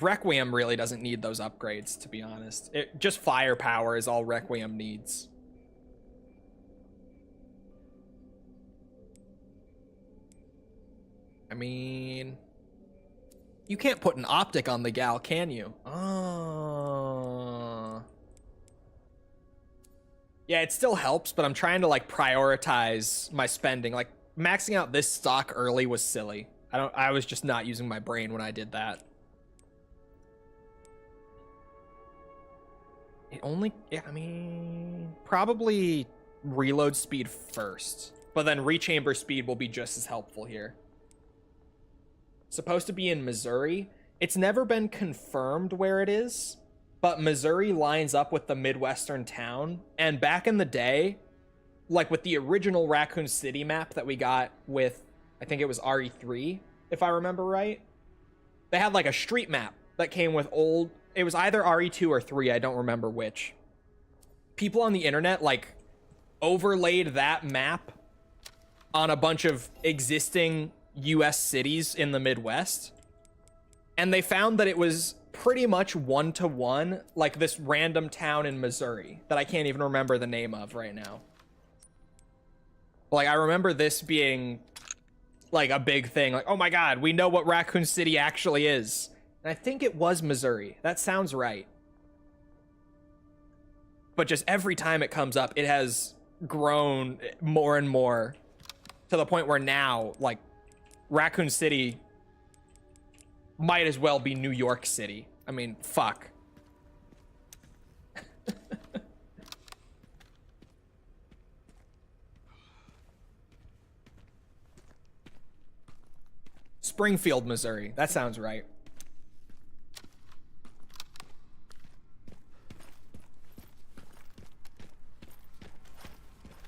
Requiem really doesn't need those upgrades, to be honest. Just firepower is all Requiem needs. I mean, you can't put an optic on the gal, can you? Oh. Yeah, it still helps, but I'm trying to like prioritize my spending. Like maxing out this stock early was silly. I was just not using my brain when I did that. It only, yeah, I mean, probably reload speed first, but then rechamber speed will be just as helpful here. Supposed to be in Missouri. It's never been confirmed where it is, but Missouri lines up with the Midwestern town. And back in the day, like with the original Raccoon City map that we got with, I think it was RE3, if I remember right. They had like a street map that came with old, it was either RE2 or 3, I don't remember which. People on the internet like overlaid that map on a bunch of existing US cities in the Midwest. And they found that it was pretty much one-to-one, like this random town in Missouri that I can't even remember the name of right now. Like, I remember this being like a big thing. Like, oh my God, we know what Raccoon City actually is. And I think it was Missouri. That sounds right. But just every time it comes up, it has grown more and more to the point where now, like, Raccoon City might as well be New York City. I mean, fuck. Springfield, Missouri. That sounds right.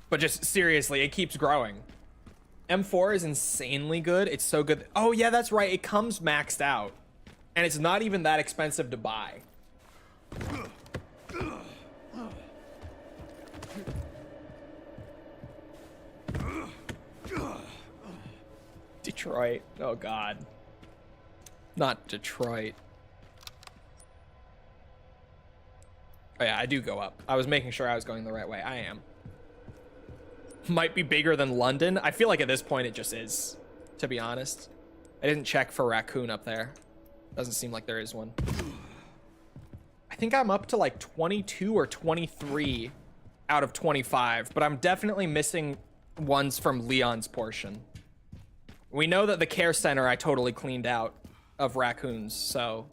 But just seriously, it keeps growing. M4 is insanely good. It's so good. Oh yeah, that's right. It comes maxed out. And it's not even that expensive to buy. Detroit. Oh God. Not Detroit. Oh yeah, I do go up. I was making sure I was going the right way. I am. Might be bigger than London. I feel like at this point it just is, to be honest. I didn't check for raccoon up there. Doesn't seem like there is one. I think I'm up to like 22 or 23 out of 25, but I'm definitely missing ones from Leon's portion. We know that the care center I totally cleaned out of raccoons, so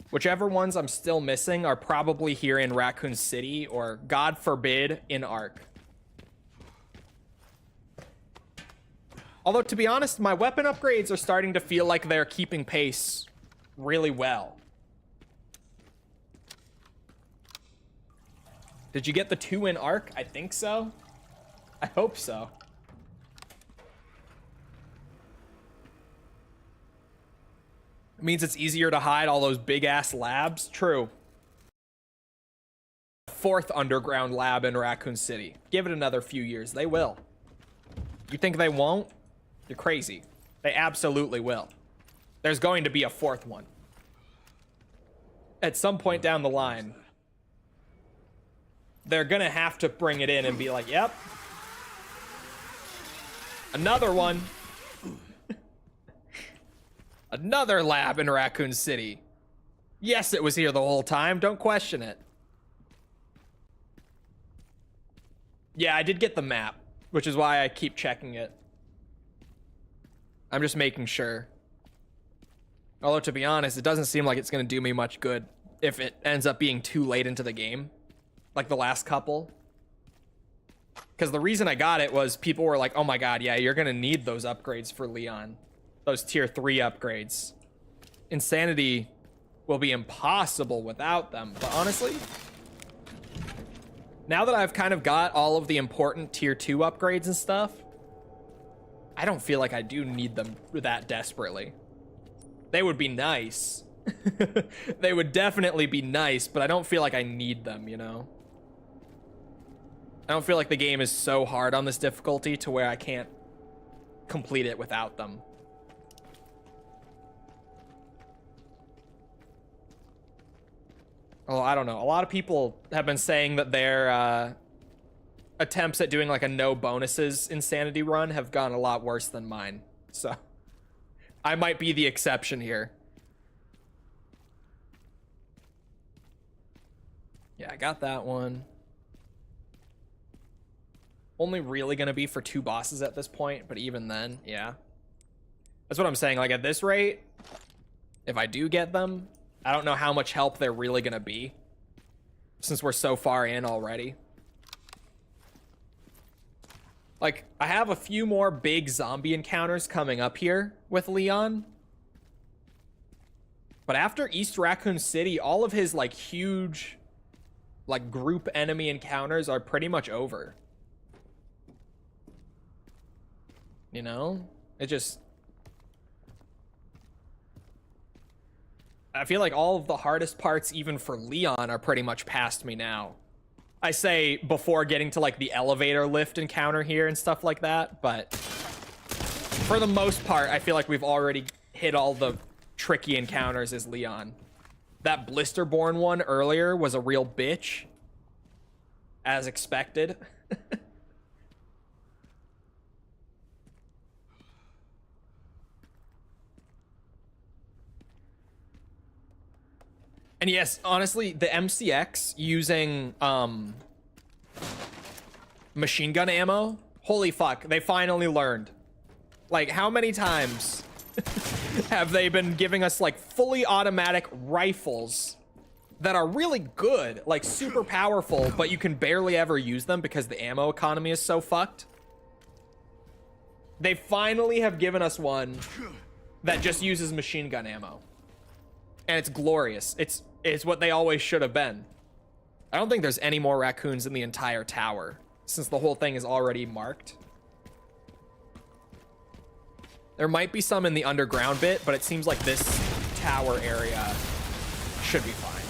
whichever ones I'm still missing are probably here in Raccoon City or, God forbid, in Ark. Although, to be honest, my weapon upgrades are starting to feel like they're keeping pace really well. Did you get the 2 in Ark? I think so. I hope so. It means it's easier to hide all those big-ass labs. True. 4th underground lab in Raccoon City. Give it another few years. They will. You think they won't? You're crazy. They absolutely will. There's going to be a 4th one. At some point down the line, they're gonna have to bring it in and be like, yep. Another one. Another lab in Raccoon City. Yes, it was here the whole time. Don't question it. Yeah, I did get the map, which is why I keep checking it. I'm just making sure. Although, to be honest, it doesn't seem like it's going to do me much good if it ends up being too late into the game. Like the last couple. Because the reason I got it was people were like, oh my God, yeah, you're going to need those upgrades for Leon. Those tier 3 upgrades. Insanity will be impossible without them. But honestly, now that I've kind of got all of the important tier 2 upgrades and stuff, I don't feel like I do need them that desperately. They would be nice. They would definitely be nice, but I don't feel like I need them, you know? I don't feel like the game is so hard on this difficulty to where I can't complete it without them. Oh, I don't know. A lot of people have been saying that their attempts at doing like a no bonuses insanity run have gone a lot worse than mine. So I might be the exception here. Yeah, I got that one. Only really gonna be for 2 bosses at this point, but even then, yeah. That's what I'm saying. Like at this rate, if I do get them, I don't know how much help they're really gonna be since we're so far in already. Like, I have a few more big zombie encounters coming up here with Leon. But after East Raccoon City, all of his, like, huge, like, group enemy encounters are pretty much over. You know? It just... I feel like all of the hardest parts, even for Leon, are pretty much past me now. I say before getting to like the elevator lift encounter here and stuff like that, but for the most part, I feel like we've already hit all the tricky encounters as Leon. That Blisterborn one earlier was a real bitch, as expected. And yes, honestly, the MCX using machine gun ammo, holy fuck, they finally learned. Like, how many times have they been giving us like fully automatic rifles that are really good, like super powerful, but you can barely ever use them because the ammo economy is so fucked? They finally have given us one that just uses machine gun ammo. And it's glorious. It's what they always should have been. I don't think there's any more raccoons in the entire tower, since the whole thing is already marked. There might be some in the underground bit, but it seems like this tower area should be fine.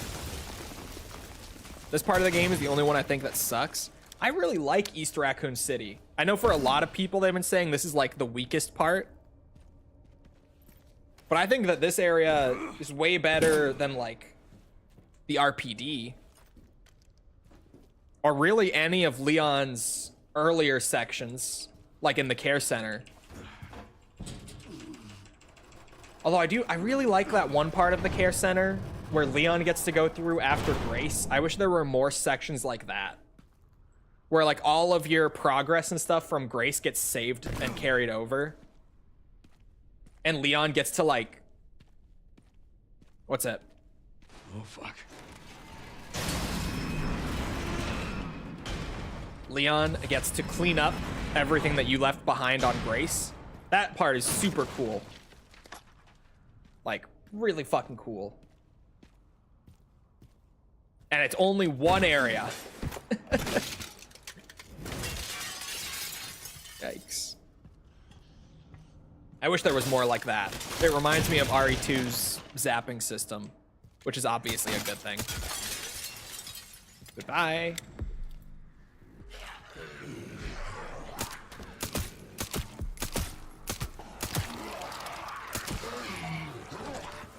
This part of the game is the only one I think that sucks. I really like East Raccoon City. I know for a lot of people they've been saying this is like the weakest part. But I think that this area is way better than like the RPD. Or really any of Leon's earlier sections, like in the care center. Although I really like that one part of the care center where Leon gets to go through after Grace. I wish there were more sections like that, where like all of your progress and stuff from Grace gets saved and carried over. And Leon gets to like... What's it? Oh, fuck. Leon gets to clean up everything that you left behind on Grace. That part is super cool. Like, really fucking cool. And it's only one area. Yikes. I wish there was more like that. It reminds me of RE2's zapping system, which is obviously a good thing. Goodbye.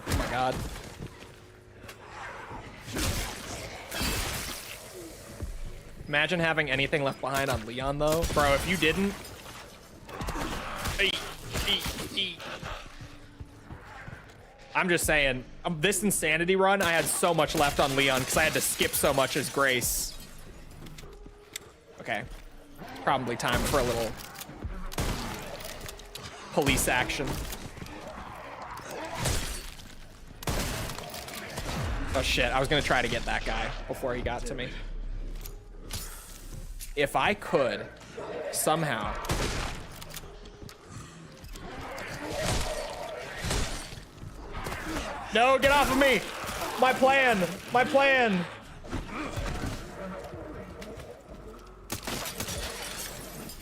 Oh my god. Imagine having anything left behind on Leon, though. Bro, if you didn't... I'm just saying, this Insanity run, I had so much left on Leon because I had to skip so much as Grace. Okay. Probably time for a little police action. Oh shit, I was gonna try to get that guy before he got to me. If I could somehow... No, get off of me! My plan! My plan!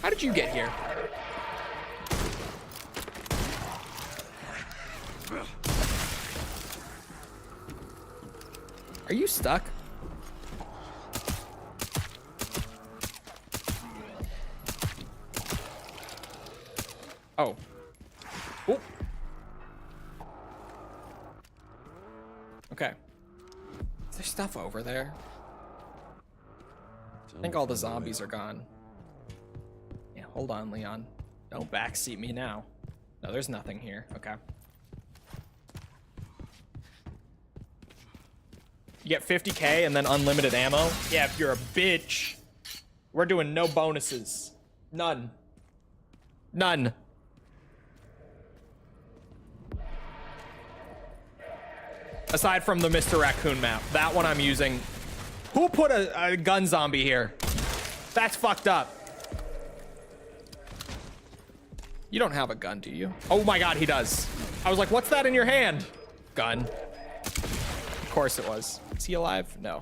How did you get here? Are you stuck? Oh. Oop. Okay. Is there stuff over there? I think all the zombies are gone. Yeah, hold on, Leon. Don't backseat me now. No, there's nothing here. Okay. You get 50k and then unlimited ammo? Yeah, if you're a bitch. We're doing no bonuses. None. None. Aside from the Mr. Raccoon map. That one I'm using. Who put a gun zombie here? That's fucked up. You don't have a gun, do you? Oh my god, he does. I was like, what's that in your hand? Gun. Of course it was. Is he alive? No.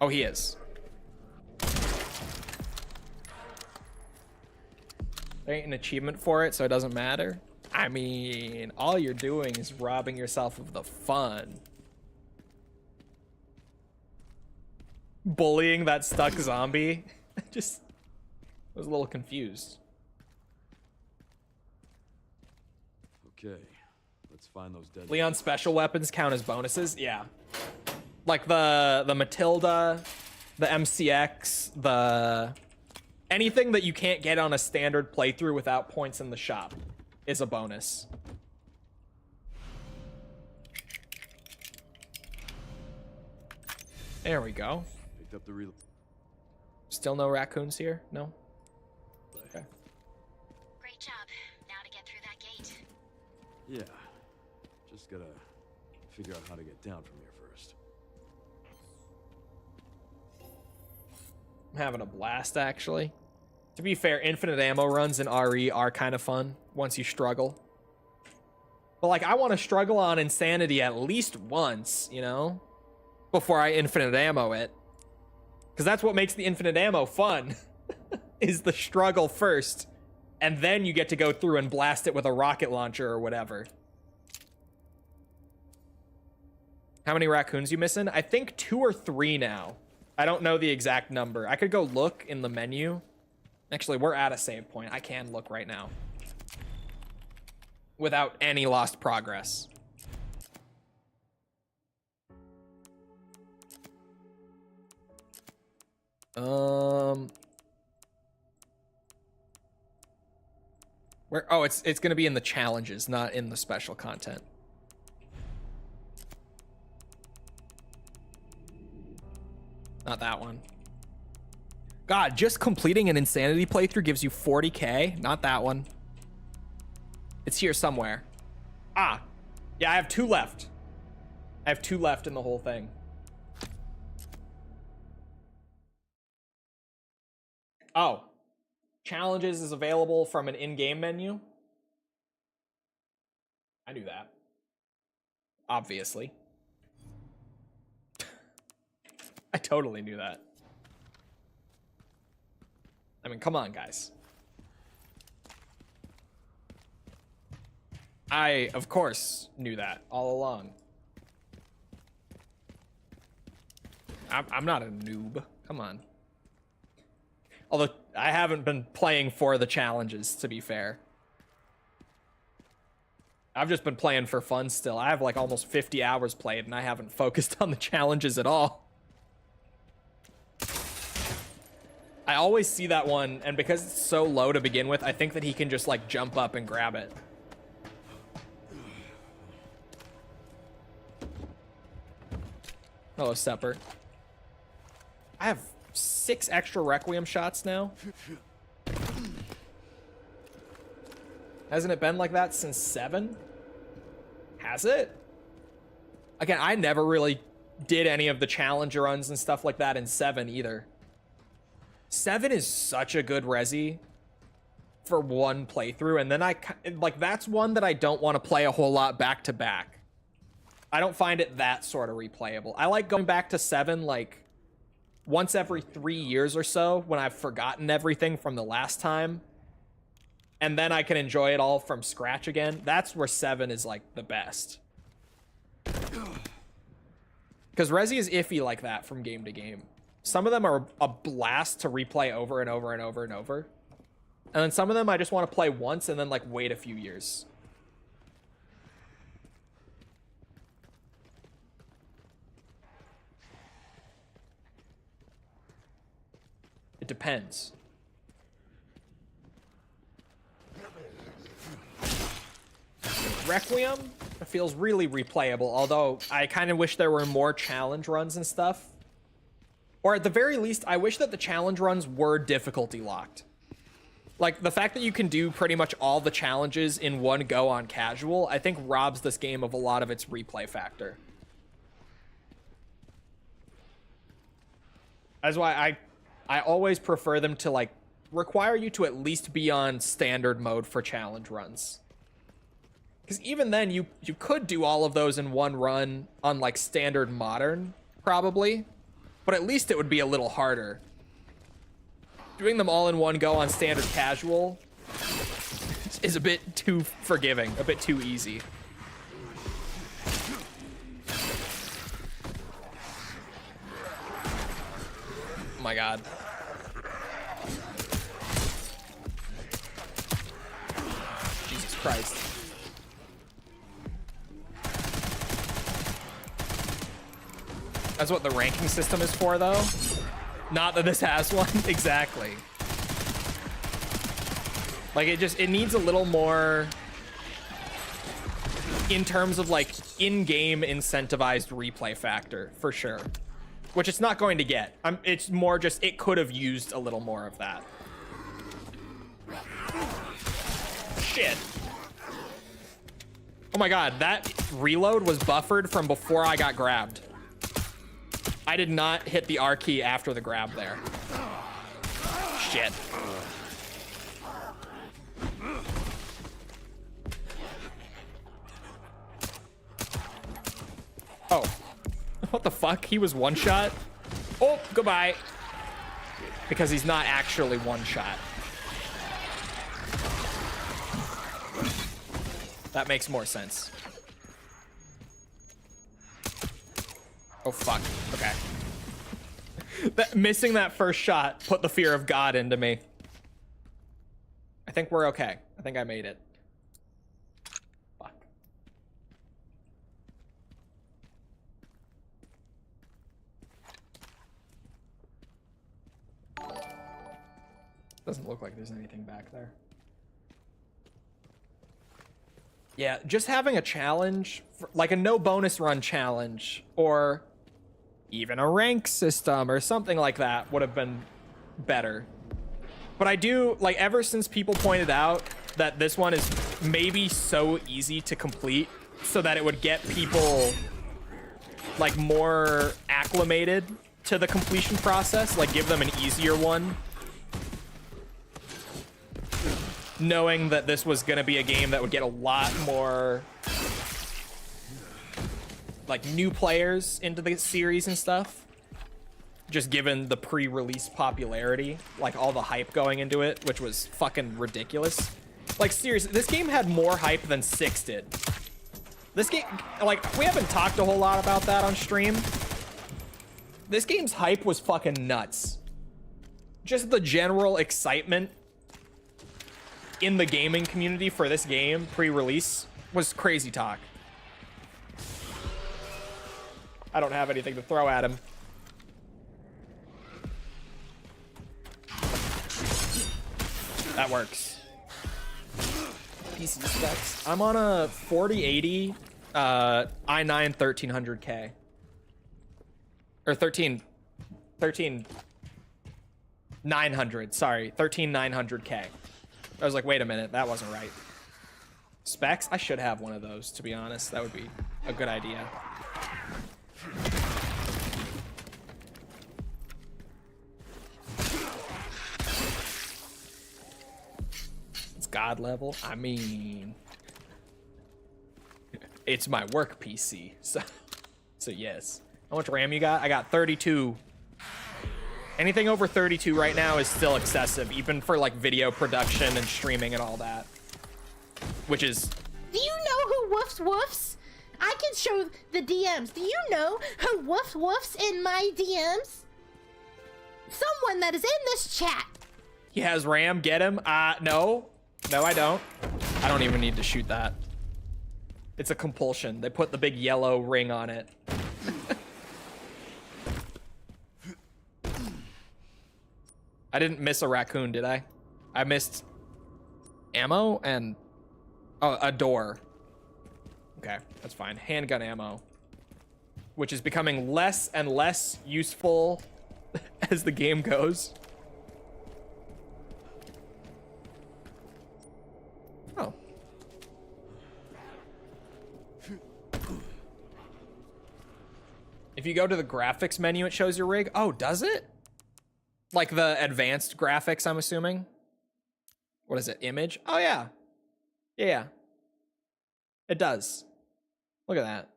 Oh, he is. There ain't an achievement for it, so it doesn't matter. I mean, all you're doing is robbing yourself of the fun. Bullying that stuck zombie. Just was a little confused. Okay, let's find those dead. Leon's special weapons count as bonuses? Yeah. Like the Matilda, the MCX, the... anything that you can't get on a standard playthrough without points in the shop is a bonus. There we go. Picked up the Still no raccoons here? No? Okay. Great job. Now to get through that gate. Yeah. Just gotta figure out how to get down from here first. I'm having a blast, actually. To be fair, infinite ammo runs in RE are kind of fun once you struggle. But, like, I want to struggle on Insanity at least once, you know? Before I infinite ammo it. Because that's what makes the infinite ammo fun. Is the struggle first. And then you get to go through and blast it with a rocket launcher or whatever. How many raccoons you missing? I think 2 or 3 now. I don't know the exact number. I could go look in the menu. Actually, we're at a save point. I can look right now. Without any lost progress. Where? Oh, it's gonna be in the challenges, not in the special content. Not that one. God, just completing an Insanity playthrough gives you 40k. Not that one. It's here somewhere. Ah, yeah, I have 2 left. I have 2 left in the whole thing. Oh, challenges is available from an in-game menu. I knew that. Obviously. I totally knew that. I mean, come on, guys. I, of course, knew that all along. I'm not a noob. Come on. Although, I haven't been playing for the challenges, to be fair. I've just been playing for fun still. I have like almost 50 hours played, and I haven't focused on the challenges at all. I always see that one, and because it's so low to begin with, I think that he can just like jump up and grab it. Hello, Sepper. I have 6 extra Requiem shots now. Hasn't it been like that since 7? Has it? Again, I never really did any of the challenge runs and stuff like that in 7 either. 7 is such a good resi for one playthrough, and then like that's one that I don't want to play a whole lot back to back. I don't find it that sort of replayable. I like going back to 7 like once every 3 years or so when I've forgotten everything from the last time, and then I can enjoy it all from scratch again. That's where 7 is like the best. Because resi is iffy like that from game to game. Some of them are a blast to replay over and over and over and over. And then some of them I just want to play once and then like wait a few years. It depends. Requiem feels really replayable, although I kind of wish there were more challenge runs and stuff. Or at the very least, I wish that the challenge runs were difficulty locked. Like, the fact that you can do pretty much all the challenges in one go on casual, I think robs this game of a lot of its replay factor. That's why I always prefer them to, like, require you to at least be on standard mode for challenge runs. Because even then, you could do all of those in one run on, like, standard modern, probably. But at least it would be a little harder. Doing them all in one go on standard casual is a bit too forgiving, a bit too easy. Oh my god. Jesus Christ. That's what the ranking system is for, though. Not that this has one. Exactly. Like, it needs a little more in terms of, like, in-game incentivized replay factor, for sure. Which it's not going to get. It's more just, it could have used a little more of that. Shit. Oh my god, that reload was buffered from before I got grabbed. I did not hit the R key after the grab there. Shit. Oh. What the fuck? He was one shot? Oh, goodbye. Because he's not actually one shot. That makes more sense. Oh, fuck. Okay. Missing that first shot put the fear of God into me. I think we're okay. I think I made it. Fuck. Doesn't look like there's anything back there. Yeah, just having a challenge, like a no bonus run challenge, or even a rank system or something like that would have been better. But I do, like, ever since people pointed out that this one is maybe so easy to complete so that it would get people, like, more acclimated to the completion process, like give them an easier one, knowing that this was going to be a game that would get a lot more, like, new players into the series and stuff, just given the pre-release popularity, like all the hype going into it, which was fucking ridiculous. Like, seriously, this game had more hype than 6 did. This game, like, we haven't talked a whole lot about that on stream. This game's hype was fucking nuts. Just the general excitement in the gaming community for this game pre-release was crazy talk. I don't have anything to throw at him. That works. PC specs. I'm on a 4080 i9 1300K. Or 900, sorry. 13900K. I was like, wait a minute, that wasn't right. Specs? I should have one of those, to be honest. That would be a good idea. It's God level. I mean, it's my work PC, so yes. How much RAM you got? I got 32. Anything over 32 right now is still excessive, even for like video production and streaming and all that. Which is... Do you know who woofs woofs? I can show the DMs. Do you know who woofs woofs in my DMs? Someone that is in this chat. He has RAM, get him. No. No, I don't. I don't even need to shoot that. It's a compulsion. They put the big yellow ring on it. I didn't miss a raccoon, did I? I missed ammo and a door. Okay, that's fine. Handgun ammo, which is becoming less and less useful as the game goes. Oh. If you go to the graphics menu, it shows your rig. Oh, does it? Like the advanced graphics, I'm assuming. What is it? Image? Oh, yeah. Yeah. It does. Look at that.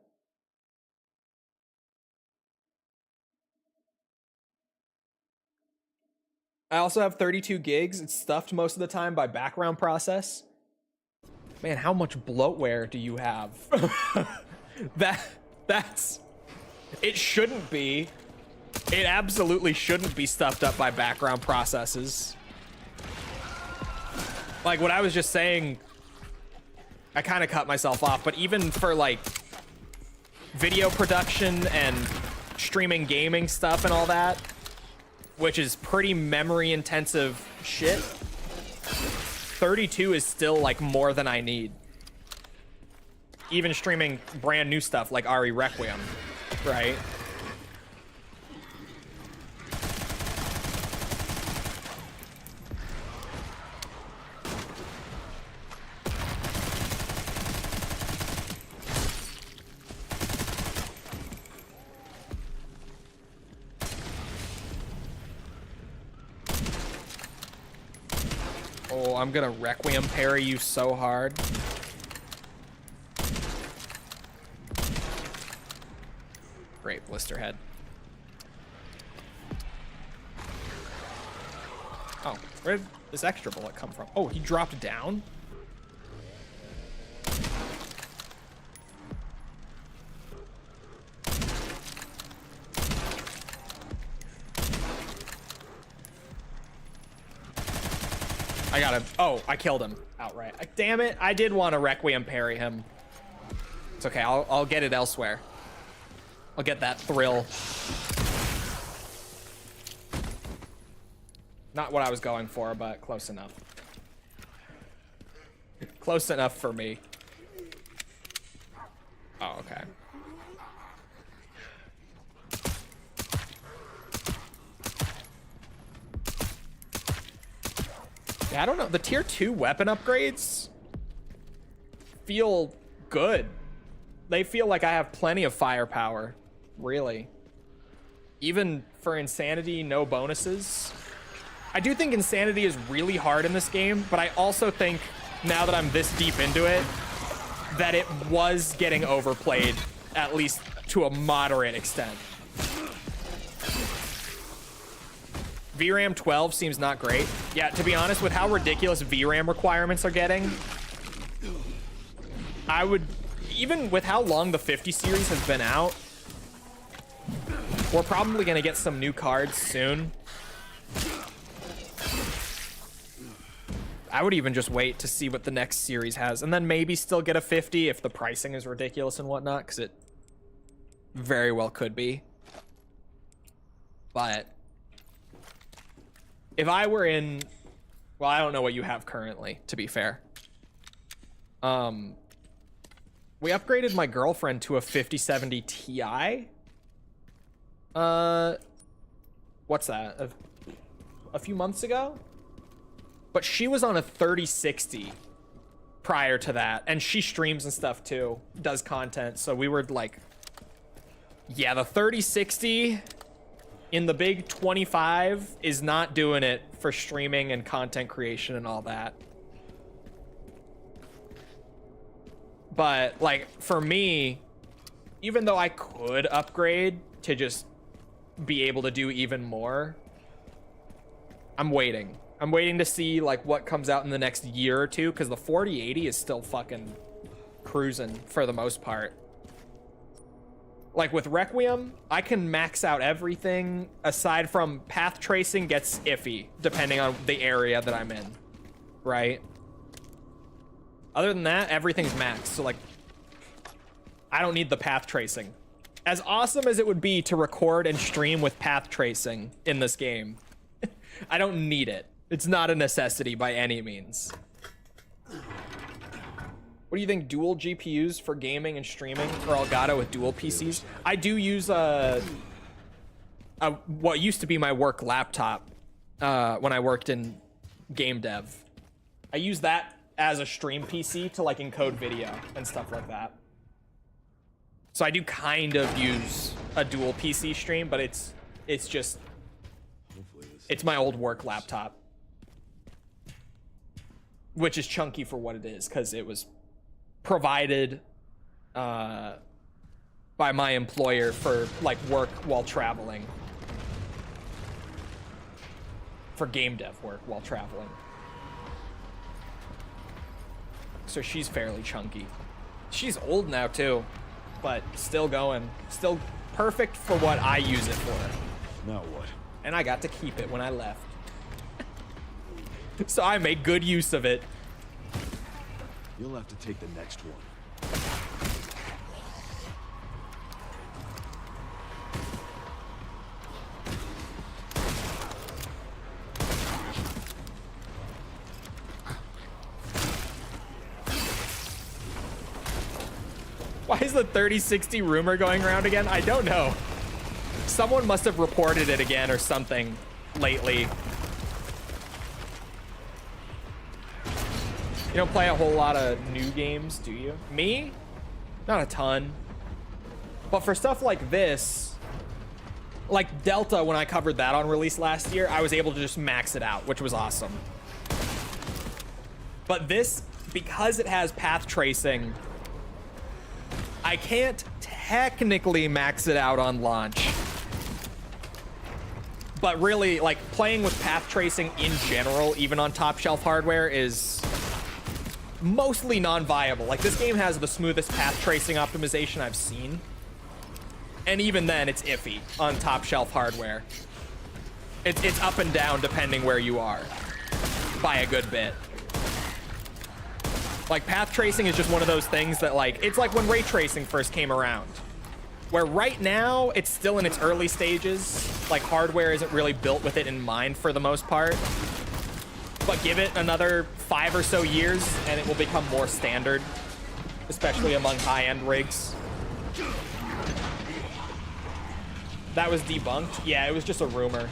I also have 32 gigs. It's stuffed most of the time by background process. Man, how much bloatware do you have? That's... It shouldn't be. It absolutely shouldn't be stuffed up by background processes. Like what I was just saying, I kind of cut myself off, but even for like video production and streaming gaming stuff and all that, which is pretty memory intensive shit, 32 is still like more than I need. Even streaming brand new stuff like RE Requiem, right? Oh, I'm gonna Requiem parry you so hard. Great, blister head. Oh, where did this extra bullet come from? Oh, he dropped down? I got him. Oh, I killed him outright. Damn it, I did want to Requiem parry him. It's okay, I'll get it elsewhere. I'll get that thrill. Not what I was going for, but close enough. Close enough for me. Oh, okay. Yeah, I don't know. The tier 2 weapon upgrades feel good. They feel like I have plenty of firepower. Really. Even for Insanity, no bonuses. I do think Insanity is really hard in this game, but I also think, now that I'm this deep into it, that it was getting overplayed, at least to a moderate extent. VRAM 12 seems not great. Yeah, to be honest, with how ridiculous VRAM requirements are getting, I would, even with how long the 50 series has been out, we're probably gonna get some new cards soon. I would even just wait to see what the next series has, and then maybe still get a 50 if the pricing is ridiculous and whatnot, because it very well could be. But if I were in, well, I don't know what you have currently, to be fair. We upgraded my girlfriend to a 5070 Ti. What's that? A few months ago? But she was on a 3060 prior to that, and she streams and stuff too, does content, so we were like, yeah, the 3060 in the big 25 is not doing it for streaming and content creation and all that. But like for me, even though I could upgrade to just be able to do even more, I'm waiting. I'm waiting to see like what comes out in the next year or two, because the 4080 is still fucking cruising for the most part. Like with Requiem, I can max out everything aside from path tracing gets iffy depending on the area that I'm in, right? Other than that, everything's maxed. So like, I don't need the path tracing. As awesome as it would be to record and stream with path tracing in this game, I don't need it. It's not a necessity by any means. What do you think, dual GPUs for gaming and streaming, or Elgato with dual PCs? I do use what used to be my work laptop when I worked in game dev. I use that as a stream PC to like encode video and stuff like that. So I do kind of use a dual PC stream, but it's just, it's my old work laptop, which is chunky for what it is, because it was provided by my employer for like work while traveling, for game dev work while traveling. so she's fairly chunky. She's old now too, but still going. Still perfect for what I use it for. Now what? And I got to keep it when I left. So I made good use of it. You'll have to take the next one. Why is the 3060 rumor going around again? I don't know. Someone must have reported it again or something lately. You don't play a whole lot of new games, do you? Me? Not a ton. But for stuff like this, like Delta, when I covered that on release last year, I was able to just max it out, which was awesome. But this, because it has path tracing, I can't technically max it out on launch. But really, like, playing with path tracing in general, even on top shelf hardware, is mostly non-viable. Like, this game has the smoothest path tracing optimization I've seen. And even then, it's iffy on top shelf hardware. It's up and down depending where you are by a good bit. Like, path tracing is just one of those things that, like, it's like when ray tracing first came around, where right now it's still in its early stages. Like, hardware isn't really built with it in mind for the most part. But give it another 5 or so years and it will become more standard, especially among high-end rigs. That was debunked. Yeah, it was just a rumor.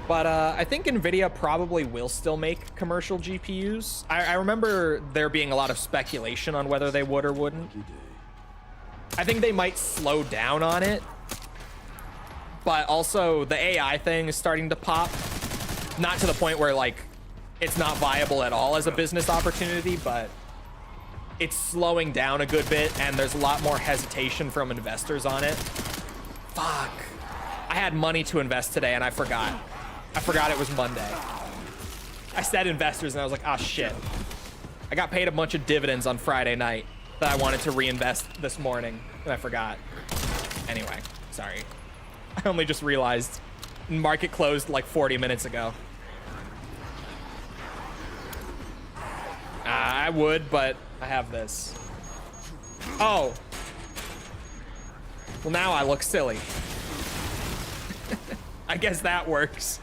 But I think NVIDIA probably will still make commercial GPUs. I remember there being a lot of speculation on whether they would or wouldn't. I think they might slow down on it. But also, the AI thing is starting to pop. Not to the point where, like, it's not viable at all as a business opportunity, but it's slowing down a good bit, and there's a lot more hesitation from investors on it. Fuck. I had money to invest today, and I forgot. I forgot it was Monday. I said investors, and I was like, oh, shit. I got paid a bunch of dividends on Friday night that I wanted to reinvest this morning, and I forgot. Anyway, sorry. I only just realized market closed like 40 minutes ago. I would, but I have this. Oh. Well, now I look silly. I guess that works.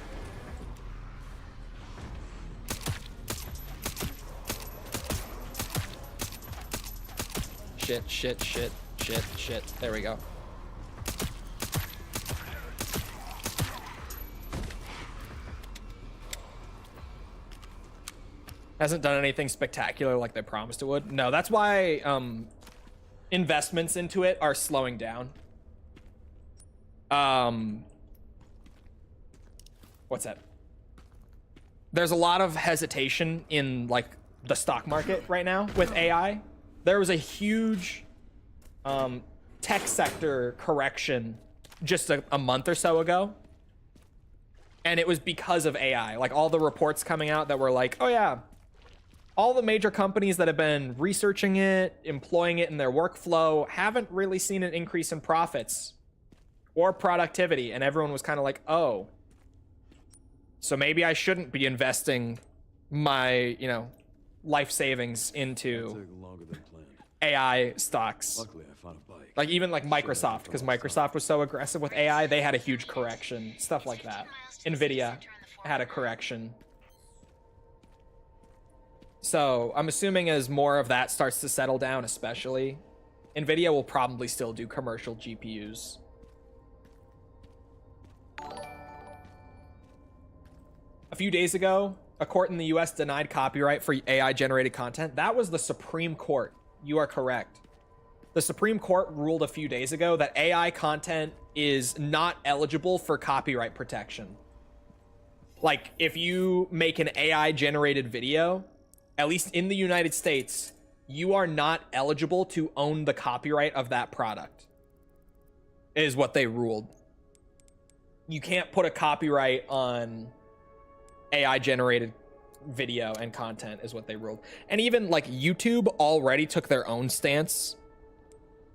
Shit, shit, shit, shit, shit. There we go. Hasn't done anything spectacular like they promised it would. No, that's why investments into it are slowing down. What's that? There's a lot of hesitation in like the stock market right now with AI. There was a huge tech sector correction just a month or so ago. And it was because of AI. Like, all the reports coming out that were like, oh yeah, all the major companies that have been researching it, employing it in their workflow, haven't really seen an increase in profits or productivity. And everyone was kind of like, oh, so maybe I shouldn't be investing my, you know, life savings into AI stocks. Luckily, I found a bike. Like, even like Microsoft, because Microsoft was so aggressive with AI, they had a huge correction, stuff like that. NVIDIA had a correction. So I'm assuming as more of that starts to settle down, especially, NVIDIA will probably still do commercial GPUs. A few days ago, a court in the US denied copyright for AI-generated content. That was the Supreme Court. You are correct. The Supreme Court ruled a few days ago that AI content is not eligible for copyright protection. Like, if you make an AI-generated video, at least in the United States, you are not eligible to own the copyright of that product, is what they ruled. You can't put a copyright on AI-generated video and content is what they ruled. And even like YouTube already took their own stance.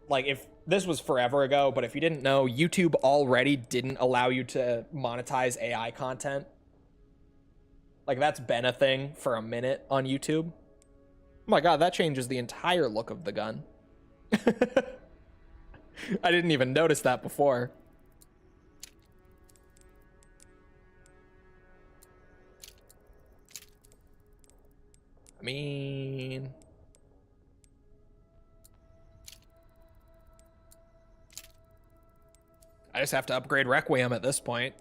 Like if this was forever ago, but if you didn't know, YouTube already didn't allow you to monetize AI content. Like that's been a thing for a minute on YouTube. Oh my god, that changes the entire look of the gun. I didn't even notice that before. I mean... I just have to upgrade Requiem at this point.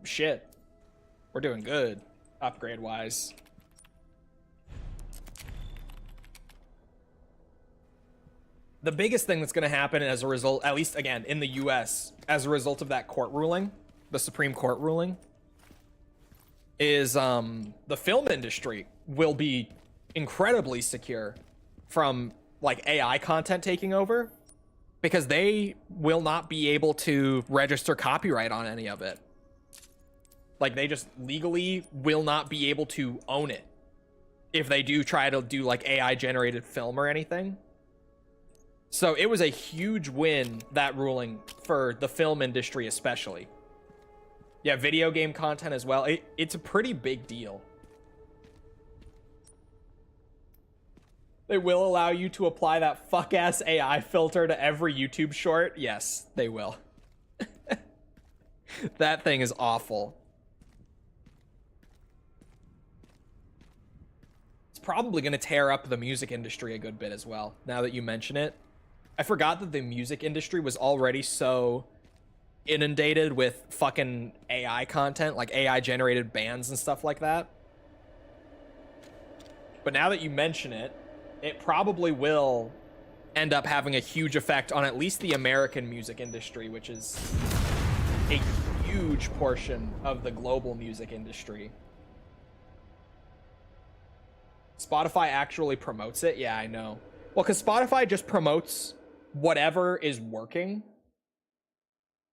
Shit. We're doing good, upgrade-wise. The biggest thing that's going to happen as a result, at least again in the US, as a result of that court ruling, the Supreme Court ruling, is the film industry will be incredibly secure from like AI content taking over, because they will not be able to register copyright on any of it. Like they just legally will not be able to own it if they do try to do like AI generated film or anything. So it was a huge win, that ruling, for the film industry especially. Yeah, video game content as well. It's a pretty big deal. They will allow you to apply that fuck-ass AI filter to every YouTube short. Yes, they will. That thing is awful. It's probably going to tear up the music industry a good bit as well, now that you mention it. I forgot that the music industry was already so inundated with fucking AI content, like AI generated bands and stuff like that. But now that you mention it, it probably will end up having a huge effect on at least the American music industry, which is a huge portion of the global music industry. Spotify actually promotes it? Yeah, I know. Well, because Spotify just promotes whatever is working.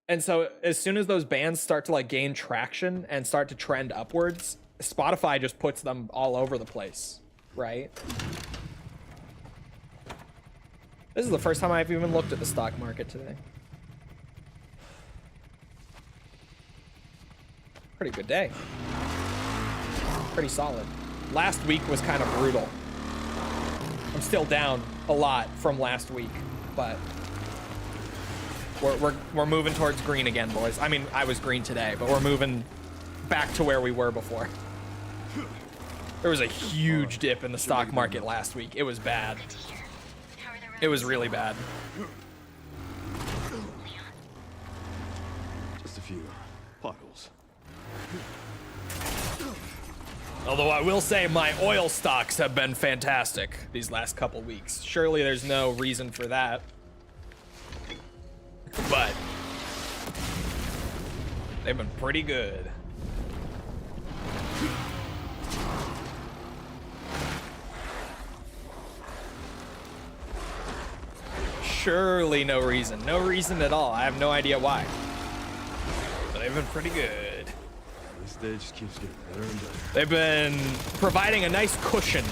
And so as soon as those bands start to like gain traction and start to trend upwards, Spotify just puts them all over the place, right? This is the first time I've even looked at the stock market today. Pretty good day. Pretty solid. Last week was kind of brutal. I'm still down a lot from last week, but we're moving towards green again, boys. I mean, I was green today, but we're moving back to where we were before. There was a huge dip in the stock market last week. It was bad. It was really bad. Just a few potholes. Although I will say my oil stocks have been fantastic these last couple weeks. Surely there's no reason for that. But they've been pretty good. Surely no reason. No reason at all. I have no idea why. But they've been pretty good. This stage just keeps getting better and better. They've been providing a nice cushion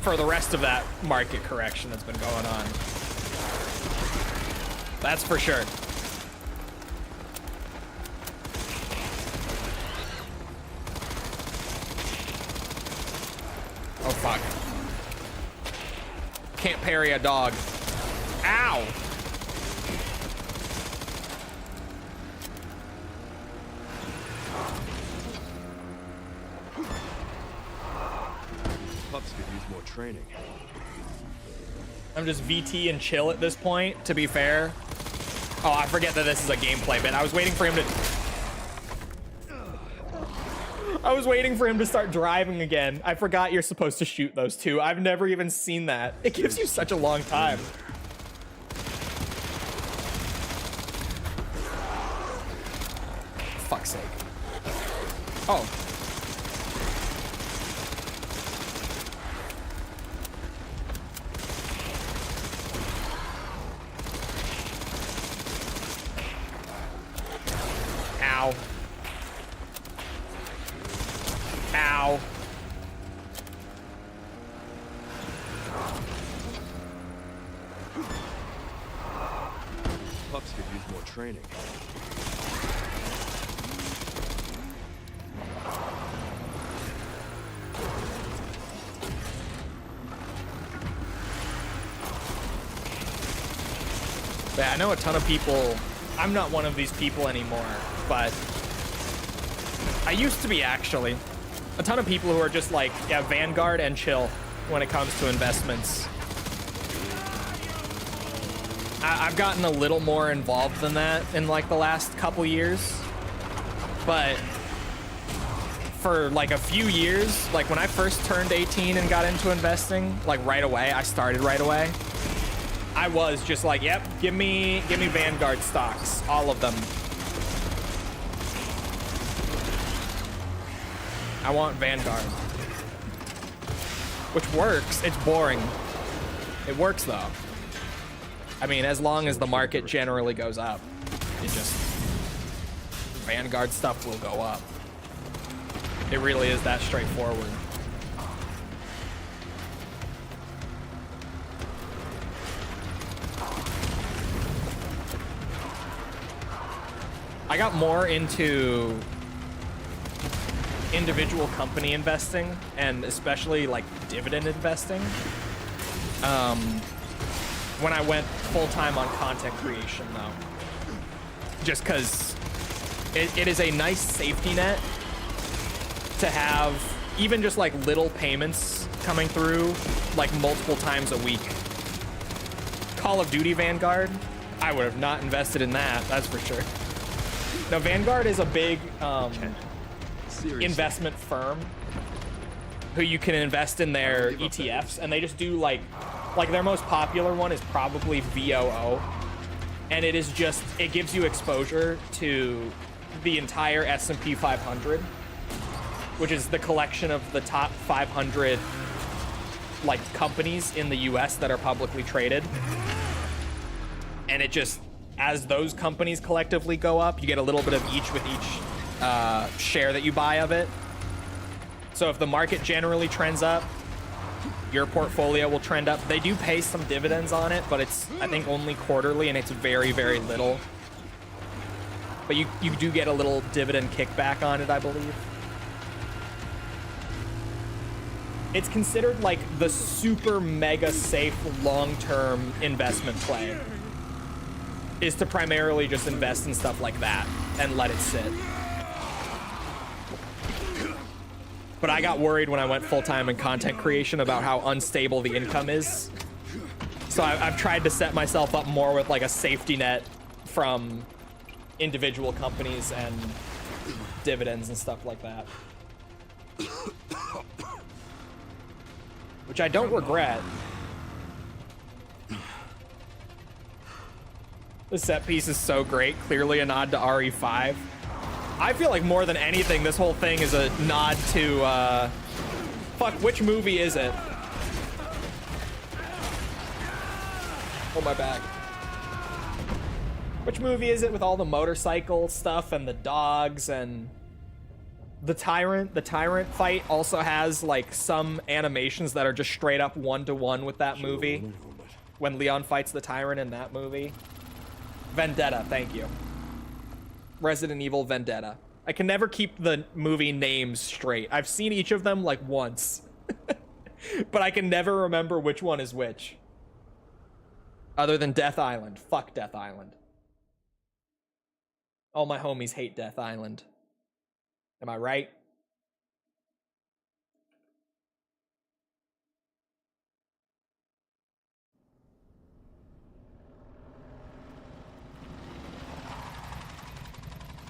for the rest of that market correction that's been going on. That's for sure. Oh, fuck. Can't parry a dog. Ow! Pups could use more training. I'm just VT and chill at this point, to be fair. Oh, I forget that this is a gameplay bit. I was waiting for him to start driving again. I forgot you're supposed to shoot those two. I've never even seen that. It gives you such a long time. Fuck's sake. Oh. Ow. Ow. Pups could use more training. Yeah, I know a ton of people. I'm not one of these people anymore, but I used to be, actually. A ton of people who are just like, yeah, Vanguard and chill when it comes to investments. I've gotten a little more involved than that in like the last couple years, but for like a few years, like when I first turned 18 and got into investing, like right away, I started right away. I was just like, yep, give me Vanguard stocks, all of them. I want Vanguard. Which works. It's boring. It works though. I mean, as long as the market generally goes up, it just Vanguard stuff will go up. It really is that straightforward. I got more into individual company investing and especially like dividend investing when I went full-time on content creation though, just because it is a nice safety net to have even just like little payments coming through like multiple times a week. Call of Duty Vanguard, I would have not invested in that, that's for sure. Now, Vanguard is a big investment firm who you can invest in their ETFs, and they just do like their most popular one is probably VOO, and it is just, it gives you exposure to the entire S&P 500, which is the collection of the top 500 like companies in the US that are publicly traded, and it just, as those companies collectively go up, you get a little bit of each with each share that you buy of it. So if the market generally trends up, your portfolio will trend up. They do pay some dividends on it, but it's, I think, only quarterly, and it's very, very little. But you do get a little dividend kickback on it, I believe. It's considered like the super mega safe long-term investment play, is to primarily just invest in stuff like that and let it sit. But I got worried when I went full-time in content creation about how unstable the income is. So I've tried to set myself up more with like a safety net from individual companies and dividends and stuff like that. Which I don't regret. The set piece is so great, clearly a nod to RE5. I feel like more than anything, this whole thing is a nod to, fuck, which movie is it? Oh, my back. Which movie is it with all the motorcycle stuff and the dogs and the Tyrant? The Tyrant fight also has, like, some animations that are just straight up one-to-one with that movie. When Leon fights the Tyrant in that movie. Vendetta, thank you. Resident Evil Vendetta. I can never keep the movie names straight. I've seen each of them like once. But I can never remember which one is which. Other than Death Island. Fuck Death Island. All my homies hate Death Island. Am I right?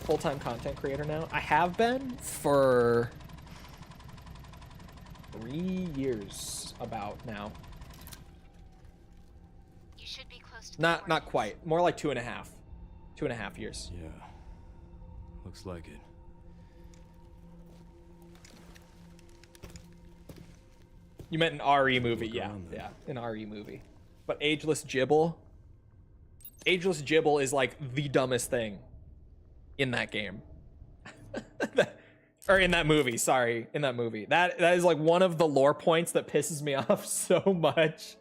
Full-time content creator now. I have been for 3 years about now. You should be close to Not quite. More like 2.5. 2.5 years. Yeah. Looks like it. You meant an RE movie, yeah. Yeah, an RE movie. But Ageless Gibble? Ageless Gibble is like the dumbest thing in that game. Or in that movie, sorry, in that movie. That is like one of the lore points that pisses me off so much.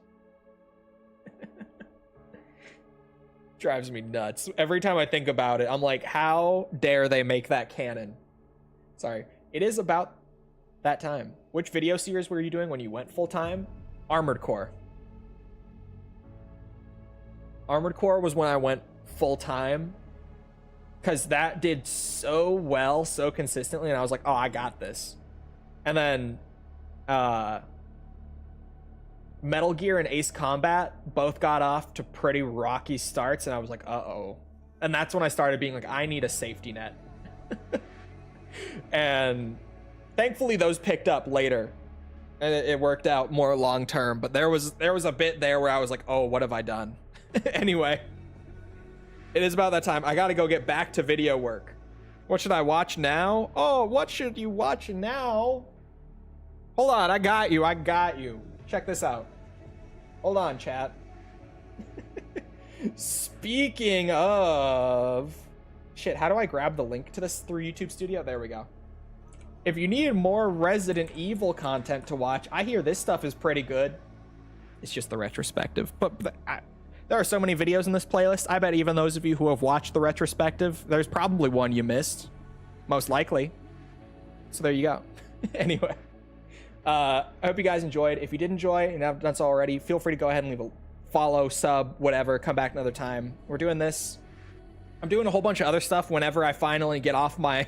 Drives me nuts. Every time I think about it, I'm like, how dare they make that canon? Sorry. It is about that time. Which video series were you doing when you went full-time? Armored Core. Armored Core was when I went full-time. Because that did so well, so consistently, and I was like, oh, I got this. And then Metal Gear and Ace Combat both got off to pretty rocky starts, and I was like, uh-oh. And that's when I started being like, I need a safety net. And thankfully those picked up later. And it worked out more long-term, but there was a bit there where I was like, oh, what have I done? Anyway. It is about that time. I gotta go get back to video work. What should I watch now? Oh, what should you watch now? Hold on, I got you. Check this out. Hold on, chat. Speaking of... Shit, how do I grab the link to this through YouTube Studio? There we go. If you needed more Resident Evil content to watch, I hear this stuff is pretty good. It's just the retrospective. But there are so many videos in this playlist. I bet even those of you who have watched the retrospective, there's probably one you missed. Most likely. So there you go. Anyway. I hope you guys enjoyed. If you did enjoy and haven't done so already, feel free to go ahead and leave a follow, sub, whatever. Come back another time. We're doing this. I'm doing a whole bunch of other stuff whenever I finally get off my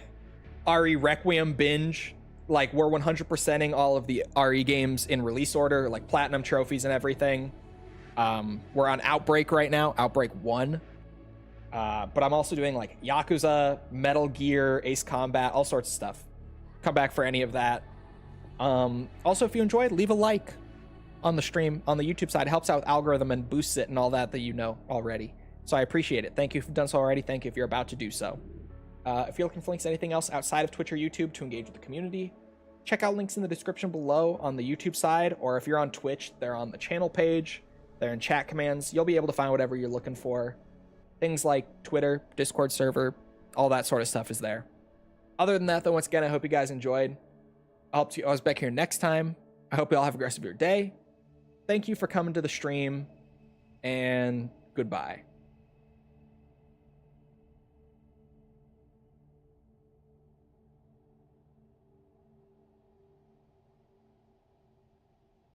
RE Requiem binge. Like, we're 100%ing all of the RE games in release order, like platinum trophies and everything. We're on Outbreak right now, Outbreak 1. But I'm also doing like Yakuza, Metal Gear, Ace Combat, all sorts of stuff. Come back for any of that. Also, if you enjoyed, leave a like on the stream, on the YouTube side. It helps out with algorithm and boosts it and all that you know already. So I appreciate it. Thank you if you've done so already. Thank you if you're about to do so. If you're looking for links to anything else outside of Twitch or YouTube to engage with the community, check out links in the description below on the YouTube side, or if you're on Twitch, they're on the channel page. They're in chat commands. You'll be able to find whatever you're looking for. Things like Twitter, Discord server, all that sort of stuff is there. Other than that, though, once again, I hope you guys enjoyed. I hope to see you guys back here next time. I hope you all have a good rest of your day. Thank you for coming to the stream, and goodbye.